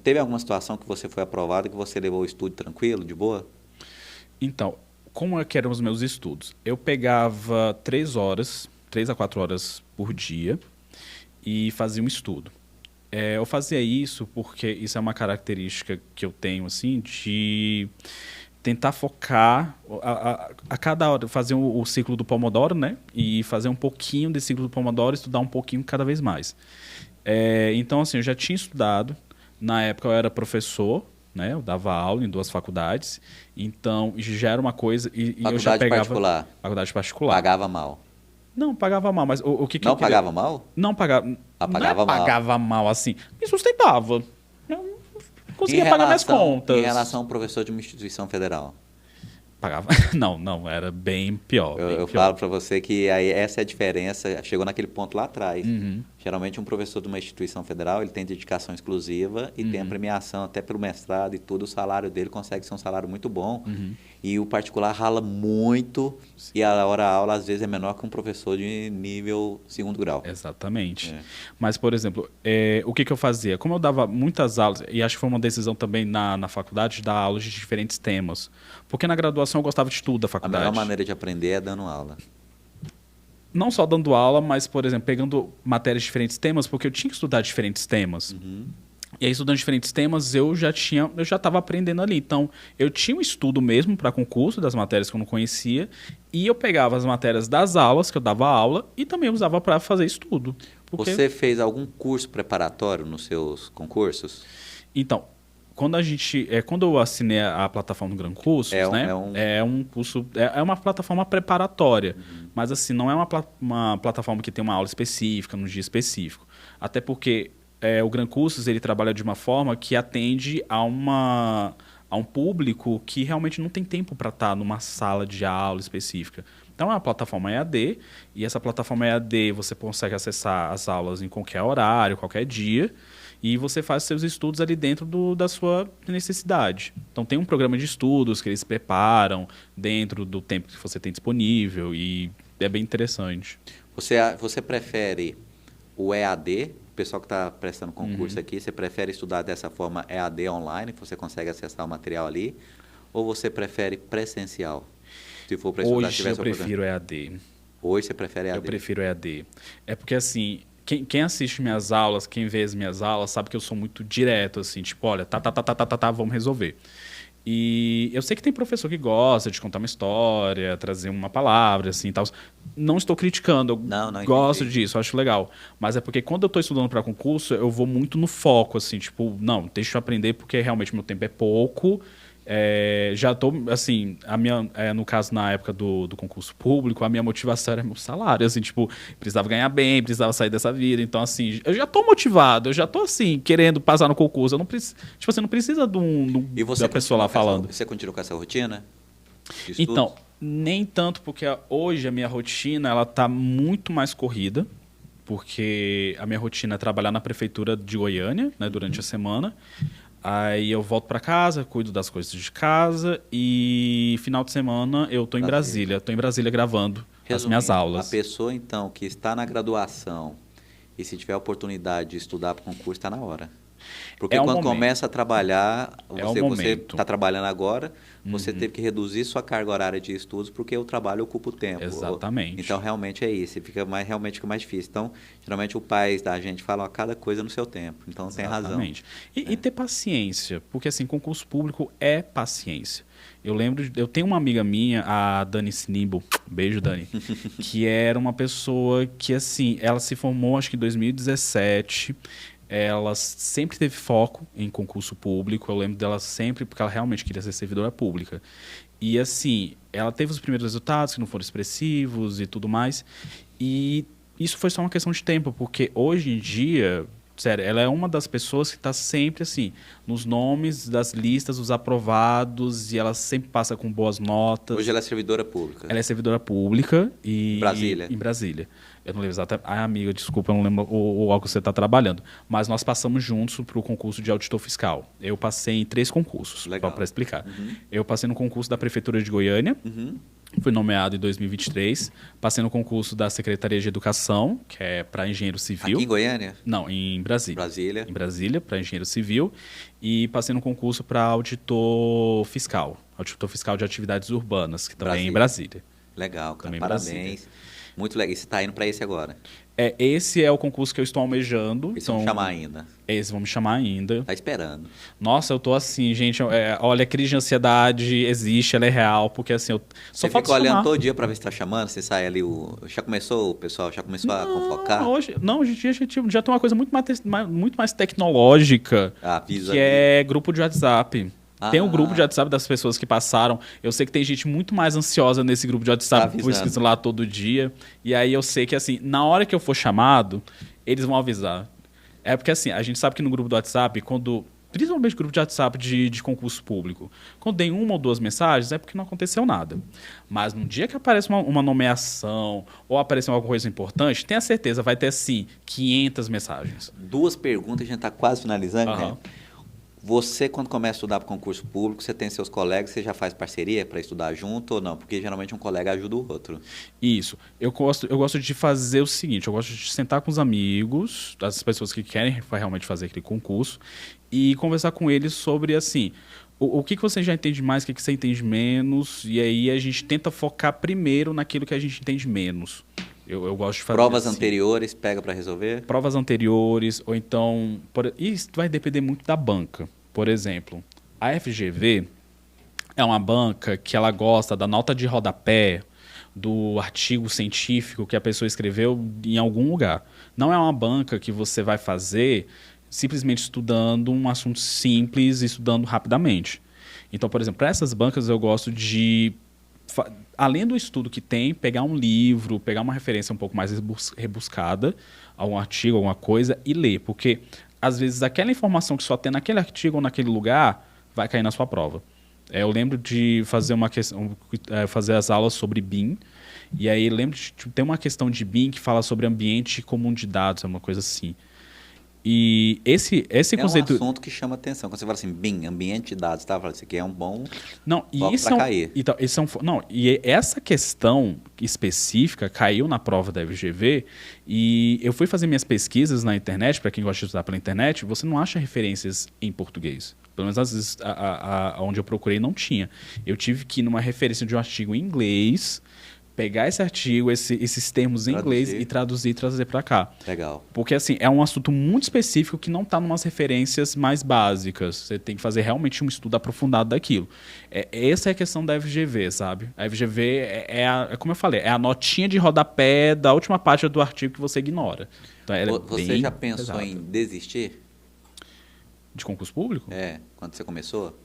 teve alguma situação que você foi aprovado, que você levou o estudo tranquilo, de boa? Então, como é que eram os meus estudos? Eu pegava 3 a 4 horas por dia e fazia um estudo. Eu fazia isso porque isso é uma característica que eu tenho, assim, de tentar focar a cada hora, fazer o ciclo do Pomodoro, né? E fazer um pouquinho desse ciclo do Pomodoro e estudar um pouquinho cada vez mais. Então, assim, eu já tinha estudado. Na época eu era professor, né? Eu dava aula em 2 faculdades. Então, já era uma coisa... E eu já pegava, particular? Faculdade particular. Pagava mal? Não, pagava mal, mas o que Não eu queria... pagava mal? Não pagava... Pagava mal. Pagava mal, assim. Me sustentava. Eu conseguia pagar minhas contas. Em relação ao professor de uma instituição federal? Pagava. Não, era bem pior. Eu pior. falo para você que aí essa é a diferença, chegou naquele ponto lá atrás. Geralmente um professor de uma instituição federal, ele tem dedicação exclusiva e tem a premiação até pelo mestrado e tudo, o salário dele consegue ser um salário muito bom. E o particular rala muito e a hora-aula às vezes é menor que um professor de nível 2º grau. Exatamente. Mas, por exemplo, o que eu fazia? Como eu dava muitas aulas, e acho que foi uma decisão também na faculdade, de dar aulas de diferentes temas. Porque na graduação eu gostava de tudo da A faculdade. melhor maneira de aprender é dando aula. Não só dando aula, mas, por exemplo, pegando matérias de diferentes temas, porque eu tinha que estudar diferentes temas. E aí, estudando diferentes temas, eu já estava aprendendo ali. Então, eu tinha um estudo mesmo para concurso das matérias que eu não conhecia, e eu pegava as matérias das aulas, que eu dava aula, e também usava para fazer estudo. Porque... Você fez algum curso preparatório nos seus concursos? Então, quando eu assinei a plataforma do Gran Cursos, né? É um curso, é uma plataforma preparatória, mas assim, não é uma plataforma que tem uma aula específica, num dia específico. Até porque o Gran Cursos, ele trabalha de uma forma que atende a um público que realmente não tem tempo para estar numa sala de aula específica. Então, é uma plataforma EAD, e essa plataforma EAD você consegue acessar as aulas em qualquer horário, qualquer dia, e você faz seus estudos ali dentro da sua necessidade. Então, tem um programa de estudos que eles preparam dentro do tempo que você tem disponível, e é bem interessante. Você prefere o EAD, o pessoal que está prestando concurso aqui, você prefere estudar dessa forma EAD online, que você consegue acessar o material ali, ou você prefere presencial? Se for para estudar, Hoje eu prefiro EAD. Hoje você prefere EAD? Eu prefiro EAD. É porque, assim, quem assiste minhas aulas, quem vê as minhas aulas, sabe que eu sou muito direto, assim, tipo, olha, vamos resolver. E eu sei que tem professor que gosta de contar uma história, trazer uma palavra, assim, tal. Não estou criticando, eu não gosto entendi. disso, acho legal. Mas é porque quando eu estou estudando para concurso, eu vou muito no foco, assim, tipo, não, deixa eu aprender porque realmente meu tempo é pouco. Já estou, assim, no caso, na época do concurso público, a minha motivação era meu salário, assim, tipo, precisava ganhar bem, precisava sair dessa vida, então, assim, eu já estou motivado, eu já estou, assim, querendo passar no concurso, eu não preciso, tipo assim, não precisa da pessoa lá falando. Você continua com essa rotina? Então, nem tanto, porque hoje a minha rotina, ela tá muito mais corrida, porque a minha rotina é trabalhar na prefeitura de Goiânia, né, durante a semana. Aí eu volto para casa, cuido das coisas de casa e final de semana eu tô em Brasília. Tô em Brasília gravando as minhas aulas. A pessoa, então, que está na graduação e se tiver a oportunidade de estudar para o concurso, está na hora. Porque quando começa a trabalhar, você está trabalhando agora, você teve que reduzir sua carga horária de estudos porque o trabalho ocupa o tempo. Exatamente. Então, realmente é isso. Realmente fica mais difícil. Então, geralmente o pai da gente fala, ó, cada coisa no seu tempo. Então, tem razão. Exatamente. E ter paciência, porque assim, concurso público é paciência. Eu tenho uma amiga minha, a Dani Sinimbo, beijo Dani, que era uma pessoa que, assim, ela se formou acho que em 2017, ela sempre teve foco em concurso público, eu lembro dela sempre, porque ela realmente queria ser servidora pública. E assim, ela teve os primeiros resultados que não foram expressivos e tudo mais, e isso foi só uma questão de tempo, porque hoje em dia, sério, ela é uma das pessoas que está sempre assim, nos nomes das listas dos aprovados, e ela sempre passa com boas notas. Hoje ela é servidora pública. Ela é servidora pública e... Brasília. Em Brasília. Eu não lembro exatamente. Ah, amiga, desculpa, eu não lembro o que você está trabalhando. Mas nós passamos juntos para o concurso de auditor fiscal. Eu passei em 3 concursos, para explicar. Eu passei no concurso da Prefeitura de Goiânia, fui nomeado em 2023. Passei no concurso da Secretaria de Educação, que é para engenheiro civil. Aqui em Goiânia? Não, em Brasília. Brasília. Em Brasília, para engenheiro civil. E passei no concurso para auditor fiscal de atividades urbanas, que também é em Brasília. Legal, cara. Também Parabéns. Muito legal. E você está indo para esse agora? Esse é o concurso que eu estou almejando. Eles vão me chamar ainda? Eles vão me chamar ainda. Tá esperando. Nossa, eu tô assim, gente. Olha, a crise de ansiedade existe, ela é real, porque assim, eu só você falta fica olhando chamar. todo dia para ver se tá chamando, você sai ali, já começou, o pessoal, já começou a convocar? Hoje em dia já tem uma coisa muito mais tecnológica, Avisa que ali. é grupo de WhatsApp. Tem um grupo de WhatsApp das pessoas que passaram. Eu sei que tem gente muito mais ansiosa nesse grupo de WhatsApp, por escrito lá todo dia. E aí eu sei que, assim, na hora que eu for chamado, eles vão avisar. É porque, assim, a gente sabe que no grupo do WhatsApp, principalmente grupo de WhatsApp de concurso público, quando tem 1 ou 2 mensagens, é porque não aconteceu nada. Mas no dia que aparece uma nomeação ou aparecer alguma coisa importante, tenha certeza, vai ter, assim, 500 mensagens. 2 perguntas, a gente está quase finalizando, né? Você, quando começa a estudar para concurso público, você tem seus colegas, você já faz parceria para estudar junto ou não? Porque geralmente um colega ajuda o outro. Isso. Eu gosto de fazer o seguinte, eu gosto de sentar com os amigos, as pessoas que querem realmente fazer aquele concurso, e conversar com eles sobre, assim, o que você já entende mais, o que você entende menos, e aí a gente tenta focar primeiro naquilo que a gente entende menos. Eu gosto de fazer Provas assim. anteriores, pega para resolver? Provas anteriores, ou então... Isso vai depender muito da banca. Por exemplo, a FGV é uma banca que ela gosta da nota de rodapé, do artigo científico que a pessoa escreveu em algum lugar. Não é uma banca que você vai fazer simplesmente estudando um assunto simples, estudando rapidamente. Então, por exemplo, para essas bancas eu gosto de... além do estudo que tem, pegar um livro, pegar uma referência um pouco mais rebuscada, algum artigo, alguma coisa, e ler. Porque, às vezes, aquela informação que só tem naquele artigo ou naquele lugar vai cair na sua prova. Eu lembro de fazer fazer as aulas sobre BIM, E aí, lembro, tipo, tem uma questão de BIM que fala sobre ambiente comum de dados, é uma coisa assim. E esse É conceito... um assunto que chama atenção. Quando você fala assim, BIM, ambiente de dados, tá? Falando, isso aqui é um bom Não, e bloco isso pra é um, cair. então, esse é um, não, e essa questão específica caiu na prova da FGV e eu fui fazer minhas pesquisas na internet, para quem gosta de estudar pela internet, você não acha referências em português. Pelo menos às vezes onde eu procurei não tinha. Eu tive que ir numa referência de um artigo em inglês, pegar esse artigo, esses termos em inglês e traduzir e trazer para cá. Legal. Porque, assim, é um assunto muito específico que não está em umas referências mais básicas. Você tem que fazer realmente um estudo aprofundado daquilo. Essa é a questão da FGV, sabe? A FGV como eu falei, é a notinha de rodapé da última página do artigo que você ignora. Então, ela é Você bem já pensou pesada. em desistir? De concurso público? Quando você começou?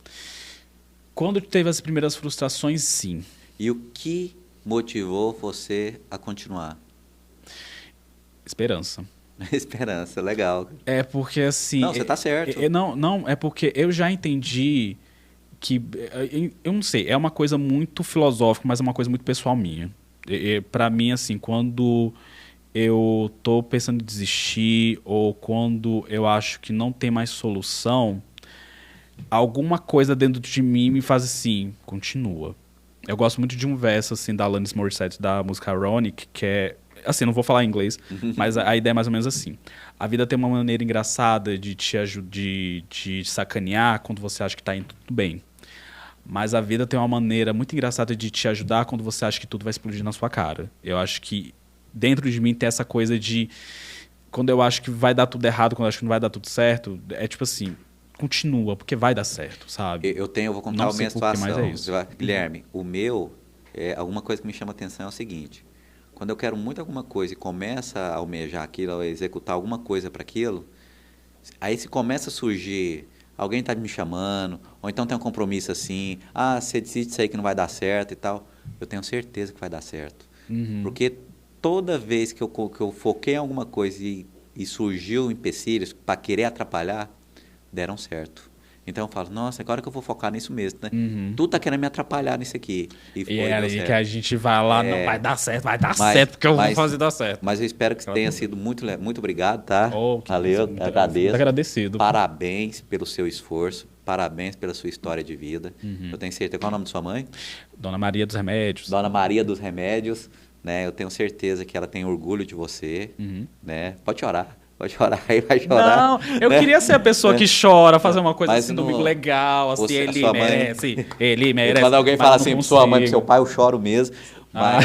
Quando teve as primeiras frustrações, sim. E o que motivou você a continuar? Esperança. Esperança, legal. É porque, assim... Não, você tá certo. Não, é porque eu já entendi que... Eu não sei, é uma coisa muito filosófica, mas é uma coisa muito pessoal minha. Para mim, assim, quando eu tô pensando em desistir ou quando eu acho que não tem mais solução, alguma coisa dentro de mim me faz assim, continua. Eu gosto muito de um verso assim da Alanis Morissette, da música Ironic, que é... Assim, não vou falar em inglês, mas a ideia é mais ou menos assim. A vida tem uma maneira engraçada de te ajudar, de sacanear quando você acha que está indo tudo bem. Mas a vida tem uma maneira muito engraçada de te ajudar quando você acha que tudo vai explodir na sua cara. Eu acho que dentro de mim tem essa coisa de... Quando eu acho que vai dar tudo errado, quando eu acho que não vai dar tudo certo, é tipo assim... Continua, porque vai dar certo, sabe? Eu vou contar a minha situação. Mas é isso. Guilherme, alguma coisa que me chama atenção é o seguinte: quando eu quero muito alguma coisa e começa a almejar aquilo, a executar alguma coisa para aquilo, aí se começa a surgir, alguém está me chamando, ou então tem um compromisso assim, você decide isso aí que não vai dar certo e tal, eu tenho certeza que vai dar certo. Porque toda vez que eu foquei em alguma coisa e surgiu empecilhos para querer atrapalhar, deram certo. Então eu falo, nossa, agora que eu vou focar nisso mesmo, né? Tu tá querendo me atrapalhar nisso aqui. E é aí que a gente vai lá, não vai dar certo, porque eu vou fazer dar certo. Mas eu espero que tenha sido muito obrigado, tá? Valeu, muito agradeço. Muito agradecido. Parabéns pelo seu esforço, parabéns pela sua história de vida. Eu tenho certeza. Qual é o nome de sua mãe? Dona Maria dos Remédios. Dona Maria dos Remédios, né? Eu tenho certeza que ela tem orgulho de você, né? Pode chorar. Pode chorar, aí vai chorar. Não, eu queria ser a pessoa que chora, fazer uma coisa assim, domingo legal, assim, ele merece. Ele merece. Quando alguém fala assim, sua mãe, pro seu pai, eu choro mesmo. Mas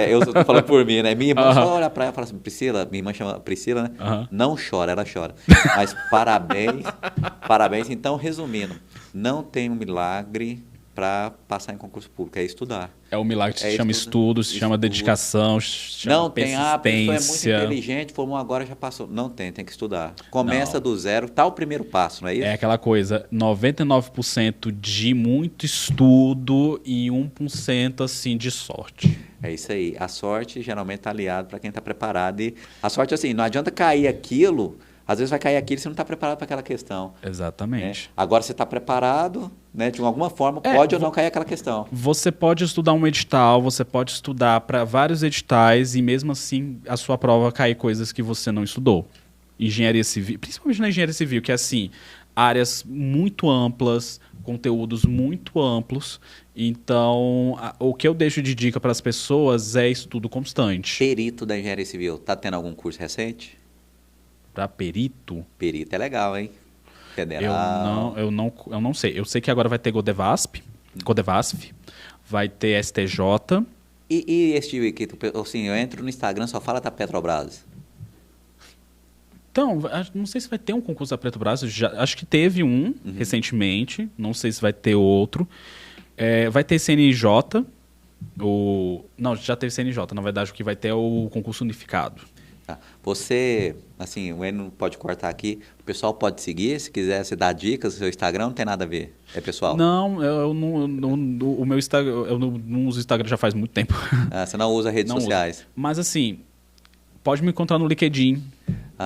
eu tô falando por mim, né? Minha irmã só olha pra ela e fala assim, Priscila, minha irmã chama Priscila, né? Não chora, ela chora. Mas parabéns. Então, resumindo, não tem um milagre para passar em concurso público, é estudar. É o milagre que se chama estudo, se chama dedicação, se chama não tem, a pessoa é muito persistência. inteligente, formou agora, já passou. Não tem que estudar. Começa do zero, tá o primeiro passo, não é isso? É aquela coisa, 99% de muito estudo e 1% assim de sorte. É isso aí. A sorte geralmente está aliada para quem está preparado. E a sorte, assim, não adianta cair aquilo, às vezes vai cair aquilo e você não está preparado para aquela questão. Exatamente. Né? Agora você está preparado, né? De alguma forma, pode ou não cair aquela questão. Você pode estudar um edital, você pode estudar para vários editais e mesmo assim a sua prova cair coisas que você não estudou. Engenharia civil, principalmente na engenharia civil, que é assim, áreas muito amplas, conteúdos muito amplos. Então, o que eu deixo de dica para as pessoas é estudo constante. Perito da engenharia civil, tá tendo algum curso recente? Para perito? Perito é legal, hein? Federal. Eu não sei. Eu sei que agora vai ter Codevasf, vai ter STJ. E esse aqui, assim, eu entro no Instagram, só fala da Petrobras. Então, não sei se vai ter um concurso da Petrobras. Acho que teve um recentemente. Não sei se vai ter outro. Vai ter CNJ. Não, já teve CNJ. Na verdade, o que vai ter é o concurso unificado. Tá. Você, assim, o Enio não pode cortar aqui. O pessoal pode seguir, se quiser você dar dicas no seu Instagram, não tem nada a ver. É pessoal? Não, o meu Instagram, eu não uso Instagram já faz muito tempo. Você não usa redes sociais? Mas assim, pode me encontrar no LinkedIn.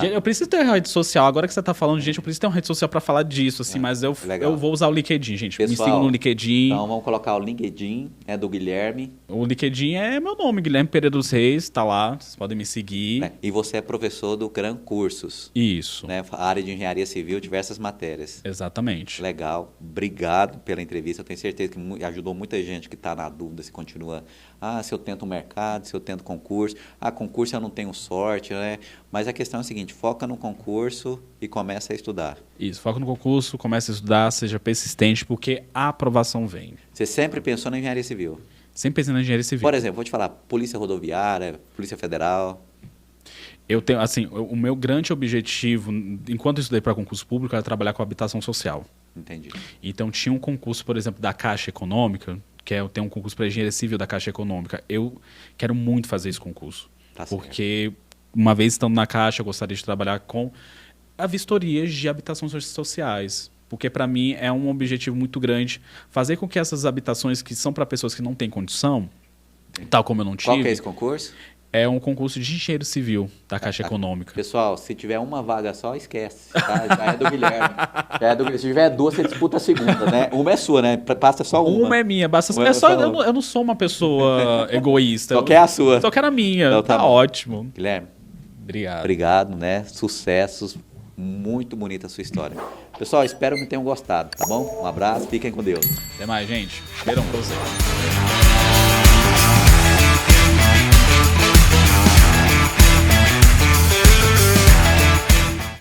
Gente, eu preciso ter uma rede social. Agora que você tá falando, gente, eu preciso ter uma rede social pra falar disso, assim, mas eu vou usar o LinkedIn, gente. Pessoal, me sigam no LinkedIn. Então vamos colocar o LinkedIn, do Guilherme. O LinkedIn é meu nome, Guilherme Pereira dos Reis, tá lá, vocês podem me seguir. Né? E você é professor do CRAN Cursos. Isso. Né? Área de Engenharia Civil, diversas matérias. Exatamente. Legal. Obrigado pela entrevista. Eu tenho certeza que ajudou muita gente que está na dúvida se continua. Se eu tento o mercado, se eu tento concurso. Concurso eu não tenho sorte, né? Mas a questão é a seguinte, foca no concurso e começa a estudar. Isso, foca no concurso, começa a estudar, seja persistente, porque a aprovação vem. Você sempre pensou na engenharia civil? Sempre pensei na engenharia civil. Por exemplo, vou te falar, Polícia Rodoviária, Polícia Federal. Eu tenho, assim, o meu grande objetivo, enquanto eu estudei para concurso público, era trabalhar com habitação social. Entendi. Então, tinha um concurso, por exemplo, da Caixa Econômica, eu tenho um concurso para engenharia civil da Caixa Econômica. Eu quero muito fazer esse concurso. Tá porque, uma vez estando na Caixa, eu gostaria de trabalhar com a vistorias de habitações sociais. Porque, para mim, é um objetivo muito grande fazer com que essas habitações que são para pessoas que não têm condição, tal como eu não tive... Qual que é esse concurso? É um concurso de engenheiro civil da Caixa Econômica. Pessoal, se tiver uma vaga só, esquece. Tá? Já é do Guilherme. Se tiver duas, você disputa a segunda, né? Uma é sua, né? Passa só uma. Uma é minha. Basta... eu não sou uma pessoa egoísta. Só quer a sua. Só quero a minha. Então, tá ótimo. Guilherme. Obrigado. Obrigado, né? Sucessos. Muito bonita a sua história. Pessoal, espero que tenham gostado, tá bom? Um abraço, fiquem com Deus. Até mais, gente. Beirão pra você.